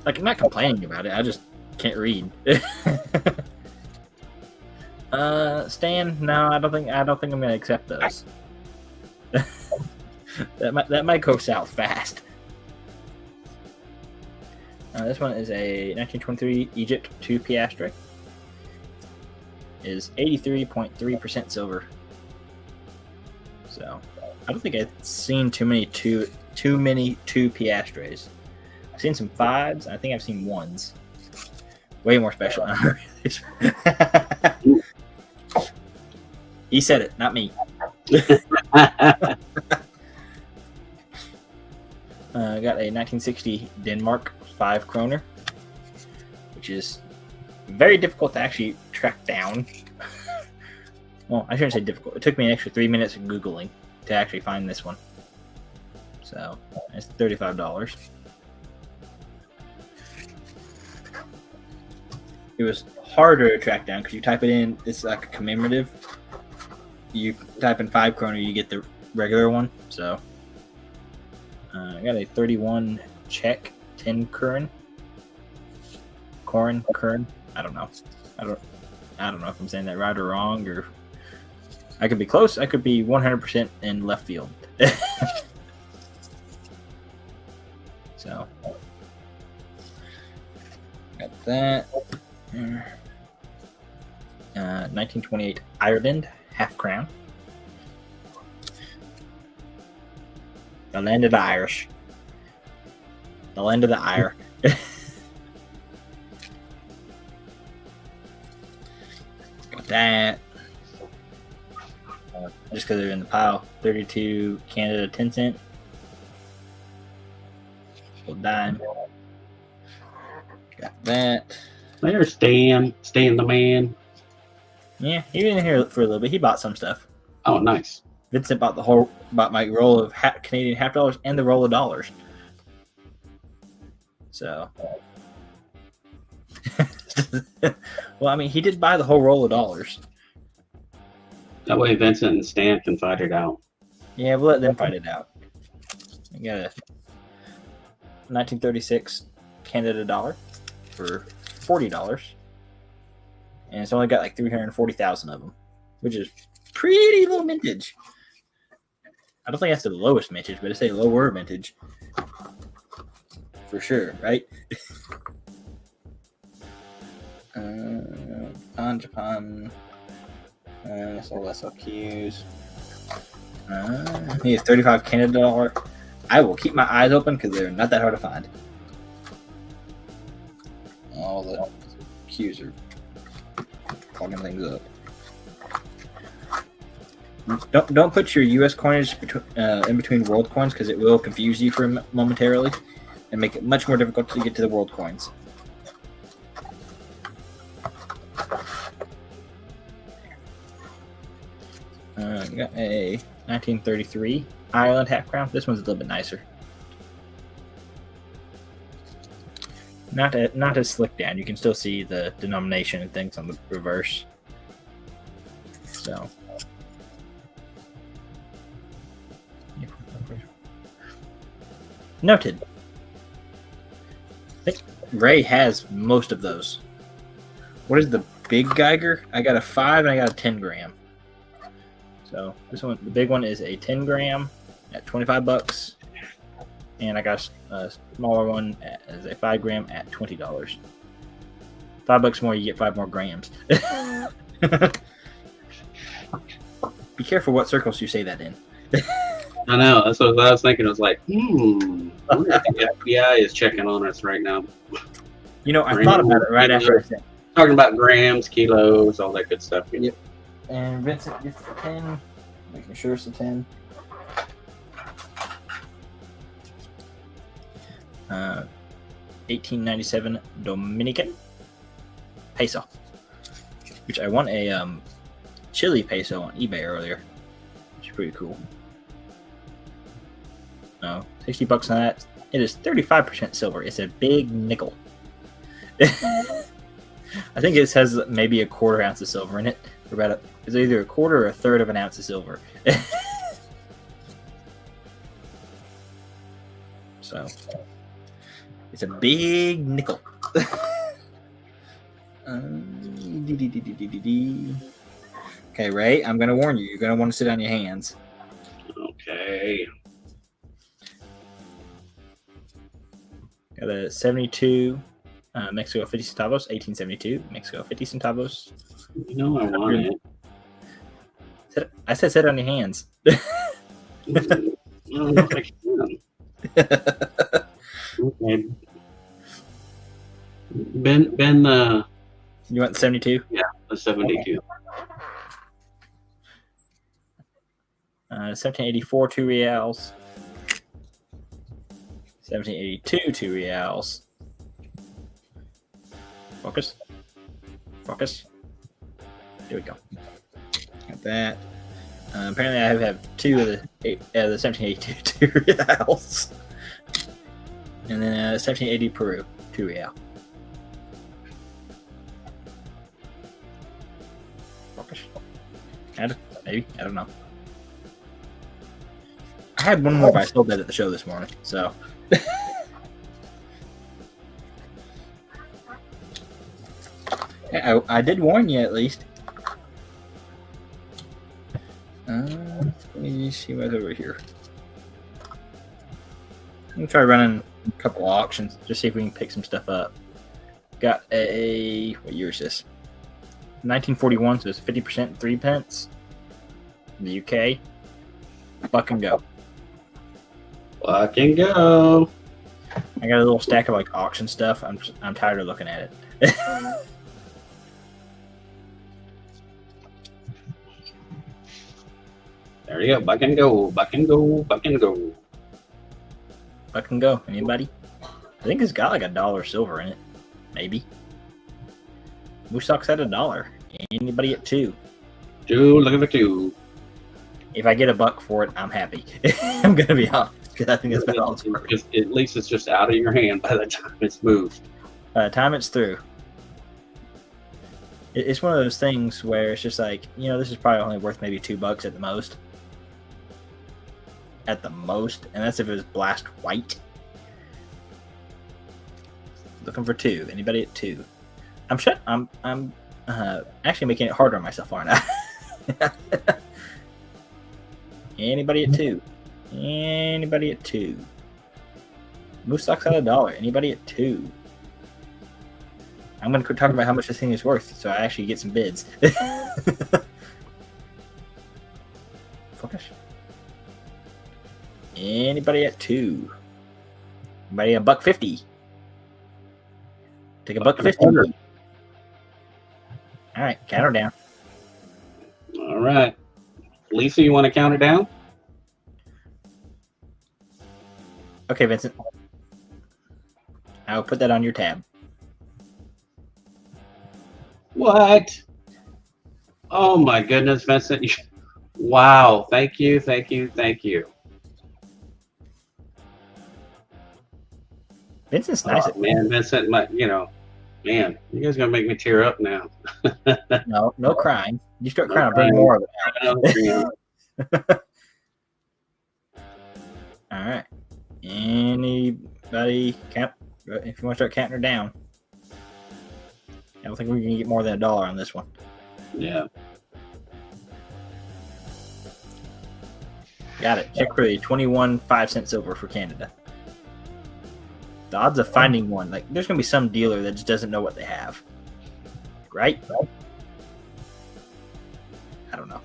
Like, I'm not complaining about it. I just can't read. Stan, no, I don't think I'm gonna accept those. that might go south fast. This one is a 1923 Egypt 2 piastre. Is 83.3% silver. So I don't think I've seen too many two piastres. I've seen some 5s. I think I've seen 1s. Way more special. He said it, not me. I got a 1960 Denmark 5 kroner, which is very difficult to actually track down. Well, I shouldn't say difficult. It took me an extra 3 minutes of Googling to actually find this one. So it's $35. It was harder to track down because you type it in, it's like a commemorative. You type in 5 kroner, you get the regular one. So I got a 31 Czech 10 Kern. I don't know. I don't know if I'm saying that right or wrong, or I could be close. I could be 100% in left field. So got that. 1928 Ireland half crown. The land of the Irish. The land of the Ire. Got that. Just because they're in the pile. 32 Canada 10 cent. Little dime. Got that. There's Stan the man. Yeah, he was in here for a little bit. He bought some stuff. Oh, nice. Vincent bought my roll of Canadian half dollars and the roll of dollars. So, well, I mean, he did buy the whole roll of dollars. That way Vincent and Stan can fight it out. Yeah, we'll let them fight it out. I got a 1936 Canada dollar for $40, and it's only got like 340,000 of them, which is pretty low mintage. I don't think that's the lowest mintage, but it's a lower mintage for sure, right? Japan. So SLQs. He has 35 Canada dollar. I will keep my eyes open because they're not that hard to find. All the Qs are clogging things up. Don't put your U.S. coinage in between world coins because it will confuse you for momentarily and make it much more difficult to get to the world coins. Got a 1933 Ireland half crown. This one's a little bit nicer. Not as slick down. You can still see the denomination and things on the reverse. So. Noted. I think Ray has most of those. What is the big Geiger? I got a 5 and I got a 10 gram. So this one, the big one, is a 10 gram at $25, and I got a smaller one as a 5 gram at $20. $5 more, you get 5 more grams. Be careful what circles you say that in. I know. That's what I was thinking. I was like, I wonder if the FBI is checking on us right now. You know, I thought about it right after I said. Talking about grams, kilos, all that good stuff. Yep. And Vincent gets the 10, making sure it's the 10. 1897 Dominican peso, which I won a Chile peso on eBay earlier, which is pretty cool. No, $60 on that. It is 35% silver. It's a big nickel. I think it has maybe a quarter ounce of silver in it. It's either a quarter or a third of an ounce of silver. So it's a big nickel. Okay, Ray, I'm going to warn you. You're going to want to sit on your hands. Okay. Got a 72 Mexico 50 centavos, 1872 Mexico 50 centavos. You know I want it. I said sit on your hands. I don't know if I can. Okay. Ben, You want the 72? Yeah, the 72. 1784, 2 reals. 1782, 2 reals. Focus. There we go. Got that. Apparently, I have 2 of the 1782 2 reals. And then 1780 Peru, 2 real. Focus. Maybe. I don't know. I had one more, but I sold that at the show this morning. So. I did warn you at least. Let me see what's over here. I'm gonna try running a couple auctions, just see if we can pick some stuff up. Got a, what year is this? 1941, so it's 50%, 3 pence. In the UK, buck and go. Buck and go. I got a little stack of like auction stuff. I'm tired of looking at it. There you go. Buck and go. Buck and go. Buck and go. Buck and go. Anybody? I think it's got like $1 silver in it. Maybe. Moose Sock's at $1. Anybody at 2? 2. Looking for 2. If I get a buck for it, I'm happy. I'm gonna be honest, because I think that's about all it's worth. At least it's just out of your hand by the time it's moved. By the time it's through, it's one of those things where it's just like, this is probably only worth maybe $2 at the most. At the most, and that's if it was blast white. Looking for 2. Anybody at 2? I'm actually making it harder on myself, aren't I? Anybody at 2? Anybody at 2? Moose Sock's at $1. Anybody at 2? I'm going to quit talking about how much this thing is worth, so I actually get some bids. Focus. Anybody at 2? Anybody at $1.50? Take a $1.50. All right, count her down. All right. Lisa, you want to count it down? Okay, Vincent. I'll put that on your tab. What? Oh my goodness, Vincent. Wow. Thank you. Thank you. Thank you. Vincent's nice. Oh, man, Vincent, man, you guys gonna make me tear up now. No crying. You start crying, I'll bring more of it out. All right. Anybody count? If you want to start counting her down, I don't think we're gonna get more than $1 on this one. Yeah. Got it. Check for the 21 5-cent silver for Canada. The odds of finding one, like, there's gonna be some dealer that just doesn't know what they have, right? I don't know.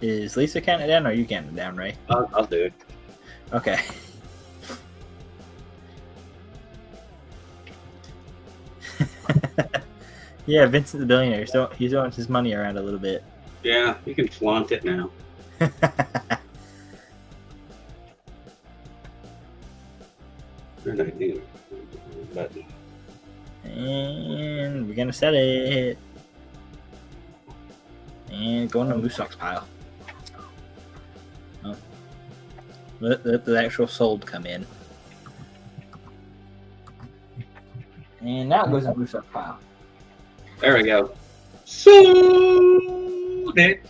Is Lisa counting it down, or are you counting it down, Ray? I'll do it. Okay. Yeah, Vincent the Billionaire. So he's throwing his money around a little bit. Yeah, you can flaunt it now. What did I do? Button. And we're gonna set it. And go in the Moose Sock's pile. Oh. Let the actual sold come in. And now it goes in the Moose Sock's pile. There we go. Sold it.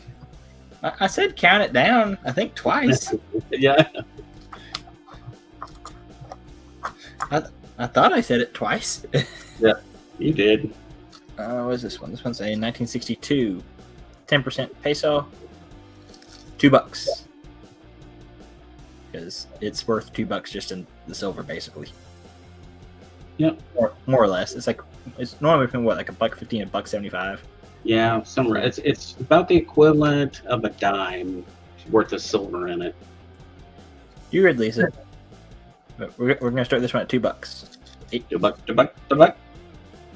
I said count it down, I think twice. Yeah. I thought I said it twice. Yeah, you did. What is this one? This one's a 1962. 10% peso. $2. Because it's worth $2 just in the silver, basically. Yep. More or less. It's normally between what, like $1.50 and $1.75. Yeah, somewhere. It's about the equivalent of a dime worth of silver in it. You read, Lisa. But we're gonna start this one at $2. $2.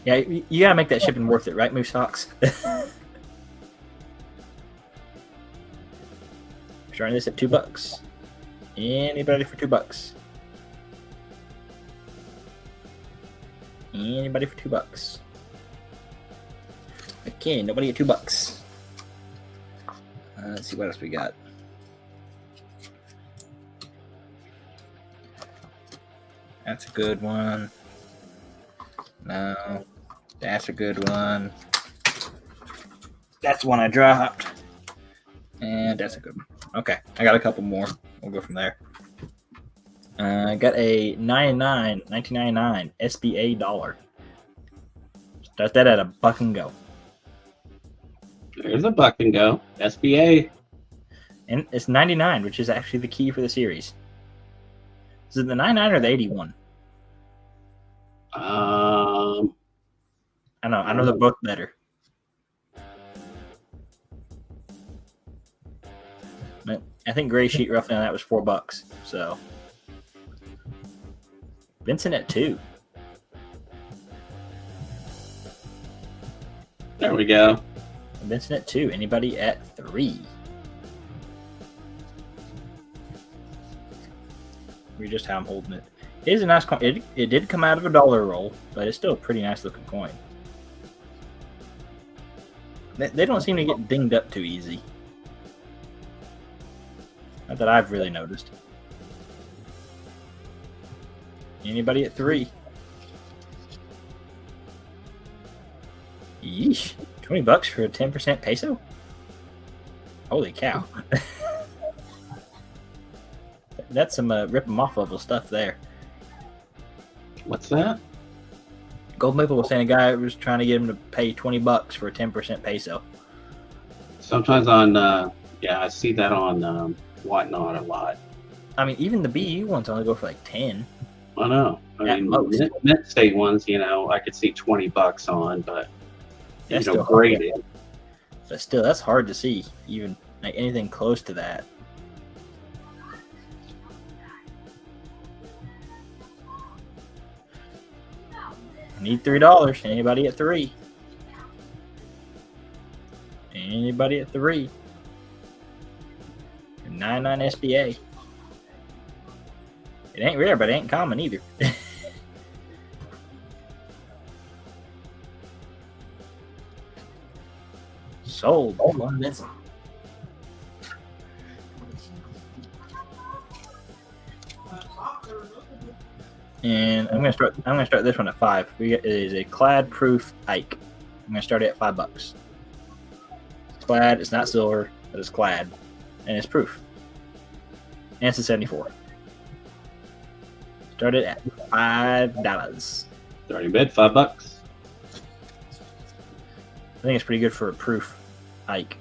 Yeah, you gotta make that shipping worth it, right, Moose Socks? Starting this at $2. Anybody for $2? Anybody for $2? Okay, nobody at $2. Let's see what else we got. That's a good one. No, that's a good one. That's the one I dropped. And that's a good one. Okay, I got a couple more. We'll go from there. I got a 1999 SBA dollar. Start that at $1 and go. There's $1 and go. SBA. And it's 99, which is actually the key for the series. Is it the 99 or the 81? I know they're both better. But I think Gray Sheet roughly on that was $4. So Vincent at 2. There we go. Vincent at 2. Anybody at 3? We're just how I'm holding it. It is a nice coin. It did come out of a dollar roll, but it's still a pretty nice looking coin. They don't seem to get dinged up too easy. Not that I've really noticed. Anybody at 3? Yeesh. $20 for a 10% peso? Holy cow. That's some rip 'em off level stuff there. What's that? Gold Maple was saying a guy was trying to get him to pay $20 for a 10% peso. Sometimes on, I see that on Whatnot a lot. I mean, even the BU ones only go for like 10. I know. I At mean, most. Mint State ones, I could see $20 on, but That's still graded. But still, that's hard to see, even like anything close to that. I need $3. Anybody at 3? Anybody at 3? 99 SBA. It ain't rare, but it ain't common either. Sold. One Vincent. And I'm gonna start this one at 5. It is a clad proof Ike. I'm gonna start it at $5. It's clad. It's not silver, but it's clad, and it's proof. And it's a 74. Started at $5. Starting bid, $5. I think it's pretty good for a proof Ike.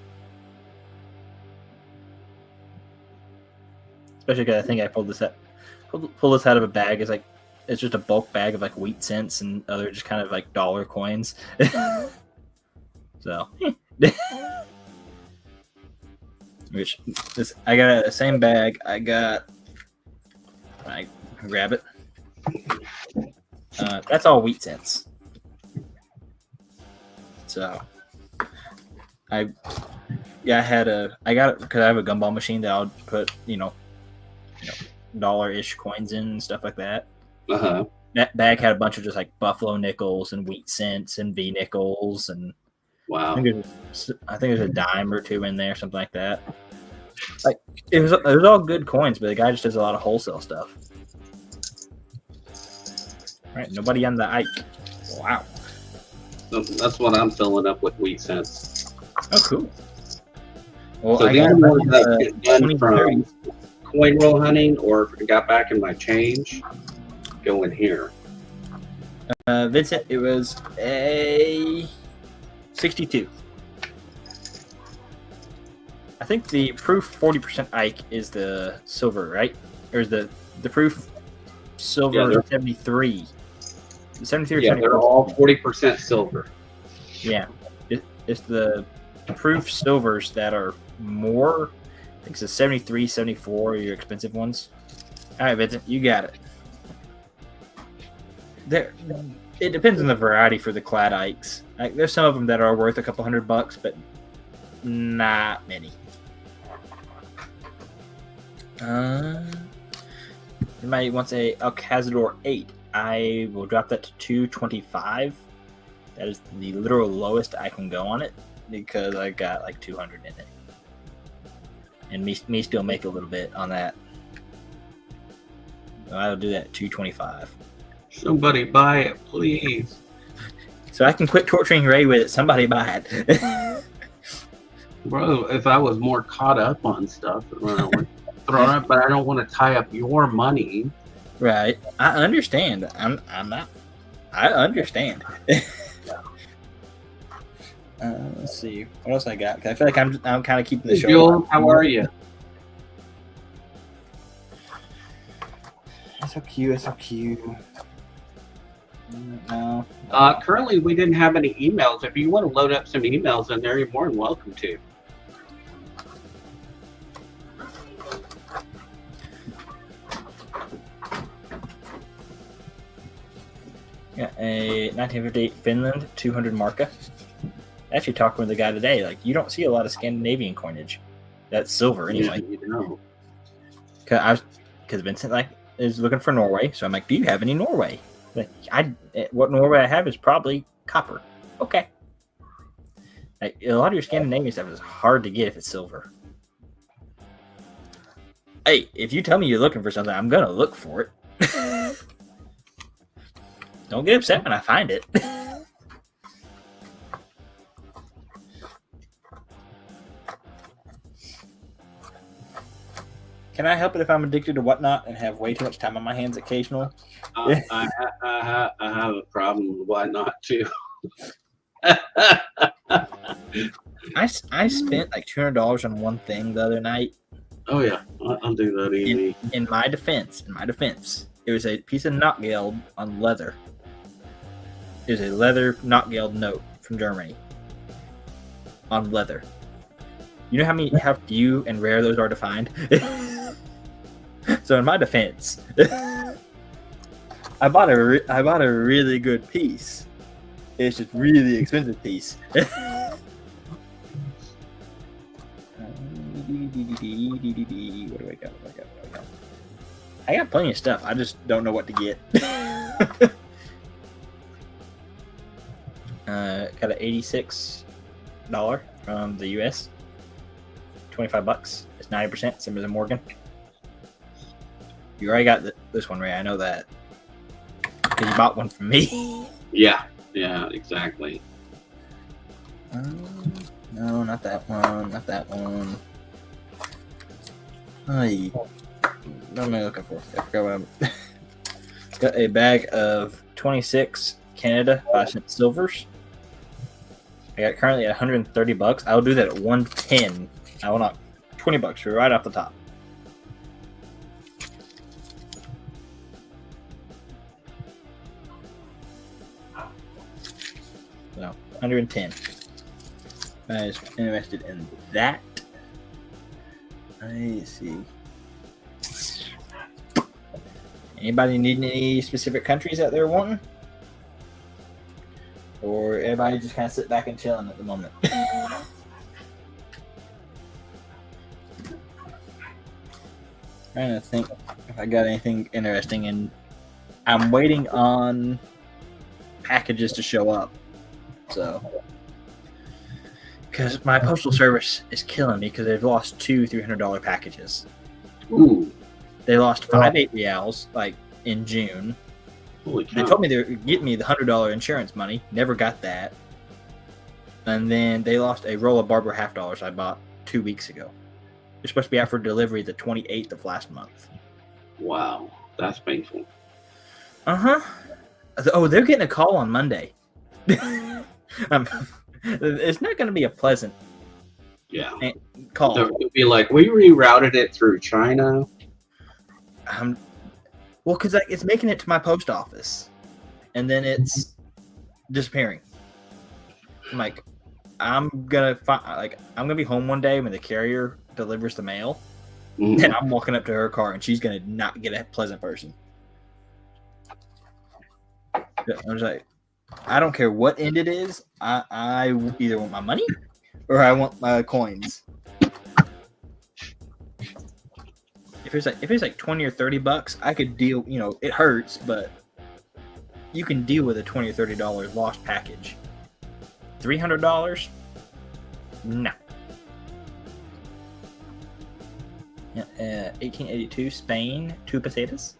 Especially because I think I pulled this out of a bag. It's just a bulk bag of like wheat cents and other just kind of like dollar coins. So, I got the same bag. I grab it. That's all wheat cents. So, I got it because I have a gumball machine that I'll put dollar-ish coins in and stuff like that. Uh-huh. That bag had a bunch of just like buffalo nickels and wheat cents and V nickels and Wow. I think there's a dime or two in there, something like that. Like it was all good coins, but the guy just does a lot of wholesale stuff. All right, nobody on the Ike. Wow. So that's what I'm filling up with wheat cents. Oh, cool. Well, So I the got only ones that get done 20, from 30. coin roll hunting or if I got back in my change, go in here. Vincent, it was a 62. I think the proof 40% Ike is the silver, right? Or is the proof silver Yeah, 73? The 73 or Yeah, 74? they're all 40% silver. Yeah. It's the proof silvers that are more. I think it's the 73, 74 are your expensive ones. All right, Vincent, you got it. It depends on the variety for the clad Ikes. Like, there's some of them that are worth a couple $100, but not many. You might want to say Alcazador 8. I will drop that to $225. That is the literal lowest I can go on it because I got like 200 in it, and me still make a little bit on that. So I'll do that at $225. Somebody buy it, please. So I can quit torturing Ray with it. Somebody buy it. Bro, if I was more caught up on stuff, I would throw it, but I don't want to tie up your money. Right. I understand. I'm not. I understand. Let's see. What else I got? 'Cause I feel like I'm kind of keeping the show. Joel, how are you? That's so cute. That's so cute. No. Currently, we didn't have any emails. If you want to load up some emails in there, you're more than welcome to. Got a 1958 Finland 200 marka. Actually, talking with the guy today, like you don't see a lot of Scandinavian coinage. That's silver anyway. Yeah, you know. Because Vincent is looking for Norway, so I'm like, do you have any Norway? Like, what Norway I have is probably copper. Okay. Like, a lot of your Scandinavian stuff is hard to get if it's silver. Hey, if you tell me you're looking for something, I'm gonna look for it. Don't get upset when I find it. Can I help it if I'm addicted to whatnot and have way too much time on my hands occasionally? I have a problem with whatnot too. I spent like $200 on one thing the other night. Oh yeah, I'll do that easy. In my defense, it was a piece of Knockgeld on leather. It was a leather Knockgeld note from Germany on leather. You know how few and rare those are to find? So in my defense, I bought a really good piece. It's just really expensive piece. Where do I go? I got plenty of stuff. I just don't know what to get. Got an $86 from the US. $25. It's 90%. Same as a Morgan. You already got this one, Ray. I know that. Because you bought one from me. Yeah, exactly. No, not that one. Not that one. Ay. What am I looking for? I forgot what I'm. Got a bag of 26 Canada 5-cent silvers. I got currently at $130. I'll do that at 110. I will not. $20 right off the top. So 110. I was interested in that. I see. Anybody need any specific countries that they're wanting? Or everybody just kind of sit back and chilling at the moment? Trying to think if I got anything interesting, and I'm waiting on packages to show up. So, because my postal service is killing me because they've lost two $300 packages. Ooh, They lost 5 reals like in June. holy cow. They told me they were getting me the $100 insurance money. Never got that. And then they lost a roll of Barber half dollars I bought 2 weeks ago. They're supposed to be out for delivery the 28th of last month. Wow, that's painful. Oh, they're getting a call on Monday. It's not going to be a pleasant Yeah. call. So it'd be like, we rerouted it through China. Well, because it's making it to my post office, and then it's disappearing. I'm like, I'm gonna be home one day when the carrier delivers the mail, Mhm. and I'm walking up to her car, and she's gonna not get a pleasant person. I was like, I don't care what end it is. I either want my money or I want my coins. If it's like $20 or $30, I could deal. You know, it hurts, but you can deal with a $20 or $30 lost package. $300? No. Yeah, 1882 Spain, 2 pesetas.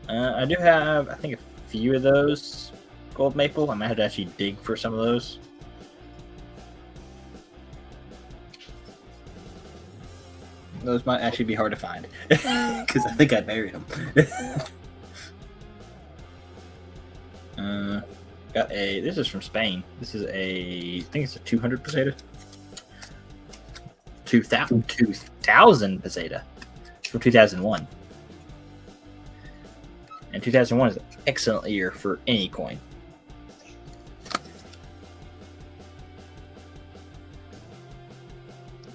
I do have, I think, a few of those gold maple. I might have to actually dig for some of those. Those might actually be hard to find because I think I buried them. This is from Spain. This is I think it's a 200 peseta. 2,000 peseta. It's from 2001. And 2001 is an excellent year for any coin.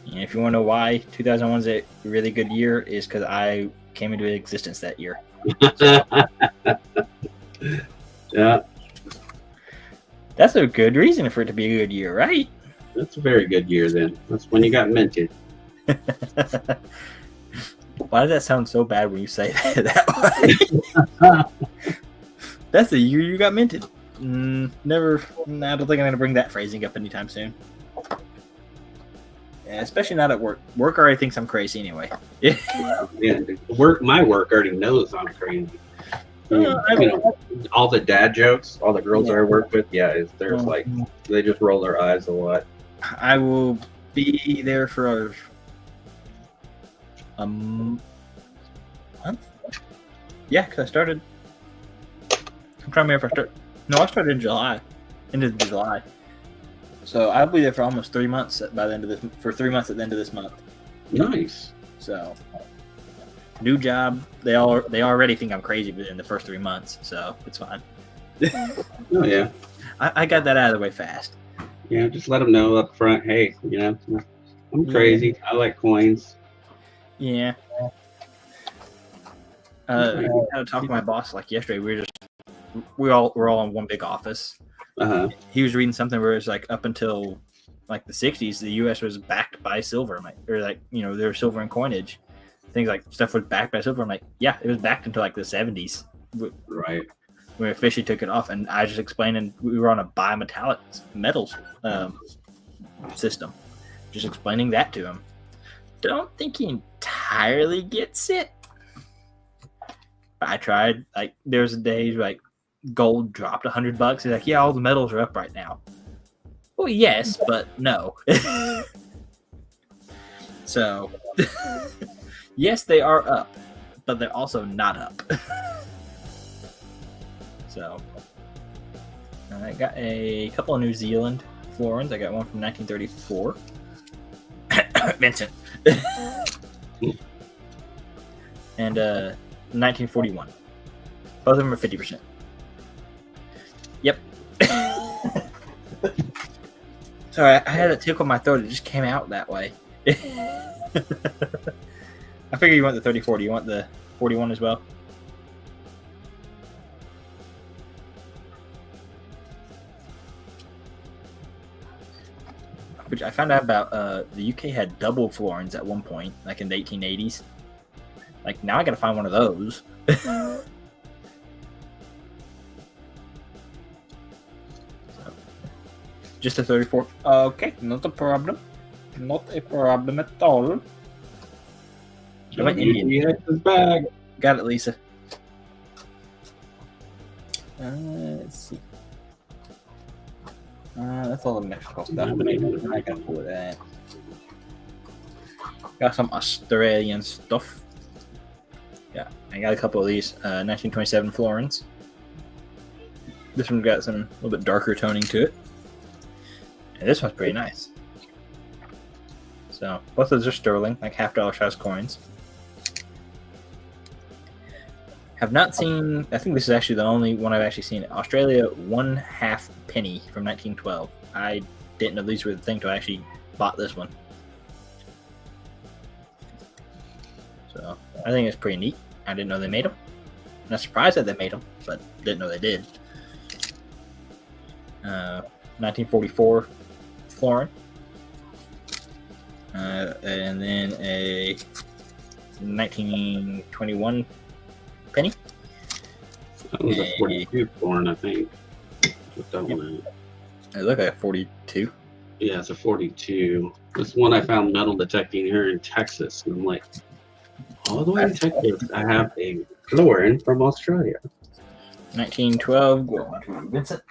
And if you want to know why 2001 is a really good year, is because I came into existence that year. Yeah, That's a good reason for it to be a good year, right? that's a very good year then. That's when you got minted. Why does that sound so bad when you say that way? That's the year you got minted. Never. I don't think I'm going to bring that phrasing up anytime soon. Yeah, especially not at work. Work already thinks I'm crazy anyway. Yeah, my work already knows I'm crazy. All the dad jokes, all the girls that I work with, there's like they just roll their eyes a lot. I will be there for a month. Yeah, because I started. I'm trying to remember if I started. No, I started in July, end of July. So I'll be there for almost 3 months by the end of this. For 3 months at the end of this month. Nice. So new job. They already think I'm crazy within the first 3 months, so it's fine. Oh yeah. I got that out of the way fast. Yeah, just let them know up front. Hey, I'm crazy. I like coins. Yeah. I had to talk to my boss like yesterday. We're all in one big office. He was reading something where it's like up until like the 60s, the U.S. was backed by silver, or like there was silver in coinage. Things like stuff was backed by silver. I'm like, yeah, it was backed until like the 70s. Right. When we officially took it off, and I just explained, and we were on a bimetallic metals system. Just explaining that to him. Don't think he entirely gets it. But I tried. Like there's days like gold dropped $100. He's like, yeah, all the metals are up right now. Well, yes, but no. So, yes, they are up, but they're also not up. So, I got a couple of New Zealand florins. I got one from 1934. Vincent. And 1941. Both of them are 50%. Yep. Sorry, I had a tickle in my throat. It just came out that way. I figure you want the 34. Do you want the 41 as well? Which I found out about the UK had double florins at one point, like in the 1880s. Like now I gotta find one of those. Just a 34. Okay, not a problem. Not a problem at all. I went Indian. His bag. Got it, Lisa. Let's see. That's all the Mexico stuff. I got for that. Got some Australian stuff. Yeah, I got a couple of these 1927 florins. This one's got some a little bit darker toning to it. And this one's pretty nice. So both of those are sterling, like $half size coins. Have not seen. I think this is actually the only one I've actually seen. Australia 1/2 penny from 1912. I didn't know these were the thing until I actually bought this one. So I think it's pretty neat. I didn't know they made them. Not surprised that they made them, but didn't know they did. 1944 florin. And then a 1921 penny. That was a 42 florin, I think. Put that one in. It looked like a 42. Yeah, it's a 42. This one I found metal detecting here in Texas. And I'm like, all the way in Texas, I have a florin from Australia. 1912, going to Vincent.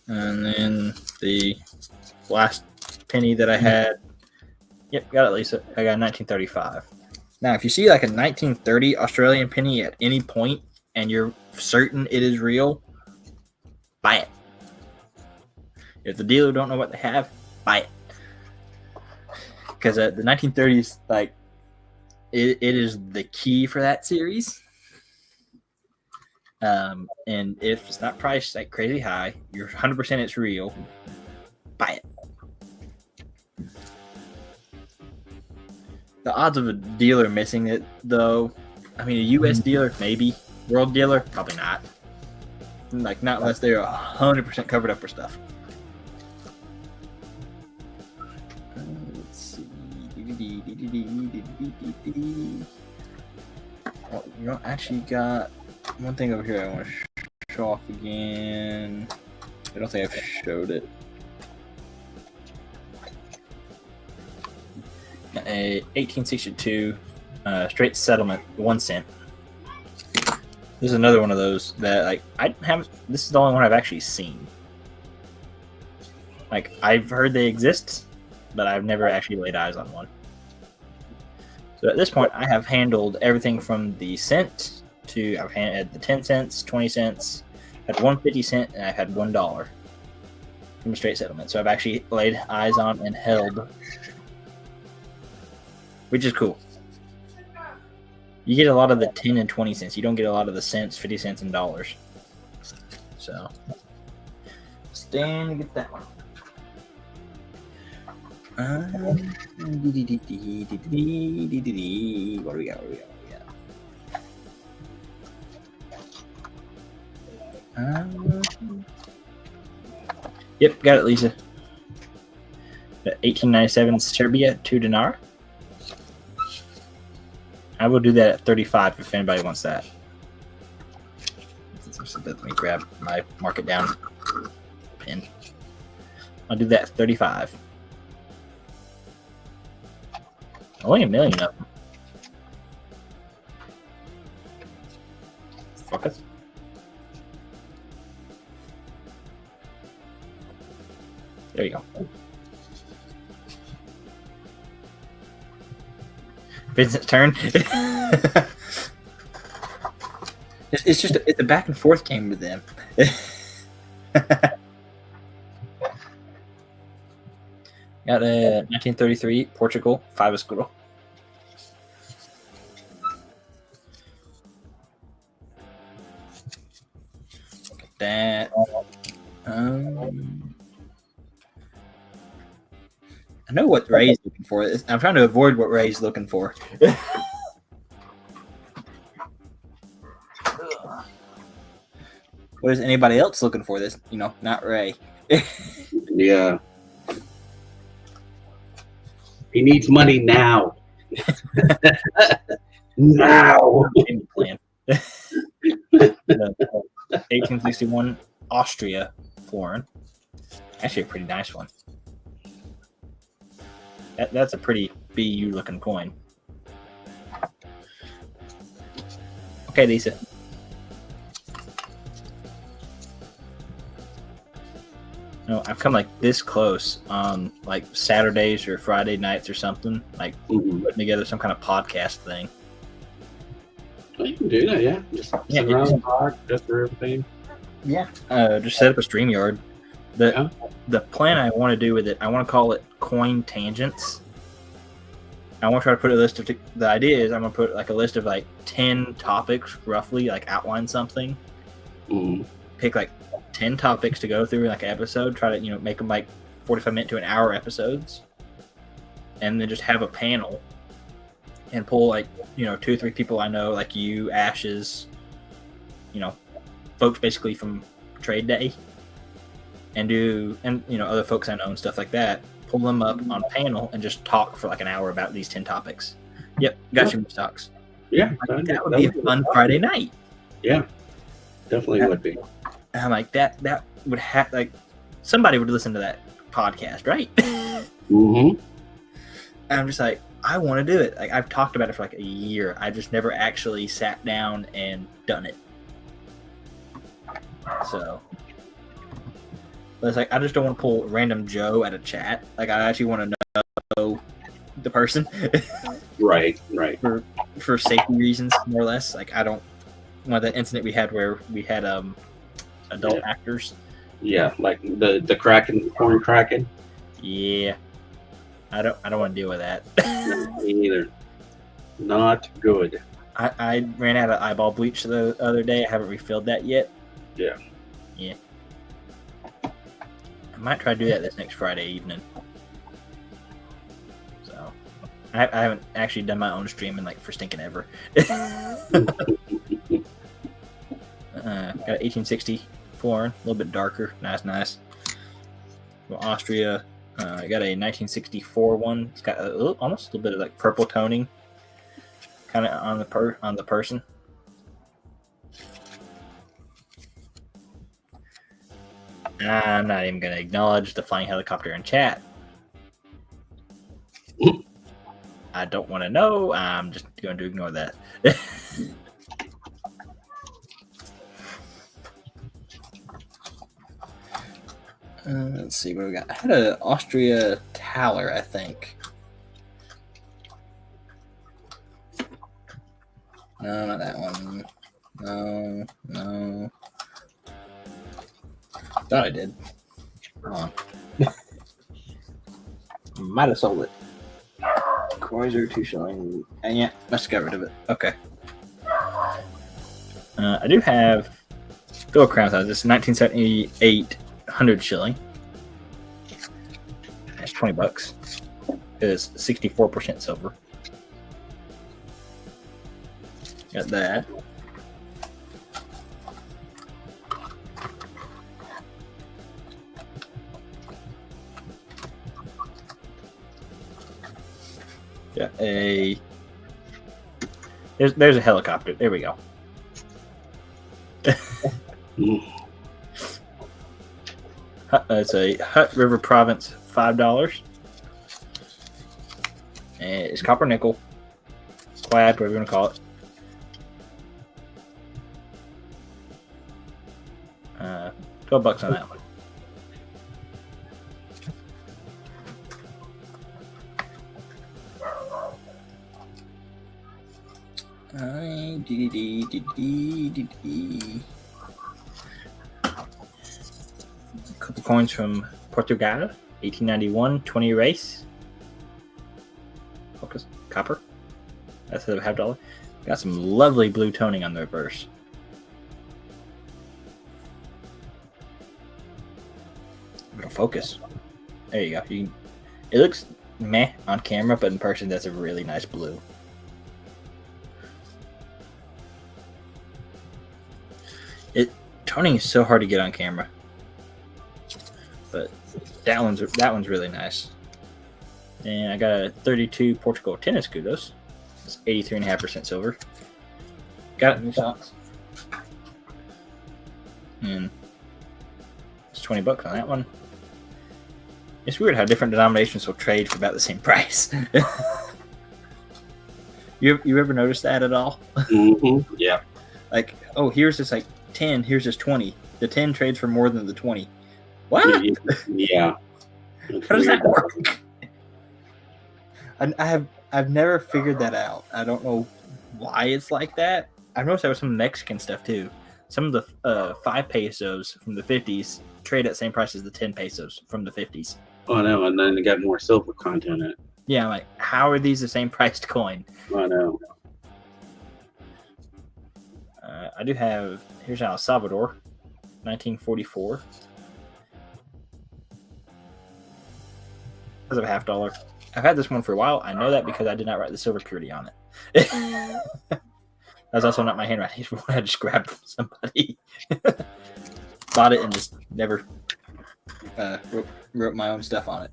And then the last penny that I had. Yep, got it, Lisa. I got 1935. Now, if you see like a 1930 Australian penny at any point and you're certain it is real, buy it. If the dealer don't know what they have, buy it. Because the 1930s, like, it is the key for that series. And if it's not priced like crazy high, you're 100% it's real. Buy it. The odds of a dealer missing it, though, I mean, a U.S. dealer maybe, world dealer probably not. Like not unless they're 100% covered up for stuff. Let's see. Oh, you know, actually got one thing over here I want to show off again. I don't think I've showed it. A 1862 straight settlement, 1 cent. This is another one of those that like I haven't. This is the only one I've actually seen. Like I've heard they exist, but I've never actually laid eyes on one. So at this point, I have handled everything from the cent to I've had the 10 cents, 20 cents, had 1 50-cent, and I've had $1 from a straight settlement. So I've actually laid eyes on and held, which is cool. You get a lot of the 10 and 20 cents. You don't get a lot of the cents, 50 cents, and dollars. So, stand to get that one. What do we got? Yep, got it, Lisa. The 1897 Serbia 2 dinar. I will do that at 35 if anybody wants that. Let me grab my mark it down pin. I'll do that at 35. Only a million of them. Fuck us. There you go. Vincent's turn. It's just it's a back and forth game with them. Got a 1933 Portugal 5 escudo. That. I know what Ray's looking for. I'm trying to avoid what Ray's looking for. What is anybody else looking for? This, not Ray. Yeah. He needs money now. Now. Plan. 1861 Austria florin. Actually, a pretty nice one. That's a pretty BU looking coin. Okay, Lisa. No, I've come like this close on like Saturdays or Friday nights or something, like putting together some kind of podcast thing. Well, you can do that, yeah. Just sit around and talk, just for everything. Yeah. Just set up a StreamYard. The plan I want to do with it, I want to call it Coin Tangents. I want to try to put a list of the idea is I'm going to put like a list of like 10 topics roughly, like outline something. Pick like 10 topics to go through like an episode, try to make them like 45-minute to an hour episodes, and then just have a panel and pull like 2 or 3 people I know, like you, Ashes, folks basically from trade day, and other folks I know and stuff like that, pull them up on panel and just talk for like an hour about these 10 topics. Yep, got your stocks. Yeah, that would be a fun Friday night. Yeah, definitely would be. And I'm like, that would have, like, somebody would listen to that podcast, right? Mm-hmm. And I'm just like, I want to do it. Like, I've talked about it for like a year. I just never actually sat down and done it. So, but it's like, I just don't want to pull random Joe at a chat. Like, I actually want to know the person. Right. For safety reasons, more or less. Like, I don't want that incident we had where we had adult actors. Yeah, like the Kraken, porn Kraken. Yeah, I don't want to deal with that. Me either. Not good. I ran out of eyeball bleach the other day. I haven't refilled that yet. Yeah. Yeah. I might try to do that this next Friday evening. So, I haven't actually done my own streaming like for stinking ever. Got an 1860 Florin, a little bit darker. Nice. From Austria. I got a 1964 one. It's got almost a little bit of like purple toning, kind of on the person. I'm not even going to acknowledge the flying helicopter in chat. I don't want to know. I'm just going to ignore that. Let's see what we got. I had an Austria Thaler, I think. No, not that one. No. Thought I did. Hold on. Might have sold it. Kreuzer, 2 shilling. And yeah, must have got rid of it. Okay. I do have Phil Crown size. This is 1978 100 shilling. That's $20. It's 64% silver. Got that. Got a. There's a helicopter. There we go. It's a Hutt River Province, $5. And it's copper nickel, clad, whatever you want to call it. $12 on that one. Couple coins from Portugal, 1891, 20 race. Focus, copper. That's a $0.50. Got some lovely blue toning on the reverse. It'll focus. There you go. It looks meh on camera, but in person, that's a really nice blue. Toning is so hard to get on camera, but that one's really nice. And I got a 32 Portugal tennis kudos. It's 83.5% silver. Got it in socks. And it's $20 on that one. It's weird how different denominations will trade for about the same price. You ever noticed that at all? Mm-hmm. Yeah. Like, oh, here's this like 10, here's this 20. The 10 trades for more than the 20. What? Yeah. How does that work? I've never figured that out. I don't know why it's like that. I've noticed there was some Mexican stuff too. Some of the 5 pesos from the 50s trade at the same price as the 10 pesos from the 50s. Oh no, and then they got more silver content in it. Yeah, I'm like, how are these the same priced coin? I know. I do have, here's El Salvador, 1944. Because of a $0.50. I've had this one for a while. I know that because I did not write the silver purity on it. That's also not my handwriting. It's one I just grabbed from somebody. Bought it and just never wrote my own stuff on it.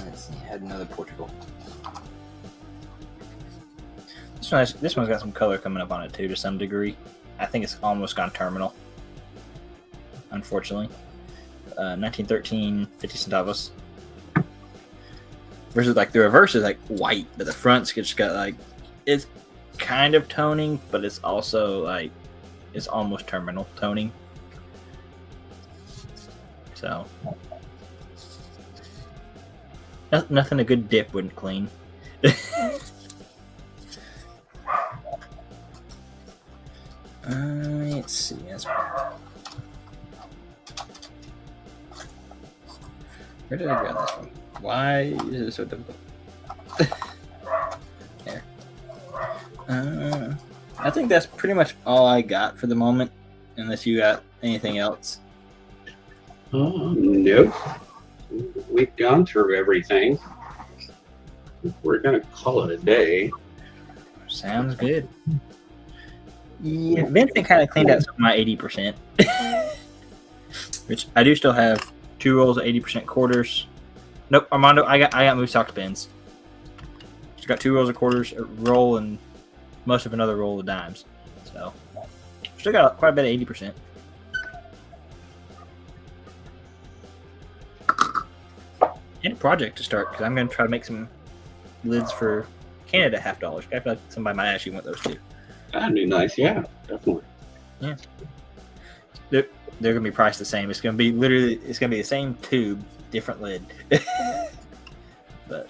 Let's see. I had another Portugal. This one's got some color coming up on it too, to some degree. I think it's almost gone terminal. Unfortunately, 1913, 50 centavos. Versus like the reverse is like white, but the front's just got like, it's kind of toning, but it's also like it's almost terminal toning. So nothing a good dip wouldn't clean. Let's see. Where did I grab this from? Why is it so difficult? There. I think that's pretty much all I got for the moment, unless you got anything else. Nope. We've gone through everything. We're gonna call it a day. Sounds good. Yeah, Vincent kind of cleaned out some of my 80%. Which I do still have 2 rolls of 80% quarters. Nope, Armando, I got moose sock pins. Just got 2 rolls of quarters, a roll, and most of another roll of dimes. So still got quite a bit of 80%. And a project to start, because I'm going to try to make some lids for Canada $50. I feel like somebody might actually want those too. That'd be nice. Yeah, definitely. Yeah. They're going to be priced the same. It's going to be the same tube, different lid. But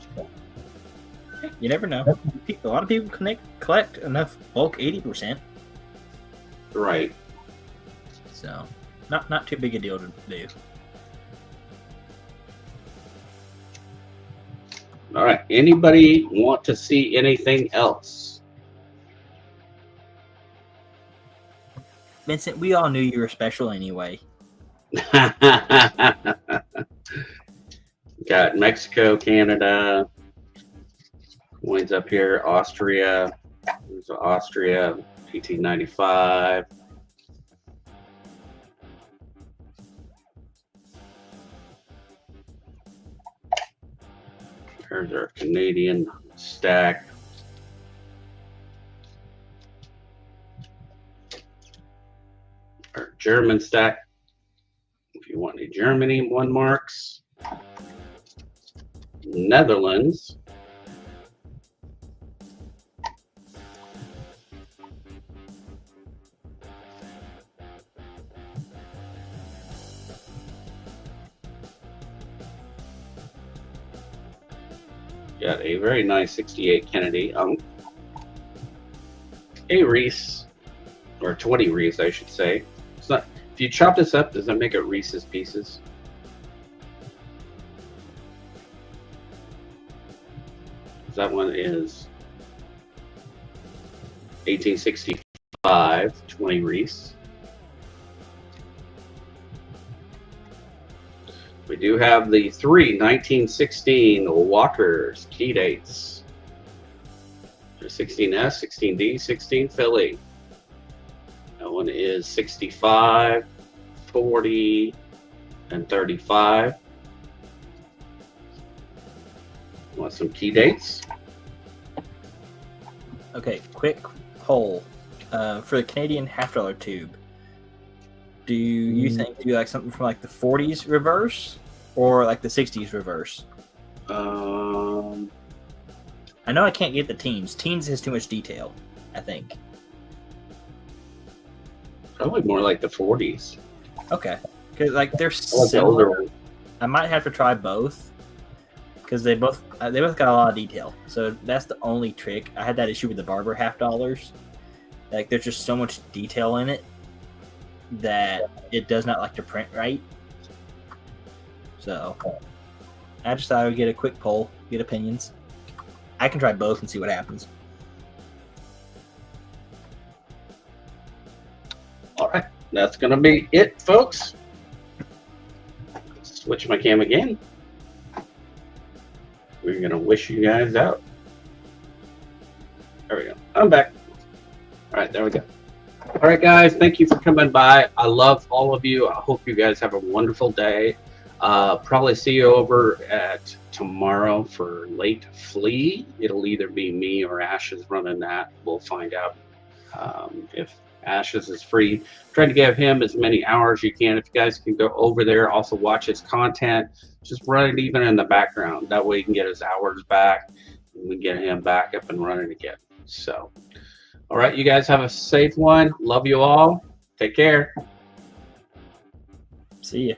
you never know. A lot of people collect enough bulk 80%. Right. So not too big a deal to do. All right. Anybody want to see anything else? Vincent, we all knew you were special anyway. Got Mexico, Canada. Coins up here. Austria. There's Austria. 1895. There's our Canadian stack. Our German stack. If you want any Germany 1 marks. Netherlands. Got a very nice 68 Kennedy. A Reese, or 20 Reese, I should say. It's not. If you chop this up, does that make it Reese's Pieces? That one is 1865, 20 Reese. We do have the 3 1916 Walkers key dates. 16S, 16D, 16 Philly. That one is 65, 40, and 35. Want some key dates? Okay, quick poll. For the Canadian $50 tube, do you think do you like something from like the 40s reverse or like the 60s reverse? I know I can't get the teens. Teens has too much detail, I think. Probably more like the 40s. Okay, because like they're Like the older similar. one. I might have to try both because they both got a lot of detail. So that's the only trick. I had that issue with the Barber $50. Like there's just so much detail in it that it does not like to print right. So I just thought I would get a quick poll, get opinions. I can try both and see what happens. All right, that's gonna be it, folks. Switch my cam again. We're gonna wish you guys out. There we go. I'm back. All right, there we go. All right, guys, thank you for coming by. I love all of you. I hope you guys have a wonderful day. Probably see you over at tomorrow for Late Flea. It'll either be me or Ashes running that. We'll find out if Ashes is free. Try to give him as many hours as you can. If you guys can go over there, also watch his content. Just run it even in the background. That way you can get his hours back and we get him back up and running again. So, all right, you guys have a safe one. Love you all. Take care. See ya.